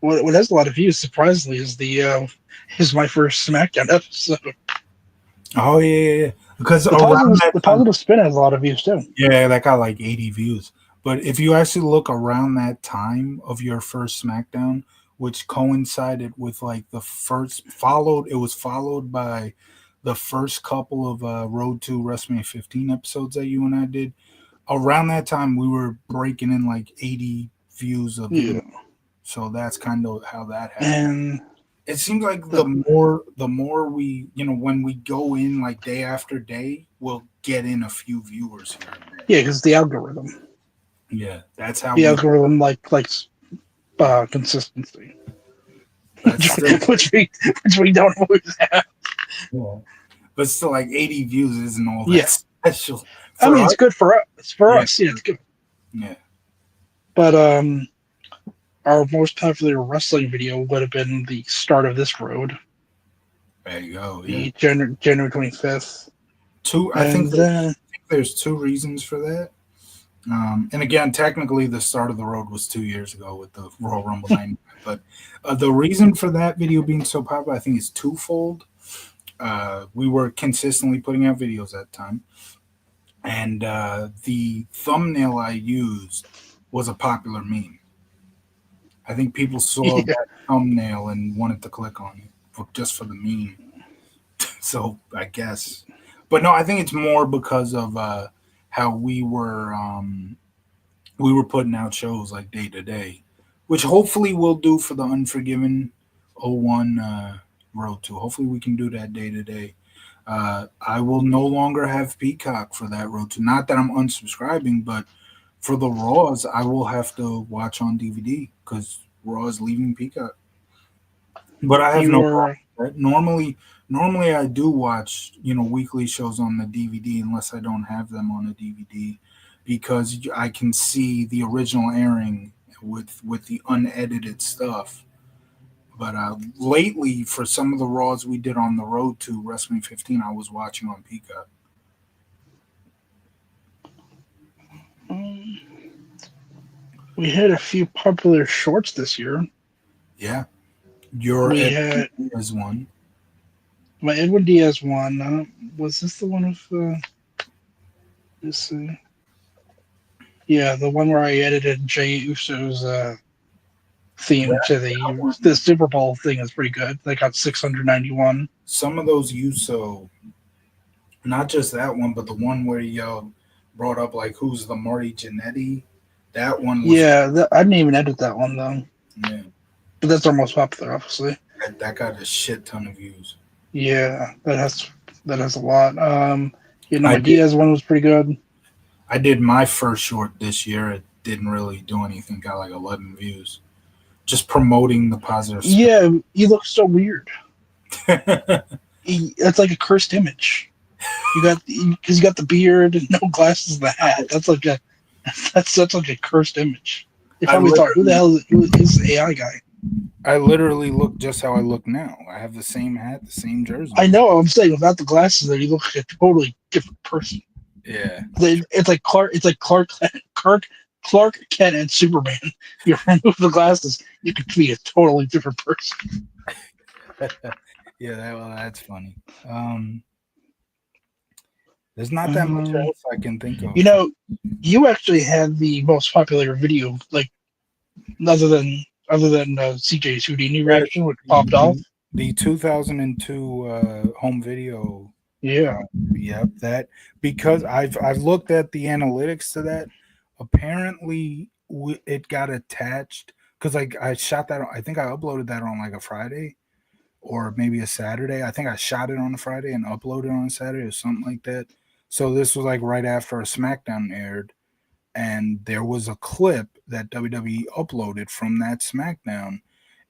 what has a lot of views, surprisingly, is my first SmackDown episode. Oh yeah. Because around that The time, positive spin has a lot of views too. yeah, that got like 80 views. But if you actually look around that time of your first SmackDown, which coincided with like the first followed, it was followed by the first couple of Road to WrestleMania 15 episodes that you and I did. Around that time, we were breaking in like 80 views a video. Yeah, So that's kind of how that happened. and It seems like the the more we, when we go in like day after day, we'll get in a few viewers here and there. yeah, because Yeah, that's how the we. algorithm likes consistency, That's still, which we don't always have. yeah. But still, like 80 views isn't all that Yeah, special I for mean us. it's good for us. For Yeah, us, yeah, it's good. yeah. But our most popular wrestling video would have been the start of this road, There you go. Yeah, the January 25th, two. and then I think there's two reasons for that. And again, technically, the start of the road was 2 years ago with the Royal Rumble 99. But the reason for that video being so popular, I think, is twofold. We were consistently putting out videos at the time, and the thumbnail I used was a popular meme. I think people saw yeah, that thumbnail and wanted to click on it just for the meme. So I guess, but no, I think it's more because of how we were putting out shows like day to day, which hopefully we'll do for the Unforgiven '01 Road to. Hopefully we can do that day to day. I will no longer have Peacock for that Road to. Not that I'm unsubscribing, but for the Raws, I will have to watch on DVD because Raw is leaving Peacock. But I have you no were problem with that. Normally I do watch weekly shows on the DVD unless I don't have them on a DVD because I can see the original airing with the unedited stuff. But lately, for some of the Raws we did on the road to WrestleMania 15, I was watching on Peacock. um, we had a few popular shorts this year. Yeah, your We Ed had is one. my Edwin Diaz one. Was this the one with this? Yeah, the one where I edited Jay Uso's theme That to the one. Super Bowl thing is pretty good. They got 691. Some of those USO, not just that one, but the one where you brought up like who's the Marty Jannetty. That one was Yeah, I didn't even edit that one though, yeah. but that's our most popular, obviously. That got a shit ton of views. Yeah, that has a lot. I My did Diaz one was pretty good. I did my first short this year. It didn't really do anything. Got like 11 views. Just promoting the positive spin. Yeah, he looks so weird. That's like a cursed image. Because you got the beard and no glasses, and the hat. That's like a cursed image. They I probably thought, literally who is this AI guy? I literally look just how I look now. I have the same hat, the same jersey I on. know. I'm saying without the glasses, that he looks like a totally different person. Yeah. It's like Clark. It's like Clark Kent, and Superman. You remove the glasses, you could be a totally different person. Yeah, that's funny. Um, there's not that much Um, else I can think you of. know, you actually had the most popular video, like other than CJ's Houdini Yeah, reaction, which popped off. the 2002 home video. Yeah, Uh, yep, that because I've looked at the analytics to that. Apparently, it got attached because I shot that. I think I uploaded that on like a Friday, or maybe a Saturday. I think I shot it on a Friday and uploaded on a Saturday or something like that. So this was like right after a SmackDown aired, and there was a clip that WWE uploaded from that SmackDown,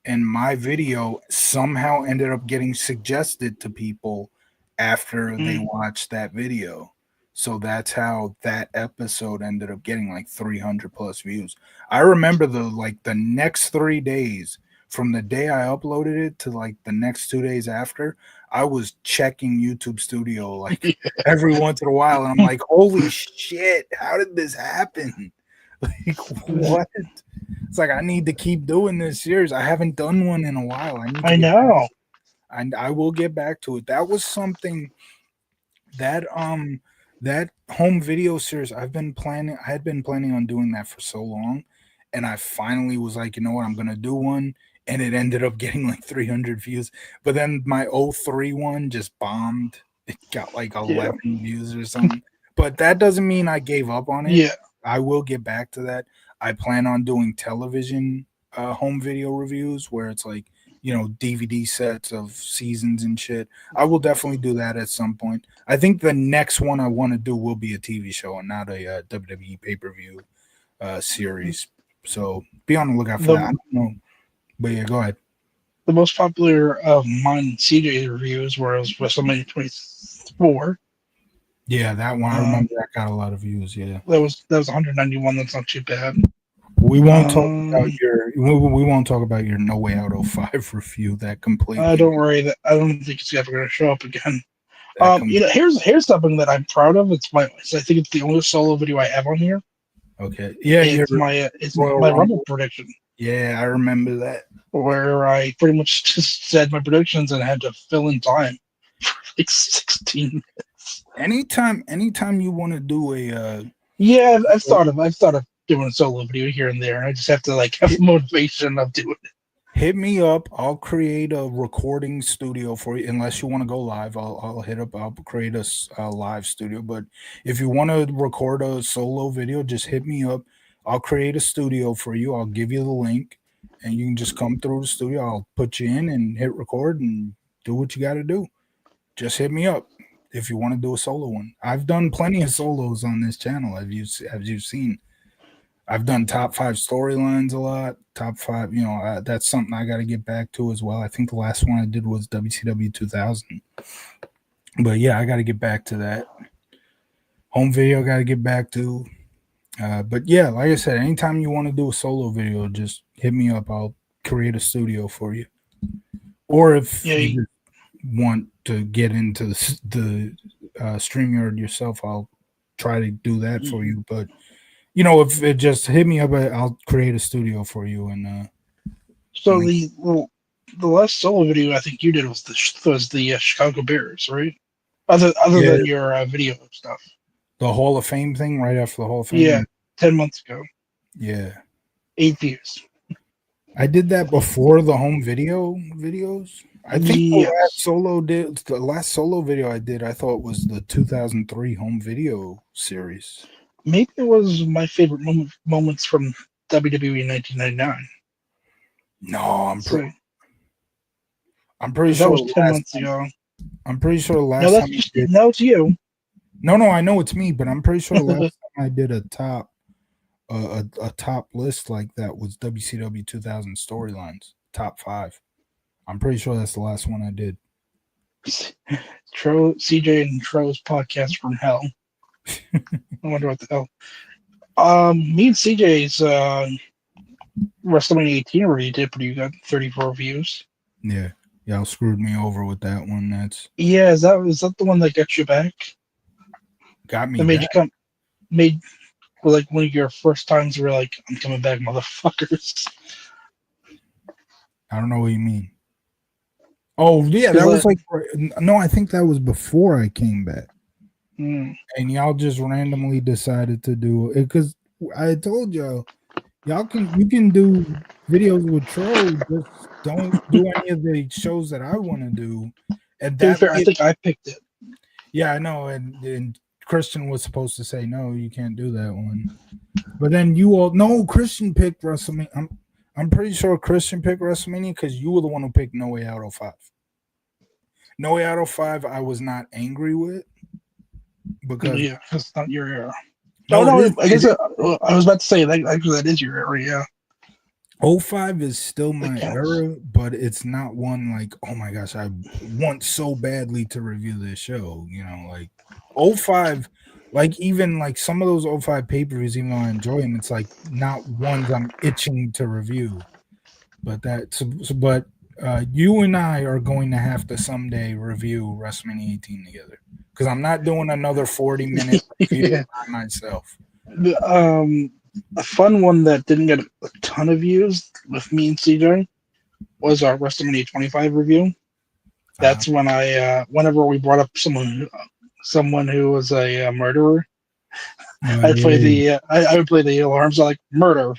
and my video somehow ended up getting suggested to people after they Mm. watched that video. So that's how that episode ended up getting like 300 plus views. I remember the next 3 days from the day I uploaded it to like the next 2 days after, I was checking YouTube Studio like every once in a while, and I'm like, "Holy shit, how did this happen?" Like, what? It's like I need to keep doing this series. I haven't done one in a while. I need to I get back. know. And I will get back to it. That was something that that home video series I had been planning on doing that for so long, and I finally was like, you know what, I'm gonna do one, and it ended up getting like 300 views. But then my '03 one just bombed. It got like Yeah. 11 views or something. But that doesn't mean I gave up on it. Yeah. I will get back to that. I plan on doing television home video reviews where it's like, DVD sets of seasons and shit. I will definitely do that at some point. I think the next one I want to do will be a TV show and not a WWE pay per view series. So be on the lookout for that. I The don't know, but yeah, go ahead. the most popular of mine and CJ reviews was WrestleMania 24. Yeah, that one I Um, remember that got a lot of views. Yeah, that was 191. That's not too bad. we won't talk about Um, we won't talk about your No Way Out '05 review. That completely don't worry. That I don't think it's ever going to show up again. that com- Here's something that I'm proud of. I think it's the only solo video I have on here. okay. Yeah, your It's Royal my Rumble Rumble. prediction, Yeah, I remember that. where I pretty much just said my predictions and had to fill in time, like 16. Anytime you want to do Yeah, I've thought of doing a solo video here and there. I just have to like have the motivation of doing it. hit me up. I'll create a recording studio for you. Unless you want to go live, I'll hit up. I'll create a live studio. But if you want to record a solo video, just hit me up. I'll create a studio for you. I'll give you the link, and you can just come through the studio. I'll put you in and hit record and do what you got to do. Just hit me up if you want to do a solo one. I've done plenty of solos on this channel. As you've seen. I've done top five storylines a lot. Top five, that's something I got to get back to as well. I think the last one I did was WCW 2000. But yeah, I got to get back to that. Home video, got to get back to. But yeah, like I said, anytime you want to do a solo video, just hit me up. I'll create a studio for you. Or if Yeah, you just want to get into the StreamYard yourself, I'll try to do that for you. But if it just hit me up, I'll create a studio for you and so link the last solo video I think you did was the Chicago Bears, right? Other yeah than your video stuff. the Hall of Fame thing right after the Hall of Yeah, Fame. 10 months ago, Yeah, 8 views. I did that before the home video videos. I think Yes, the last solo video I did, I thought was the 2003 home video series. maybe it was my favorite moments from WWE 1999. No, So I'm pretty because that sure was the 10 months ago. I'm pretty sure the No, last that's time I just did. no, it's you. No, I know it's me, but I'm pretty sure the last time I did a top list like that was WCW 2000 storylines, top 5. I'm pretty sure that's the last one I did. CJ and Tro's podcast from hell. I wonder what the hell. Me and CJ's WrestleMania 18 already did pretty good, 34 views. Yeah. Y'all screwed me over with that one. That's Yeah, is that the one that got you back? got me That made back. you come, made like one of your first times you were like, I'm coming back, motherfuckers. I don't know what you mean. Oh, yeah, Because that was like no, I think that was before I came back. mm, And y'all just randomly decided to do it cuz I told you can do videos with Tro, just don't do any of the shows that I want to do. And to be that fair, I made think I picked it. Yeah, I know, and Christian was supposed to say no, you can't do that one. But then you all no Christian picked WrestleMania. I'm pretty sure Christian picked WrestleMania because you were the one who picked No Way Out '05. No Way Out 05 I was not angry with because Yeah, that's not your era. Oh no, it no, is I it guess is I was about to say that actually that is your era. Yeah, 05 is still that my counts. era, but it's not one like, oh my gosh, I want so badly to review this show, like 05, like even like some of those 05 pay-per-views, even though I enjoy them, it's like not ones I'm itching to review. But but you and I are going to have to someday review WrestleMania 18 together because I'm not doing another 40-minute review Yeah. by myself. Um, a fun one that didn't get a ton of views with me and CJ was our WrestleMania 25 review. Uh, That's when whenever we brought up someone who was a murderer, yeah. I would play the alarms like murder.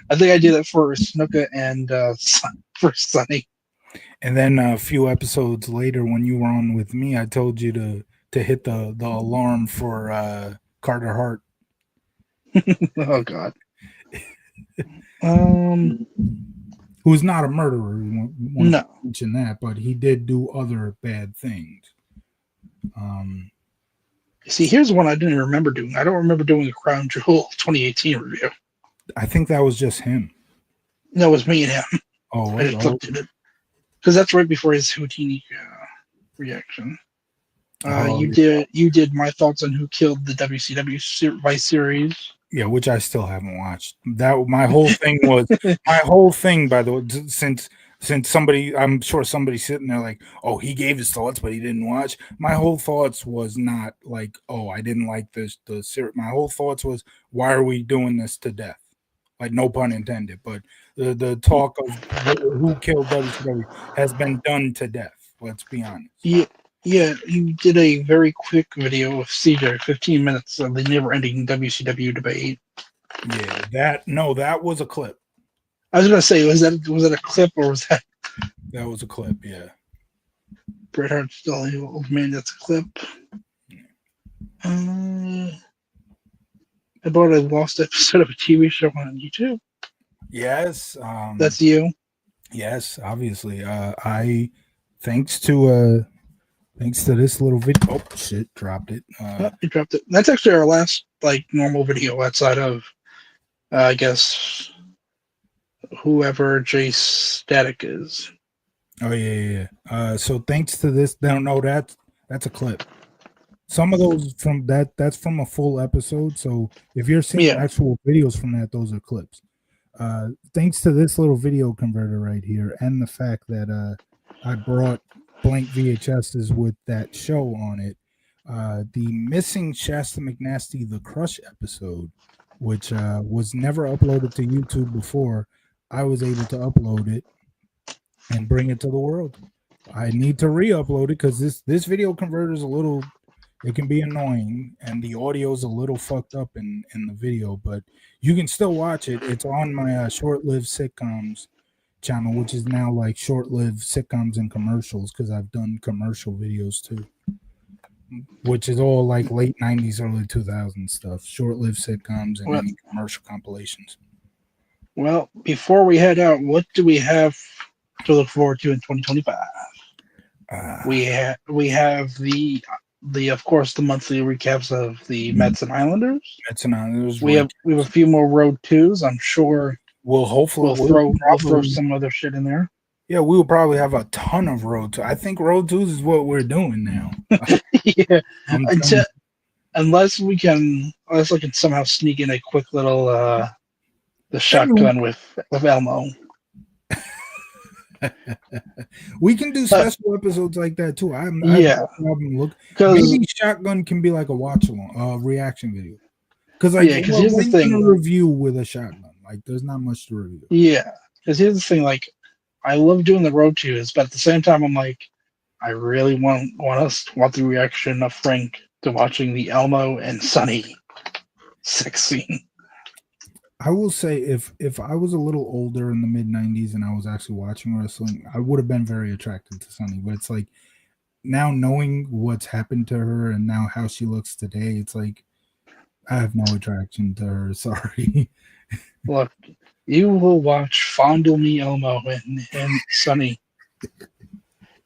I think I did it for Snuka and for Sunny. And then a few episodes later, when you were on with me, I told you to hit the alarm for Carter Hart, Oh God. Um, who's not a murderer. We want to no. mention that, but he did do other bad things. Um, See, here's one I didn't remember doing. I don't remember doing a Crown Jewel 2018 review. I think that was just him. That was me and him. I just Oh, looked at it because that's right before his Houdini reaction. oh, You did my thoughts on who killed the WCW Vice Series. yeah, which I still haven't watched. That my whole thing. By the way, since somebody, I'm sure somebody's sitting there like, oh, he gave his thoughts, but he didn't watch. My whole thoughts was not like, oh, I didn't like this. My whole thoughts was, why are we doing this to death? Like, no pun intended. But the talk of who killed WCW has been done to death. Let's be honest. Yeah, yeah, you did a very quick video of CJ, 15 minutes of the never-ending WCW debate. Yeah, that was a clip. I was gonna say, was that a clip or was that That was a clip. Yeah. Bret Hart still the old man? That's a clip. Uh, about a lost episode of a TV show on YouTube. Yes. That's you. Yes, obviously. I thanks to thanks to this little video. Oh shit, dropped it. Oh, you dropped it. That's actually our last like normal video outside of I guess whoever Jace Static is. Oh yeah. So thanks to this, no, that's a clip. Some of those from that's from a full episode. So if you're seeing Yeah. actual videos from that, those are clips. Thanks to this little video converter right here, and the fact that I brought blank VHSs with that show on it. The missing Shasta McNasty the Crush episode, which was never uploaded to YouTube before, I was able to upload it and bring it to the world. I need to re-upload it because this video converter is a little, it can be annoying and the audio is a little fucked up in the video, but you can still watch it. It's on my short-lived sitcoms channel, which is now like short-lived sitcoms and commercials because I've done commercial videos too, which is all like late 90s, early 2000s stuff, short-lived sitcoms and Well, any commercial compilations. well, before we head out, what do we have to look forward to in 2025? We have the of course the monthly recaps of the Mets and Islanders. It's an honors We have a few more road twos. I'm sure We'll hopefully we'll throw some other shit in there. yeah, we will probably have a ton of road to. I think road twos is what we're doing now. Yeah, I'm until unless I can somehow sneak in a quick little the shotgun with Elmo. we can do special episodes like that too. I have Yeah, no problem. Look, because maybe shotgun can be like a watch along, reaction video. Because like, yeah, because what here's are the you gonna thing. review with a shotgun? Like, there's not much to review. Yeah, because here's the thing. Like, I love doing the road twos, but at the same time, I'm like, I really want the reaction of Frank to watching the Elmo and Sunny sex scene. I will say if I was a little older in the mid '90s and I was actually watching wrestling, I would have been very attracted to Sunny. But it's like now knowing what's happened to her and now how she looks today, it's like I have no attraction to her. Sorry. Look, you will watch Fondle Me Elmo and Sunny.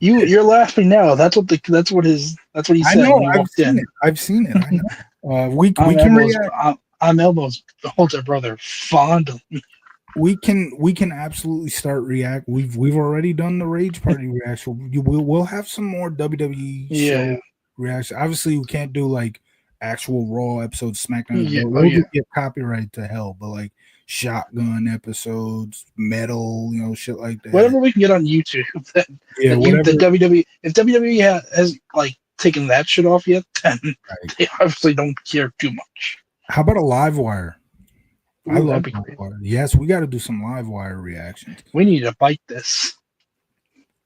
You're laughing now. That's what he I said when know. he I've walked seen in. it. I've seen it. I know. We I'm can Elbo's react. I'm Elbo's older brother. Fond of me. We can absolutely start react. We've already done the Rage Party reaction. We'll have some more WWE Yeah, show reaction. Obviously, we can't do like actual Raw episodes, SmackDown. yeah, oh Those yeah. would get copyright to hell. But like shotgun episodes, metal, shit like that. Whatever we can get on YouTube that Yeah, the whatever. WWE if WWE has like taken that shit off yet, then Right. they obviously don't care too much. How about a live wire? I Ooh, love that'd be live great. wire. Yes, we got to do some live wire reactions. We need to bite this.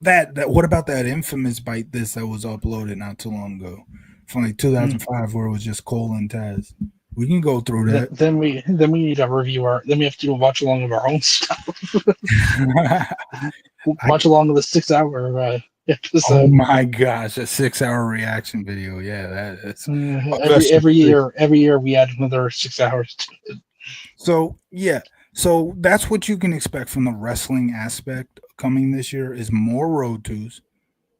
That what about that infamous bite this that was uploaded not too long ago from like Mm. 2005 where it was just Cole and Taz? We can go through that. Then we need to review our. Then we have to do a watch along of our own stuff. I, Watch along of the 6 hour oh episode. my gosh, a 6 hour reaction video. Yeah, that's Every Sylvester Stallone. every year we add another 6 hours. So yeah, so that's what you can expect from the wrestling aspect coming this year is more road twos.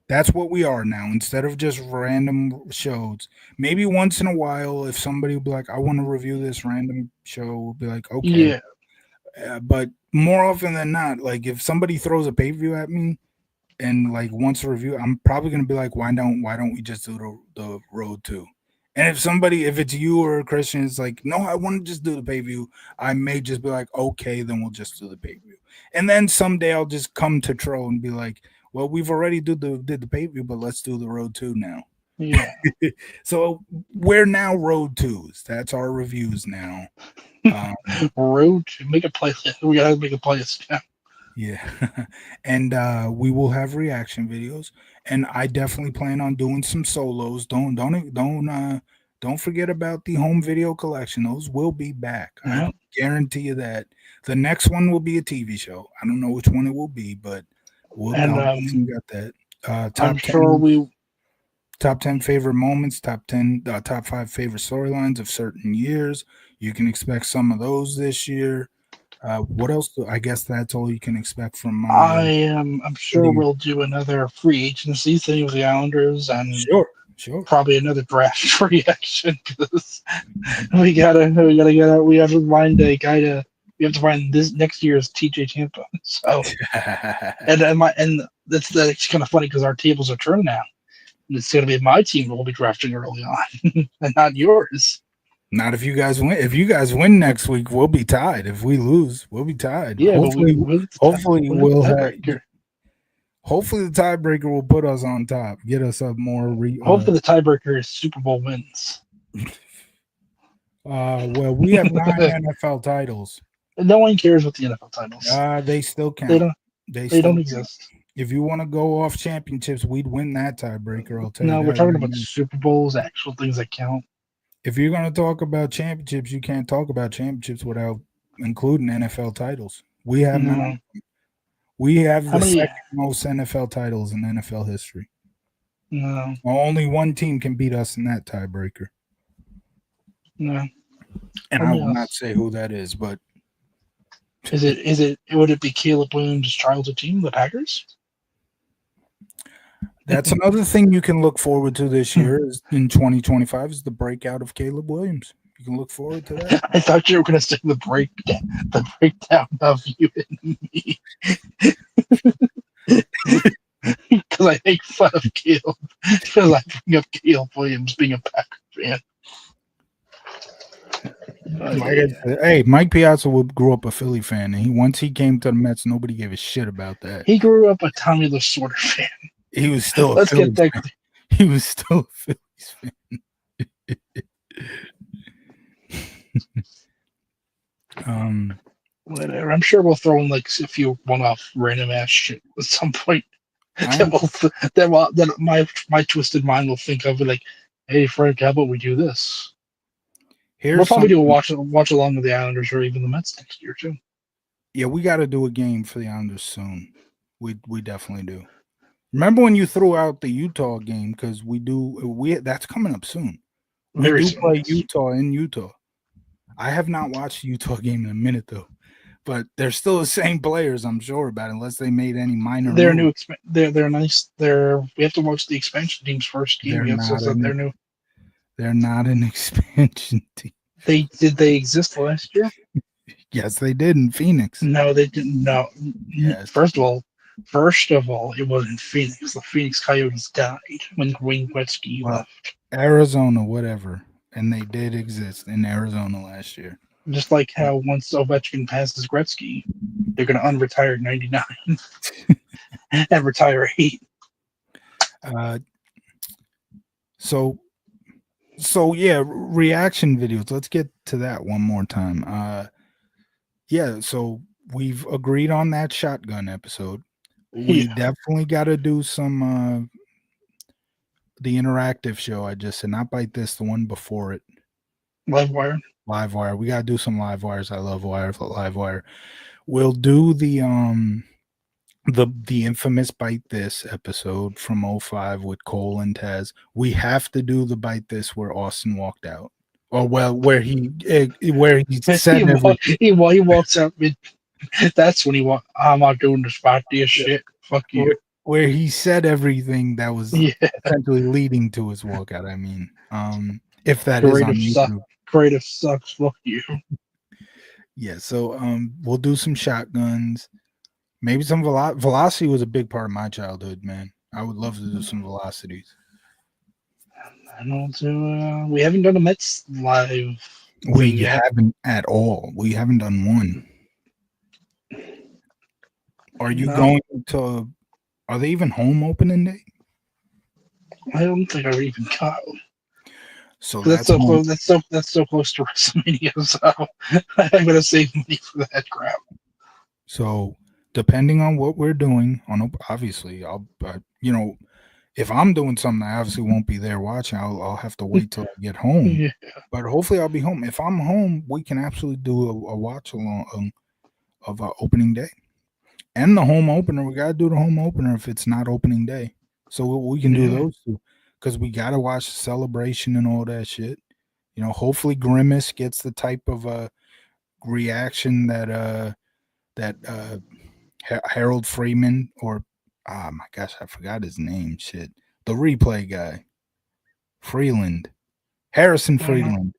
That's what we are now. Instead of just random shows, maybe once in a while, if somebody will be like, "I want to review this random show," we'll be like, "Okay." Yeah, But more often than not, like if somebody throws a pay per view at me and like wants a review, I'm probably gonna be like, "Why don't we just do the road two?" And if it's you or a Christian, it's like, "No, I want to just do the pay per view." I may just be like, "Okay, then we'll just do the pay per view." And then someday I'll just come to Tro and be like, "Well, we've already did the pay per view, but let's do the road two now." yeah. So we're now road twos. That's our reviews now. Um, Road to make a playlist. We gotta make a playlist now. yeah, and we will have reaction videos, and I definitely plan on doing some solos. Don't forget about the home video collection. Those will be back. I Yeah. guarantee you that. The next one will be a TV show. I don't know which one it will be, but And I'll definitely got that. I'm Top sure 10 we. top 10 favorite moments, top 5 favorite storylines of certain years. You can expect some of those this year. What else? I guess that's all you can expect from my I am. I'm sure video. we'll do another free agency thing with the Islanders and Sure, sure. probably another draft reaction because we gotta get out. We have to find a guy to. We have to find this next year's TJ Tampa. So and that's kind of funny because our tables are turned now. It's going to be my team that will be drafting early on, and not yours. Not if you guys win. If you guys win next week, we'll be tied. If we lose, we'll be tied. Yeah, but Hopefully we'll we'll the have. tiebreaker. Hopefully the tiebreaker will put us on top, get us up more. Hopefully, the tiebreaker is Super Bowl wins. Well, we have 9 NFL titles. No one cares about the NFL titles. They still They count. don't. They They still don't count. exist. If you want to go off championships, we'd win that tiebreaker. I'll tell you No, we're that talking right about now. Super Bowls, actual things that count. If you're going to talk about championships, you can't talk about championships without including NFL titles. We have nine. No, We have how the many? second most NFL titles in NFL history. No, Only one team can beat us in that tiebreaker. no. And How I many will not else? say who that is, but Is it? Is it? Would it be Caleb Williams' childhood team, the Packers? that's another thing you can look forward to this year is in 2025 is the breakout of Caleb Williams. You can look forward to that. I thought you were going to say the breakdown of you and me, because I make fun of Caleb because I bring up Caleb Williams being a Packer fan. Like I said, hey, Mike Piazza grew up a Philly fan, and once he came to the Mets, nobody gave a shit about that. He grew up a Tommy Lasorda fan. He was still a Let's get Phillies that. fan. He was still a Phillies fan. Whatever. I'm sure we'll throw in like a few one-off random ass shit at some point. That my twisted mind will think of like, hey Frank, how about we do this? We'll Here's probably do a something. watch along with the Islanders or even the Mets next year too. Yeah, we got to do a game for the Islanders soon. We definitely do. Remember when you threw out the Utah game because we that's coming up soon. We Very do soon. play Yes. Utah in Utah. I have not watched the Utah game in a minute though, but they're still the same players. I'm sure about it, unless they made any minor They're moves. new. They're nice. We have to watch the expansion team's first game. They're Yeah, so not that an they're new. they're not an expansion team. They exist last year? Yes, they did in Phoenix. No, they didn't. No. Yes, First of all, it wasn't Phoenix. The Phoenix Coyotes died when Wayne Gretzky well, left. Arizona, whatever, and they did exist in Arizona last year. Just like how once Ovechkin passes Gretzky, they're going to unretire 99 and retire 8. Uh, so yeah, reaction videos. Let's get to that one more time. Yeah, so we've agreed on that shotgun episode. Yeah, We definitely got to do some the interactive show. I just said not bite this, the one before it. live wire. Live wire. We got to do some live wires. I love live wire. We'll do the infamous bite this episode from '05 with Cole and Taz. We have to do the bite this where Austin walked out. Or well, where he said everything. He walks out mid. That's when he walk. I'm not doing this party shit. Fuck you. Where he said everything that was Yeah, essentially leading to his walkout. I mean, if that is on creative suck. YouTube. Creative sucks. Fuck you. Yeah, so we'll do some shotguns. Maybe some velocity was a big part of my childhood, man. I would love to do some velocities. I don't. We haven't done a Mets live We thing yet. haven't at all. We haven't done one. Are you No, going to? Are they even home opening day? I don't think I even got. So That's that's so home. close. That's so close to WrestleMania. So I'm gonna save money for that crap. So depending on what we're doing, obviously if I'm doing something, I obviously won't be there watching. I'll have to wait till I get home. Yeah, But hopefully I'll be home. If I'm home, we can absolutely do a watch along of opening day and the home opener. We got to do the home opener if it's not opening day. So we can do yeah. those two because we got to watch the celebration and all that shit. Hopefully Grimace gets the type of reaction that Harold Freeman or my gosh, I forgot his name. Shit, the replay guy, Freeland, Harrison Uh-huh. Freeland.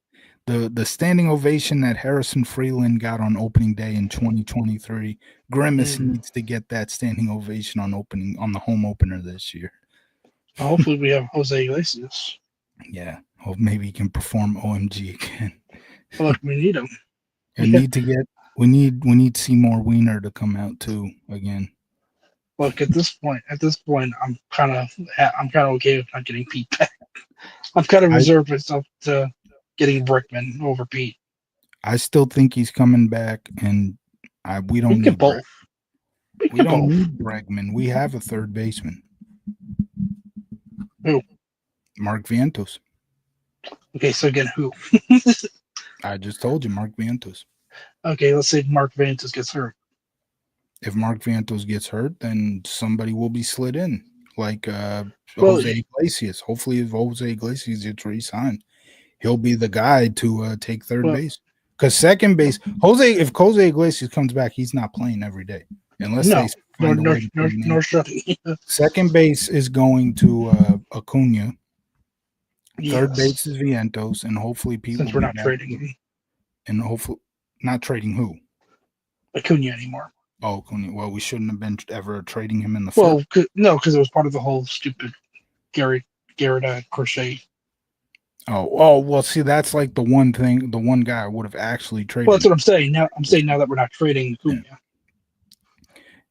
The standing ovation that Harrison Freeland got on opening day in 2023. Grimace Mm. needs to get that standing ovation on the home opener this year. Hopefully, we have Jose Iglesias. Yeah, hope maybe he can perform OMG again. Look, we need him. And Yeah. we need Seymour Wiener to come out too again. Look, I'm kind of okay with not getting Pete back. I've kind of I reserved myself to getting Brickman over Pete. I still think he's coming back, and we We don't can get need both. We can we get don't both. need Bregman. We have a third baseman, Who? Mark Vientos. Okay, so again, who? I just told you, Mark Vientos. Okay, let's say Mark Vantas gets hurt. If Mark Vientos gets hurt, then somebody will be slid in, like Well, Jose Iglesias. Hopefully, if Jose Iglesias gets re-signed, he'll be the guy to take third well, base. Because second base, if Jose Iglesias comes back, he's not playing every day unless they no, find a way to put him in. nor should he. Second base is going to Acuna. Third Yes, base is Vientos, and hopefully Pete since will we're be not back. trading him, And hopefully not trading who? Acuna anymore. Oh, Acuna. Well, we shouldn't have been ever trading him in the Well, first. no, because it was part of the whole stupid Garrett Crochet. Oh, well, see, that's like the one guy I would have actually Well, traded. that's what I'm saying. I'm saying now that we're not trading Yeah. Acuna.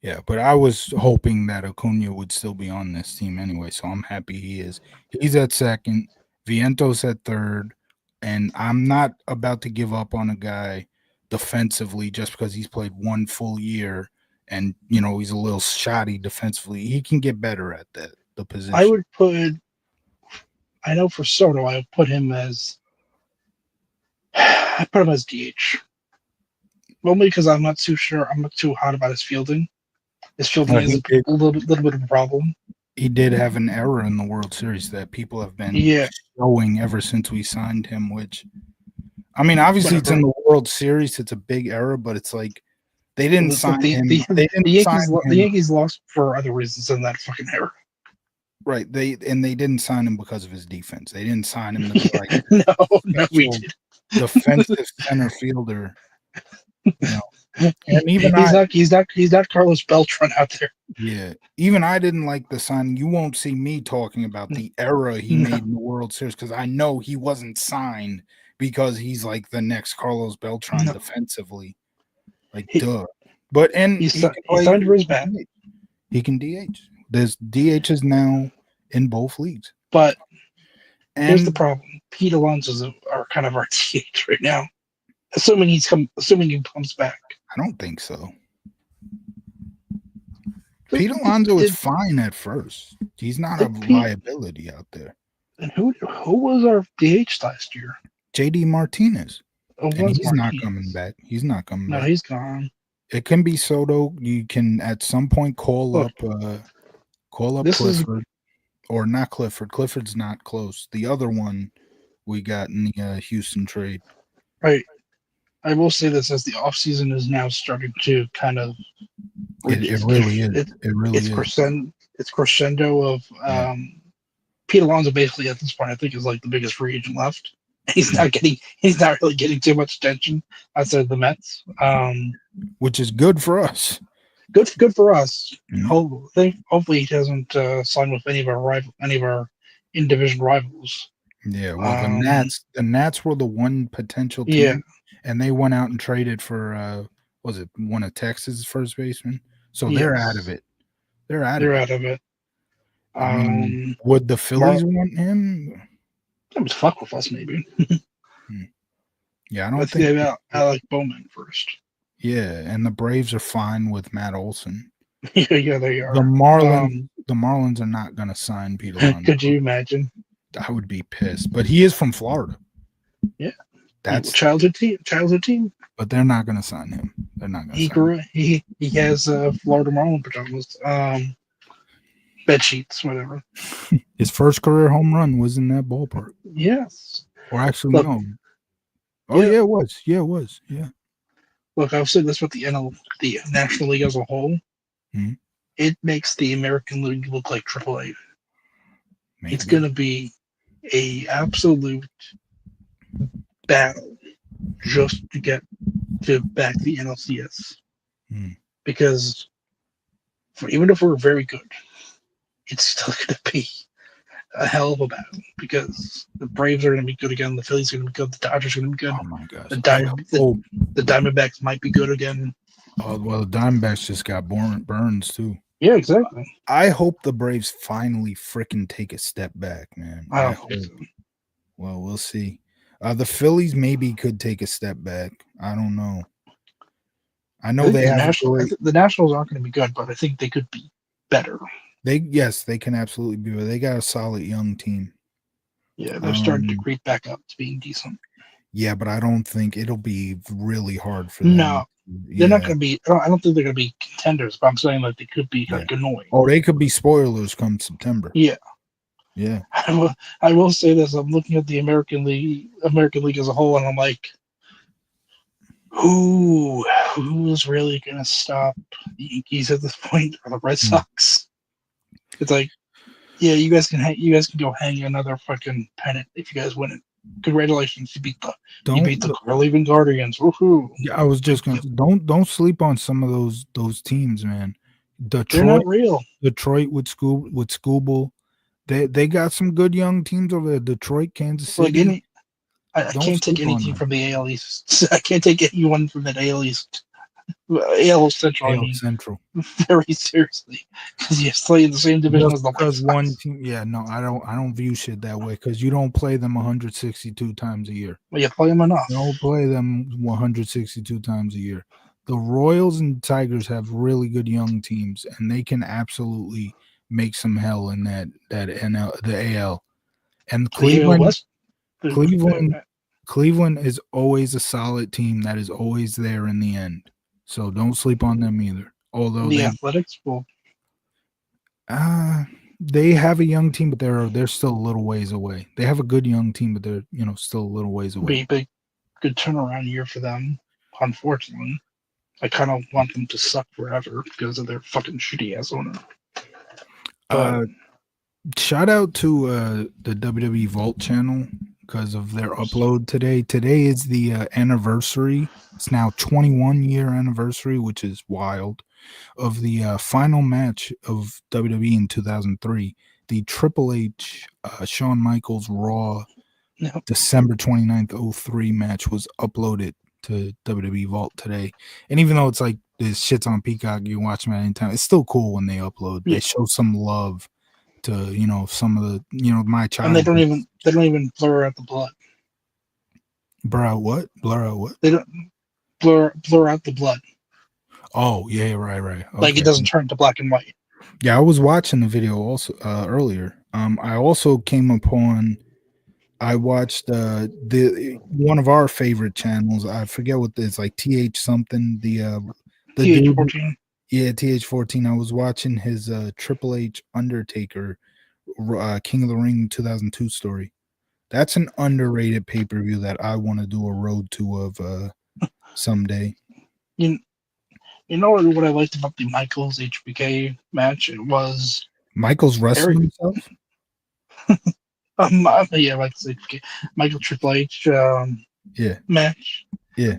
Yeah, but I was hoping that Acuna would still be on this team anyway, so I'm happy he is. He's at second, Vientos at third, and I'm not about to give up on a guy defensively just because he's played one full year and he's a little shoddy defensively. He can get better at the I position. would put. I know for Soto, I would put him as. I put him as DH. Only because I'm not too sure. I'm not too hot about his fielding. His fielding Well, is a little bit of a problem. he did have an error in the World Series that people have been Yeah, showing ever since we signed him, which I mean, obviously it's whatever. in the World Series, it's a big error, but it's like They didn't Look, sign him. They didn't sign The him. Yankees lost for other reasons than that fucking era. Right. They didn't sign him because of his defense. They didn't sign him to be like No, we special did. defensive center fielder. You know, and even He's not Carlos Beltran out there. yeah, even I didn't like the sign. You won't see me talking about the error he No, made in the World Series because I know he wasn't signed because he's like the next Carlos Beltran no. defensively. Like, He, duh. But and he can he play. signed for his bat, He can DH. There's DH is now in both leagues. but here's the And problem: Pete Alonso's are kind of our DH right now. Assuming he comes back. I don't think so. Pete Alonso is fine at first. He's not a Pete, liability out there. and who was our DH last year? JD Martinez. It And was he's not coming Martinez. back. He's not coming No, back. he's gone. It can be Soto. You can at some point Look, call up this is Clifford or not Clifford. Clifford's not close. The other one we got in the Houston trade. right. I will say this as the offseason is now starting to kind of It really is. It really it's is. it's crescendo of Yeah. Pete Alonso basically at this point I think is like the biggest free agent left. He's Yeah. not really getting too much attention outside of the Mets. Which is good for us. Good for us. Mhm. Hopefully he doesn't sign with any of our in division rivals. Yeah, well the Nats were the one potential Yeah, team and they went out and traded for was it one of Texas' first baseman? So they're out of yes, it. They're out of they're it. out of it. I mean, would the Mar- Phillies want him? that was fuck with us maybe. Hmm. Yeah, I I don't think think. they have Alec Bowman first. Yeah, and the Braves are fine with Matt Olson. Yeah, they The are. Marlins are not going to sign Pete Alonso. Could you imagine? I would be pissed, but he is from Florida. Yeah, That's childhood team. but they're not going to sign him. They're not going to sign him. He has Florida Marlin pajamas, bed sheets, whatever. His first career home run was in that ballpark. Yes. Or actually, Look, no. Oh yeah. yeah, it was. Yeah, it was. Yeah. Look, I'll say this with the National League as a whole. Mm-hmm. It makes the American League look like AAA. It's Maybe. going to be a absolute battle just to get to back the NLCS. Because even if we're very good, it's still going to be a hell of a battle because the Braves are going to be good again, the Phillies are going to be good, the Dodgers are going to be good, Oh my gosh. the Diamondbacks might be good again. Oh well, the Diamondbacks just got Burns too. Yeah, exactly. I hope the Braves finally freaking take a step back, man. I don't think so. Well, we'll see. The Phillies maybe could take a step back. I don't know. I know they have the Nationals aren't going to be good, but I think they could be better. They can absolutely be. They got a solid young team. Yeah, they're starting to creep back up to being decent. Yeah, but I don't think it'll be really hard for them. No, they're not going to be. I don't think they're going to be contenders, but I'm saying like they could be like annoying. Oh, they could be spoilers come September. Yeah, yeah. I will say this: I'm looking at the American League as a whole, and I'm like, who's really going to stop the Yankees at this point, or the Red Sox? It's like, yeah, you guys can go hang another fucking pennant if you guys win it. Congratulations, you beat the Cleveland Guardians. Woohoo! Yeah, I was just gonna don't sleep on some of those teams, man. Detroit, they're not real. Detroit with Scooble, they got some good young teams over there. Detroit, Kansas City. I can't take any team from the AL East. I can't take anyone from the AL East. AL Central. AL Central. Very seriously, because you play in the same division as the White Sox. One team, yeah, no, I don't view shit that way because you don't play them 162 times a year. Well, you play them enough. You don't play them 162 times a year. The Royals and Tigers have really good young teams, and they can absolutely make some hell in that NL, the AL. And Cleveland is always a solid team that is always there in the end. So don't sleep on them either. Although the Athletics will. They have a young team, but they're still a little ways away. They have a good young team, but they're still a little ways away. Be a good turnaround year for them, unfortunately. I kind of want them to suck forever because of their fucking shitty ass owner. But Uh, Shout out to the WWE Vault channel because of their upload today. Today is the anniversary. It's now 21-year anniversary, which is wild, of the final match of WWE in 2003. The Triple H Shawn Michaels Raw no, December 29th, 03 match was uploaded to WWE Vault today. And even though it's like this shit's on Peacock, you can watch them at any time. It's still cool when they upload. yeah, They show some love to, some of the, my and childhood. they don't even blur out the blood. Blur out what? Blur out what? They don't blur out the blood. Oh, yeah, right. Like it Okay. doesn't turn to black and white. Yeah, I was watching the video also earlier. I also came upon I watched the one of our favorite channels. I forget what it's like, TH something. The dude, TH14. yeah, TH14. I was watching his Triple H Undertaker King of the Ring 2002 story. That's an underrated pay-per-view that I want to do a road to of someday. You, you know what I liked about the Michaels HBK match? It was Michael's Eric. wrestling himself? Yeah, like the HBK Michael Triple H Yeah. match. Yeah.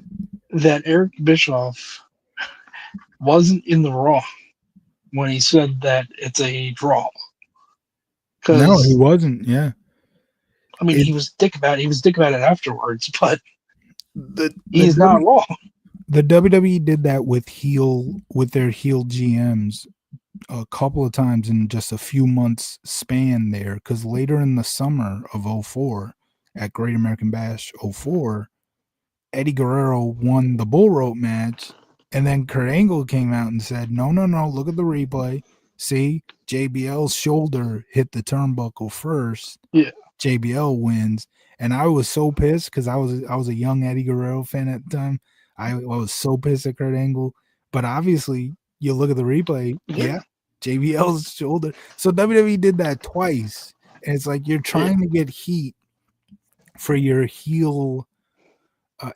That Eric Bischoff wasn't in the Raw when he said that it's a draw. No, he Because wasn't. Yeah. I mean, It he was dick about it afterwards, but the the he's not wrong. the WWE did that with their heel GMs a couple of times in just a few months span there, because later in the summer of '04 at Great American Bash '04, Eddie Guerrero won the bull rope match, and then Kurt Angle came out and said, no, look at the replay. See, JBL's shoulder hit the turnbuckle first. Yeah, JBL wins. And I was so pissed because I was a young Eddie Guerrero fan at the time. I was so pissed at Kurt Angle. But obviously, you look at the replay, yeah, JBL's shoulder. So WWE did that twice. And it's like you're yeah, trying to get heat for your heel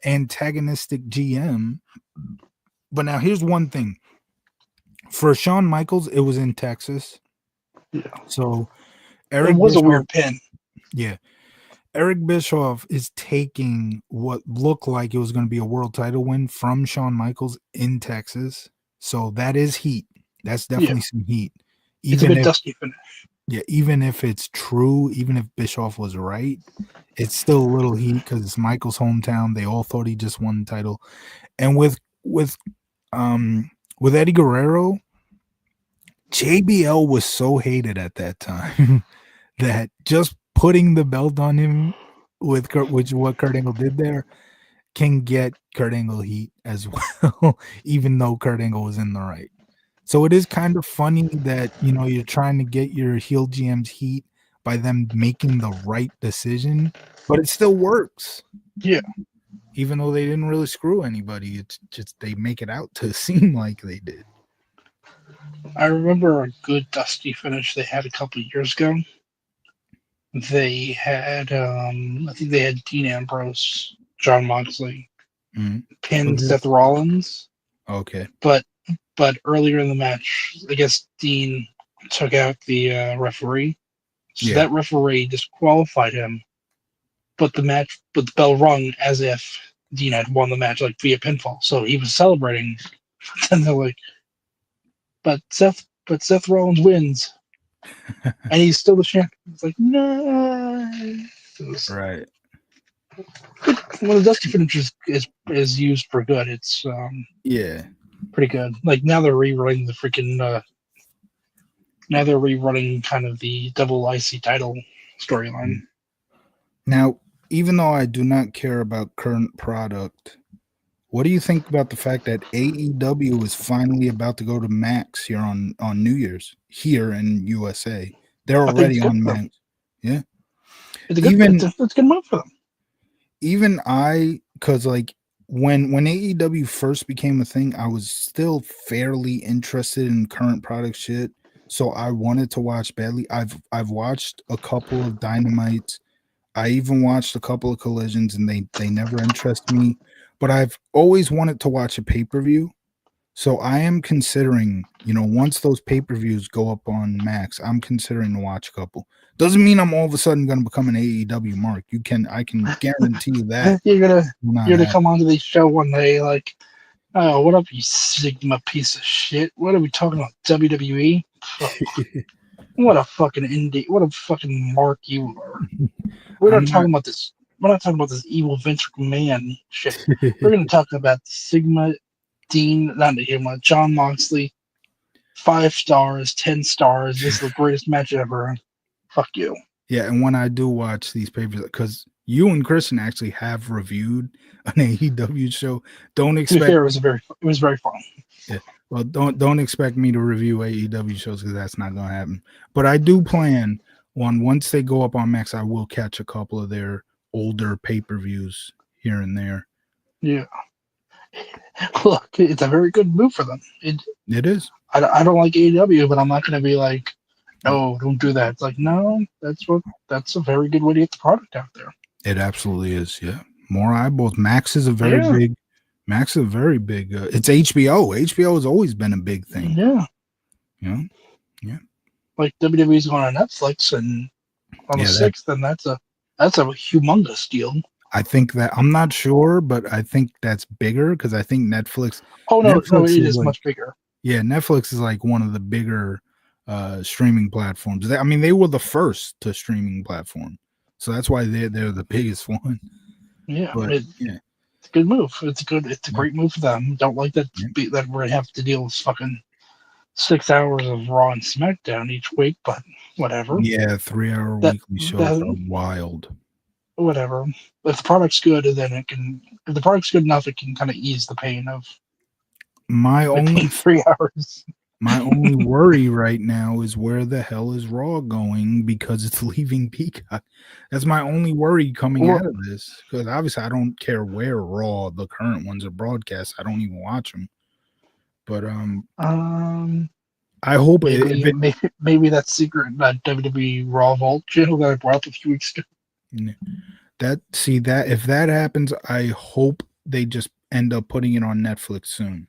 antagonistic GM. But now here's one thing. For Shawn Michaels, it was in Texas. yeah. So It Eric was a Bischoff, weird pin. yeah. Eric Bischoff is taking what looked like it was going to be a world title win from Shawn Michaels in Texas. So that is heat. That's Yeah, definitely some heat. it's a Even bit if dusty finish. even if it's true, even if Bischoff was right, it's still a little heat because it's Michael's hometown. They all thought he just won the title. And with Eddie Guerrero, JBL was so hated at that time that just putting the belt on him with which what Kurt Angle did there can get Kurt Angle heat as well, even though Kurt Angle was in the right. So it is kind of funny that you're trying to get your heel GM's heat by them making the right decision, but it still works. Yeah, Even though they didn't really screw anybody, it's just they make it out to seem like they did. I remember a good dusty finish they had a couple of years ago. They had, I think they had Dean Ambrose, John Moxley, Mhm. pin Was Seth this Rollins, okay? but earlier in the match, I guess Dean took out the referee, so Yeah. that referee disqualified him. But the bell rung as if Dean had won the match, like via pinfall. So he was celebrating. And they're like, but Seth Rollins wins, and he's still the champion. It's like, no. It was, Right. when the Dusty finish is used for good, it's Yeah. pretty good. Like now they're rerunning the freaking. Now they're rerunning kind of the double IC title storyline. Mm. Now, even though I do not care about current product, what do you think about the fact that AEW is finally about to go to Max here on New Year's here in USA? They're I think it's already good on for them. Max. Yeah. It's a good. Even It's a good move for them. even cuz like when AEW first became a thing, I was still fairly interested in current product shit. So I wanted to watch badly. I've watched a couple of Dynamites. I even watched a couple of Collisions, and they never interest me. But I've always wanted to watch a pay-per-view. So I am considering, once those pay-per-views go up on Max, I'm considering to watch a couple. Doesn't mean I'm all of a sudden going to become an AEW mark. I can guarantee you that You're gonna will not you're gonna happen. come onto the show one day like, oh, what up, you Sigma piece of shit? What are we talking about? WWE? Oh, what a fucking indie! What a fucking mark you are. We're I'm not not. talking about this. We're not talking about this evil Vince McMahon shit. We're gonna talk about Sigma Dean, not the Sigma, John Moxley. 5 stars, 10 stars. This is the greatest match ever. Fuck you. Yeah, and when I do watch these papers, because you and Christian actually have reviewed an AEW show, don't To be expect. fair, it was very fun. Yeah, well, don't expect me to review AEW shows because that's not going to happen. But I do plan on once they go up on Max, I will catch a couple of their older pay-per-views here and there. Yeah. Look, it's a very good move for them. It is. I don't like AEW, but I'm not going to be like, Yeah, no, don't do that. It's like, no, that's a very good way to get the product out there. it absolutely is. Yeah, more eyeballs. Max is a very Yeah, big. Max is a very big. It's HBO. HBO has always been a big thing. yeah. You know. Yeah. Like WWE's going on Netflix and on the Yeah. That 6th, and that's a humongous deal. I think that I'm not sure, but I think that's bigger because I think Oh no, no, Netflix it is is like much bigger. yeah, Netflix is like one of the bigger streaming platforms. I mean, they were the first to streaming platform, so that's why they're the biggest one. Yeah, But yeah, it's a good move. It's a yeah, great move for them. Don't like that yeah, that we're gonna have to deal with fucking 6 hours of Raw and SmackDown each week, but whatever. yeah. 3 hour That weekly shows are that wild. whatever. If the product's good, then it can. If the product's good enough, it can kind of ease My the pain only 3 hours. my only worry right now is where the hell is Raw going because it's leaving Peacock. That's my only worry coming Well, out of this because obviously I don't care where Raw the current ones are broadcast. I don't even watch them. But um, I hope if maybe it maybe that secret that WWE Raw Vault channel that I brought up a few weeks ago. that if that happens, I hope they just end up putting it on Netflix soon.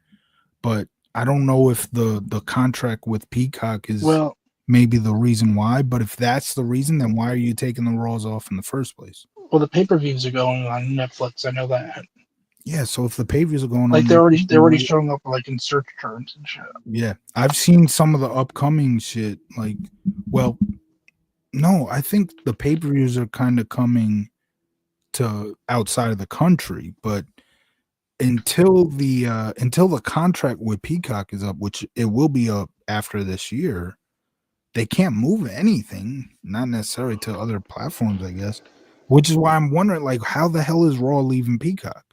But I don't know if the contract with Peacock is Well, maybe the reason why. But if that's the reason, then why are you taking the Raws off in the first place? the pay-per-views are going on Netflix. I know that. Yeah, so if the pay-views are going Like on they're already Netflix, they're already showing up like in search terms and shit. yeah, I've seen some of the upcoming shit. Like, well, no, I think the pay-per-views are kind of coming to outside of the country, but until the contract with Peacock is up, which it will be up after this year, they can't move anything, not necessarily to other platforms, I guess. Which is why I'm wondering, like, how the hell is Raw leaving Peacock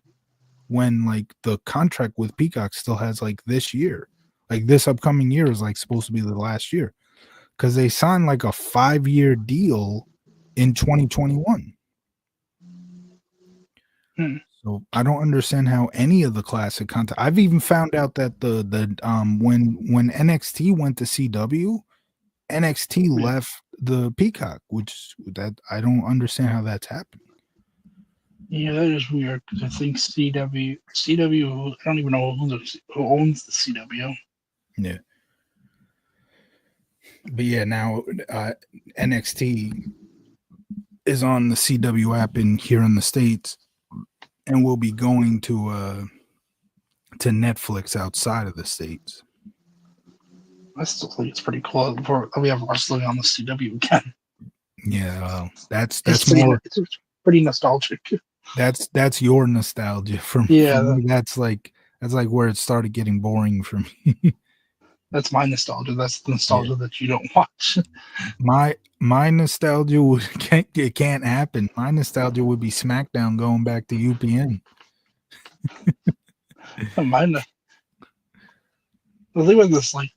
when like the contract with Peacock still has like this year, like this upcoming year is like supposed to be the last year because they signed like a 5 year deal in 2021. Hmm. So I don't understand how any of the classic content. I've even found out that the when NXT went to CW, NXT Yeah, left the Peacock, which that I don't understand how that's happened. yeah, that is weird because I think CW. I don't even know who owns the CW. Yeah, but yeah, now NXT is on the CW app in here in the states, and will be going to Netflix outside of the states. I still think it's pretty cool that we have wrestling on the CW again. Yeah, It's that's more pretty nostalgic. that's your nostalgia. For Yeah, me, that's like where it started getting boring for me. that's my nostalgia. That's the Yeah, nostalgia that you don't watch. my nostalgia would it can't happen. My nostalgia would be SmackDown going back to UPN. Mine. The thing with this, like,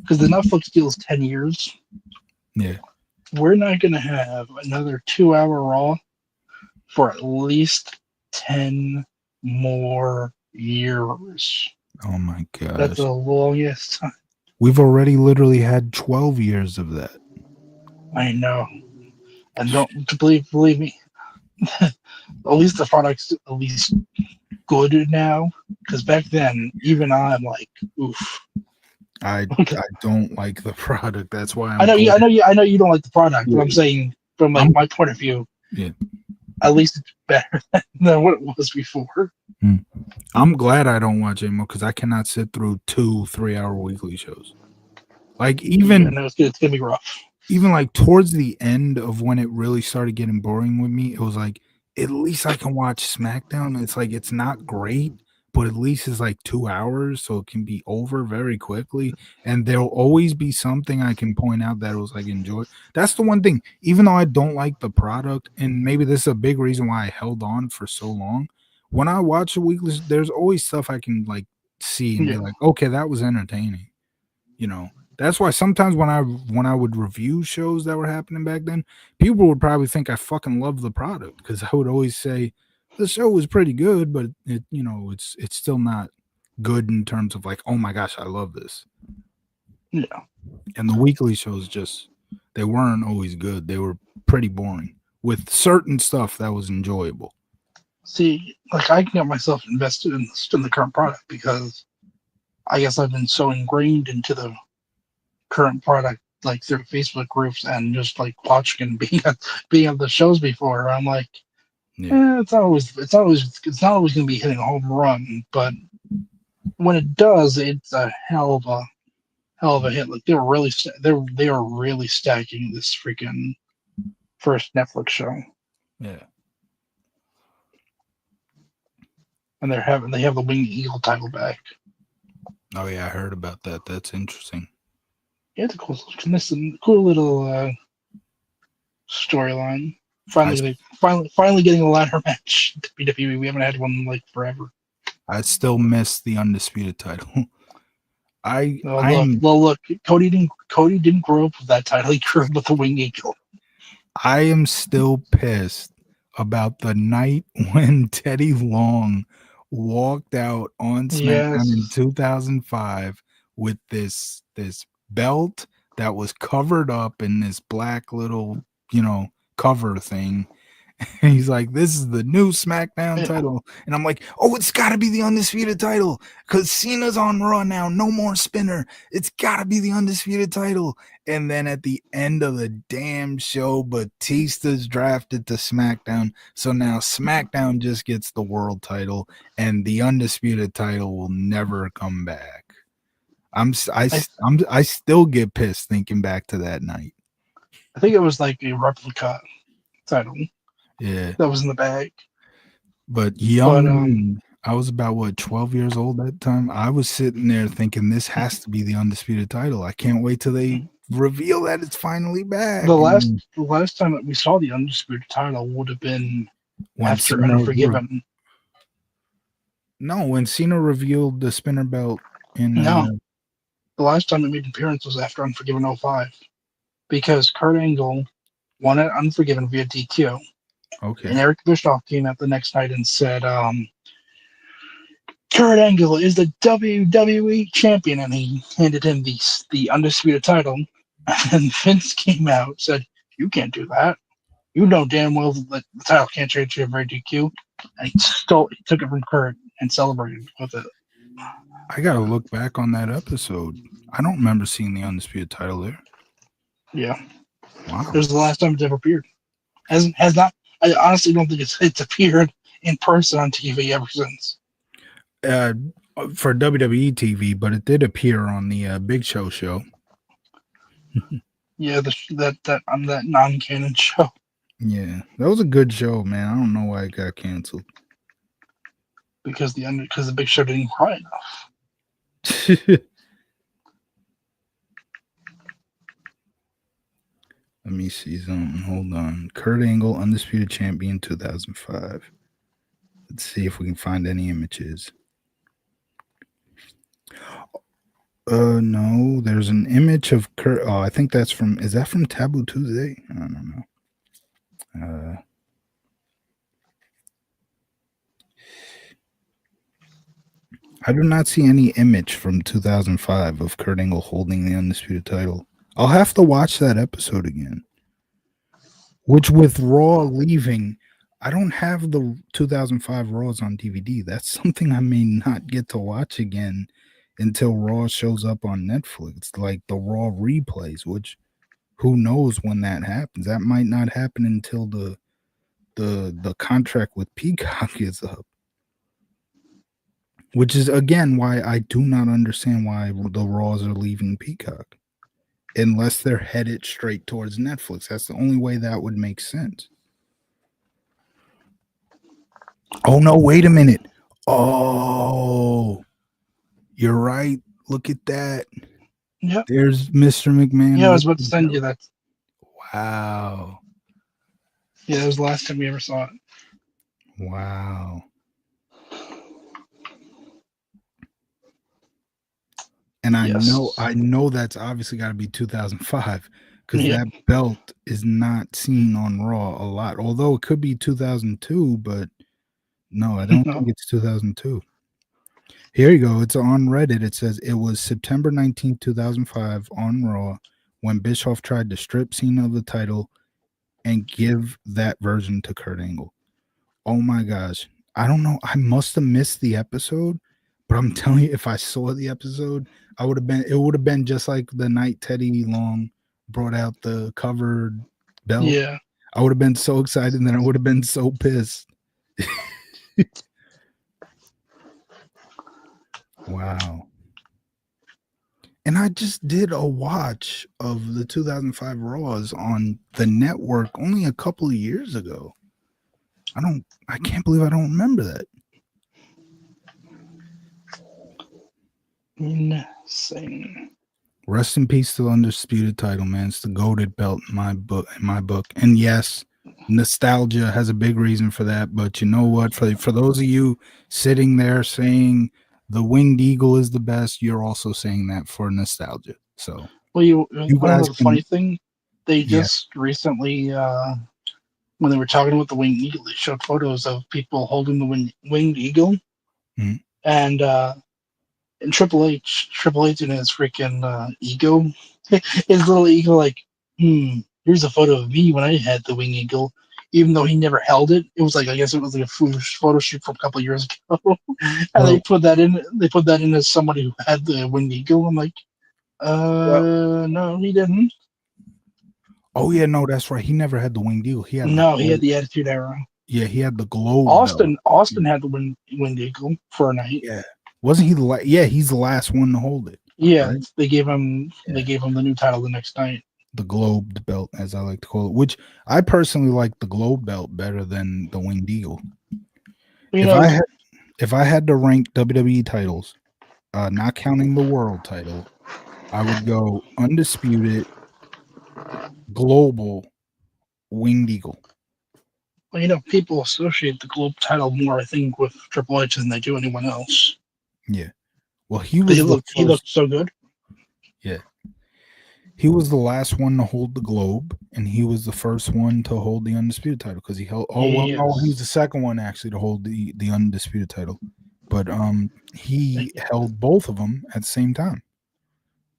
because the Netflix deal is 10 years, Yeah. we're not gonna have another 2 hour Raw for at least 10 more years. Oh my That's gosh. the longest time. We've already literally had 12 years of that. I know. And don't believe me. at least the product's at least good now. Because back then, even I'm like, oof. I don't like the product. That's why I I'm know you. glad. I know you don't like the product, but I'm Yeah, saying from like I'm my point of view, yeah. at least it's better than what it was before. Hmm. I'm glad I don't watch anymore because I cannot sit through 2 3 hour weekly shows. Like Yeah, even no, it's gonna be rough. even like towards the end of when it really started getting boring with me, it was like at least I can watch SmackDown. It's like it's not great, but at least it's like 2 hours, so it can be over very quickly. And there'll always be something I can point out that was like enjoy. That's the one thing. Even though I don't like the product, and maybe this is a big reason why I held on for so long. When I watch a weekly, there's always stuff I can like see and be Yeah, like, okay, that was entertaining. You know, that's why sometimes when I would review shows that were happening back then, people would probably think I fucking love the product because I would always say the show was pretty good, but it's still not good in terms of like, oh my gosh, I love this. yeah. And the weekly shows just they weren't always good. They were pretty boring with certain stuff that was enjoyable. See, like I can get myself invested in the current product because I guess I've been so ingrained into the current product, like through Facebook groups and just like watching and being at the shows before. I'm like, Yeah. it's not always gonna be hitting a home run, but when it does, it's a hell of a hit. Like they are really stacking this freaking first Netflix show, Yeah. and they have the Winged Eagle title back. Oh yeah, I heard about that. That's interesting. Yeah, it's a cool little storyline. I Finally getting a ladder match to WWE. We haven't had one like forever. I still miss the undisputed title. I Look, I'm well, look. Cody didn't grow up with that title. He grew up with the Wing Eagle. I am still pissed about the night when Teddy Long walked out on SmackDown in Yes, 2005 with this belt that was covered up in this black little, cover thing. And he's like, "This is the new SmackDown yeah. title," and I'm like, "Oh, it's got to be the undisputed title because Cena's on Raw now. No more spinner. It's got to be the undisputed title." And then at the end of the damn show, Batista's drafted to SmackDown, so now SmackDown just gets the world title, and the undisputed title will never come back. I I still get pissed thinking back to that night. I think it was like a replica title Yeah. that was in the bag. But But young me, I was about what 12 years old at the time. I was sitting there thinking this has to be the undisputed title. I can't wait till they reveal that it's finally back. And the last time that we saw the undisputed title would have been when after Cena Unforgiven. no, when Cena revealed the spinner belt in No, the last time it made an appearance was after Unforgiven '05 because Kurt Angle won at Unforgiven via DQ, okay. and Eric Bischoff came out the next night and said, Kurt Angle is the WWE champion, and he handed him the undisputed title. And Vince came out said, "You can't do that. You know damn well that the title can't change you over DQ." And he took it from Kurt and celebrated with it. I gotta look back on that episode. I don't remember seeing the undisputed title there. Yeah, it Wow. was the last time it's ever appeared. Has not. I honestly don't think it's appeared in person on TV ever since. Uh, for WWE TV, but it did appear on the Big Show. Yeah, that on that non-canon show Yeah, that was a good show, man. I don't know why it got canceled. because the Big Show didn't cry enough. Let me see something. Hold on. Kurt Angle, Undisputed Champion 2005. Let's see if we can find any images. No, there's an image of Kurt. Oh, I think that's from. Is that from Taboo Tuesday? I don't know. I do not see any image from 2005 of Kurt Angle holding the Undisputed title. I'll have to watch that episode again. Which with Raw leaving, I don't have the 2005 Raws on DVD. That's something I may not get to watch again until Raw shows up on Netflix, like the Raw replays, which who knows when that happens. That might not happen until the contract with Peacock is up. Which is again why I do not understand why the Raws are leaving Peacock. Unless they're headed straight towards Netflix. That's the only way that would make sense. Oh no, wait a minute. Oh, you're right. Look at that. Yep. There's Mr. McMahon Yeah, I with was about to the send you belt. that. Wow. Yeah, that was the last time we ever saw it. Wow. And Yes. I know that's obviously got to be 2005 because Yep. that belt is not seen on Raw a lot. Although it could be 2002, but no, I don't No. think it's 2002. Here you go. It's on Reddit. It says it was September 19th, 2005 on Raw when Bischoff tried to strip Cena of the title and give that version to Kurt Angle. Oh my gosh. I don't know. I must have missed the episode, but I'm telling you, if I saw the episode, it would have been just like the night Teddy Long brought out the covered belt. Yeah. I would have been so excited and then I would have been so pissed. Wow. And I just did a watch of the 2005 Raws on the network only a couple of years ago. I can't believe I don't remember that. Insane. Rest in peace to the undisputed title, man. It's the goated belt in my book. And yes, nostalgia has a big reason for that. But you know what? For those of you sitting there saying the winged eagle is the best, you're also saying that for nostalgia. So Well, you you want to know guys the can, funny thing? They yeah. just recently, when they were talking about the winged eagle, they showed photos of people holding the winged eagle, Mhm. and Triple H in his freaking ego, his little ego, like, here's a photo of me when I had the winged eagle, even though he never held it. It was like, I guess it was like a foolish photo shoot from a couple of years ago, and they Well, put that in. They put that in as somebody who had the winged eagle. I'm like, well, no, he didn't. oh yeah, no, that's right. He never had the winged eagle. He had the No, he had globe. the Attitude Era. Yeah, he had the globe belt. Austin had the winged eagle for a night. Yeah, wasn't he yeah, he's the last one to hold it, Yeah, right? they Yeah, gave him the new title the next night. the globed belt, as I like to call it. Which I personally like the globe belt better than the winged eagle. You If know, I had if I had to rank WWE titles, not counting the world title, I would go undisputed, global, winged eagle. people associate the globe title more, I think, with Triple H than they do anyone else. Yeah. Well, he He was the looked he first. looked so good. Yeah. He was the last one to hold the globe, and he was the first one to hold the undisputed title because he held. Oh well, no, he was the Yes. second one actually to hold the undisputed title, but he held both of them at the same time,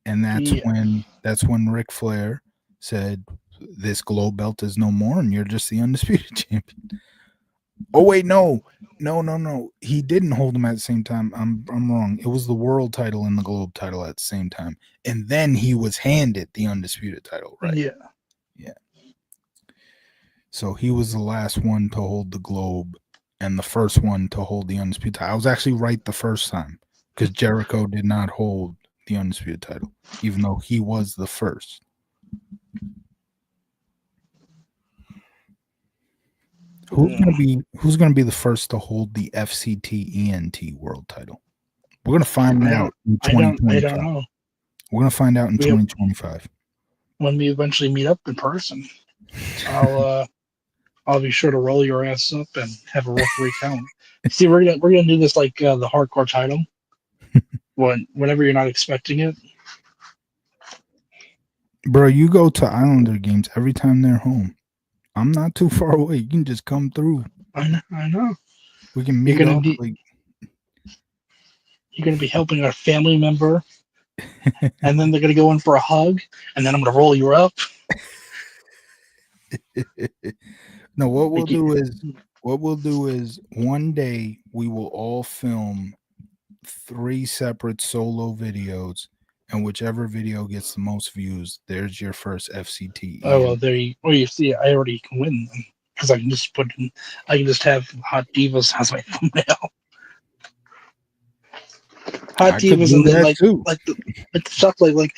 and Yeah. that's when Ric Flair said, "This globe belt is no more, and you're just the undisputed champion." Oh wait, no. He didn't hold them at the same time. I'm wrong. It was the world title and the globe title at the same time, and then he was handed the undisputed title. Right? Yeah. Yeah. So he was the last one to hold the globe and the first one to hold the undisputed title. I was actually right the first time because Jericho did not hold the undisputed title, even though he was the first. Who's gonna be the first to hold the FCT ENT world title? We're gonna find out in I don't 2025. know. We're gonna find out in We 2025. When we eventually meet up in person, I'll uh I'll be sure to roll your ass up and have a referee count. See, we're gonna do this like the hardcore title whenever you're not expecting it. Bro, you go to Islander games every time they're home. I'm not too far away. You can just come through. I know. We can You're meet gonna up. be Like you're gonna be helping a family member, and then they're gonna go in for a hug, and then I'm gonna roll you up. no, what we'll Like, do is What we'll do is one day we will all film three separate solo videos, and whichever video gets the most views, there's your first Oh well, FCTE. there you. Well, you see, I already can win them because I can just put in. I can just have Hot Divas as my thumbnail. Hot I could Divas, do and then that too. like the stuff like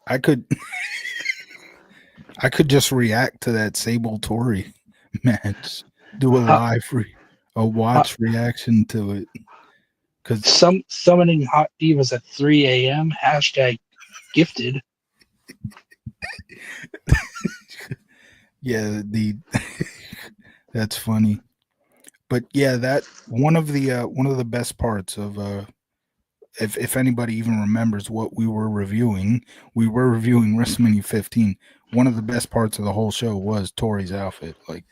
I could I could just react to that Sable Tory match, do a hot, a hot watch reaction to it. Because summoning Hot Divas at 3 a.m. Hashtag gifted. yeah, the that's funny. But yeah, that one of the best parts of if anybody even remembers what we were reviewing WrestleMania 15. One of the best parts of the whole show was Tori's outfit. Like,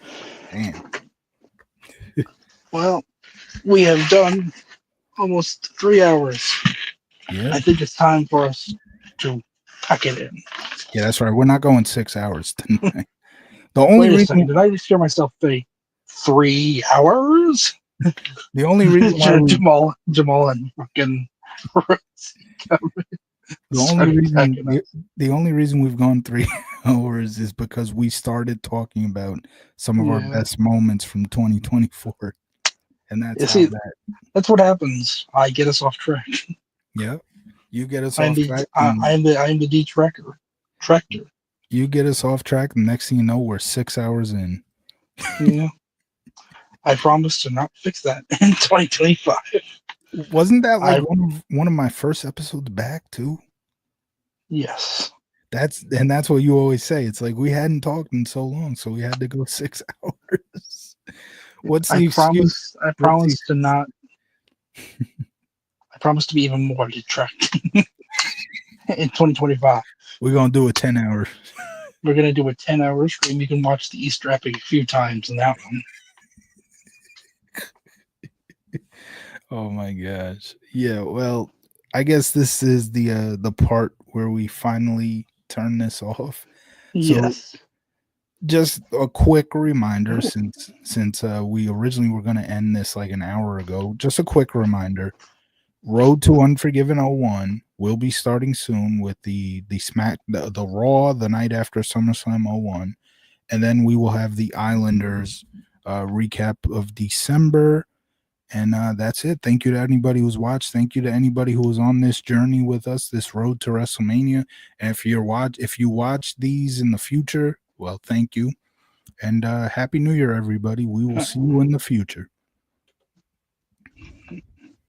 damn. Well, we have done almost 3 hours. Yeah. I think it's time for us to pack it in. Yeah, that's right. We're not going 6 hours tonight. The only Wait a second. reason Did I just hear myself say 3 hours? the only reason why we Jamal and fucking the only started reason packing up. the only reason we've gone 3 hours is because we started talking about some of our Yeah. best moments from 2024. And that's You how see, that that's what happens. I get us off track. yeah. You get us I'm off the track and I'm the detractor. Tractor. you get us off track, and next thing you know, we're 6 hours in. Yeah. I promise to not fix that in 2025. Wasn't that like I one of my first episodes back too? yes. That's what you always say. It's like we hadn't talked in so long, so we had to go 6 hours. What's I the excuse? promise. I What's the promise to not. I promise to be even more detracting in 2025. we're gonna do a 10 hour. We're gonna do a 10-hour stream. You can watch the Easter epic a few times in that one. Oh my gosh. Yeah, well, I guess this is the part where we finally turn this off. So Yes. just a quick reminder since we originally were going to end this like an hour ago, just a quick reminder. Road to Unforgiven '01 will be starting soon with the Raw the night after SummerSlam '01, and then we will have the Islanders recap of December. And that's it. Thank you to anybody who's watched. Thank you to anybody who was on this journey with us, this road to WrestleMania. And if you watch these in the future, well, thank you. And Happy New Year, everybody. We will see you in the future.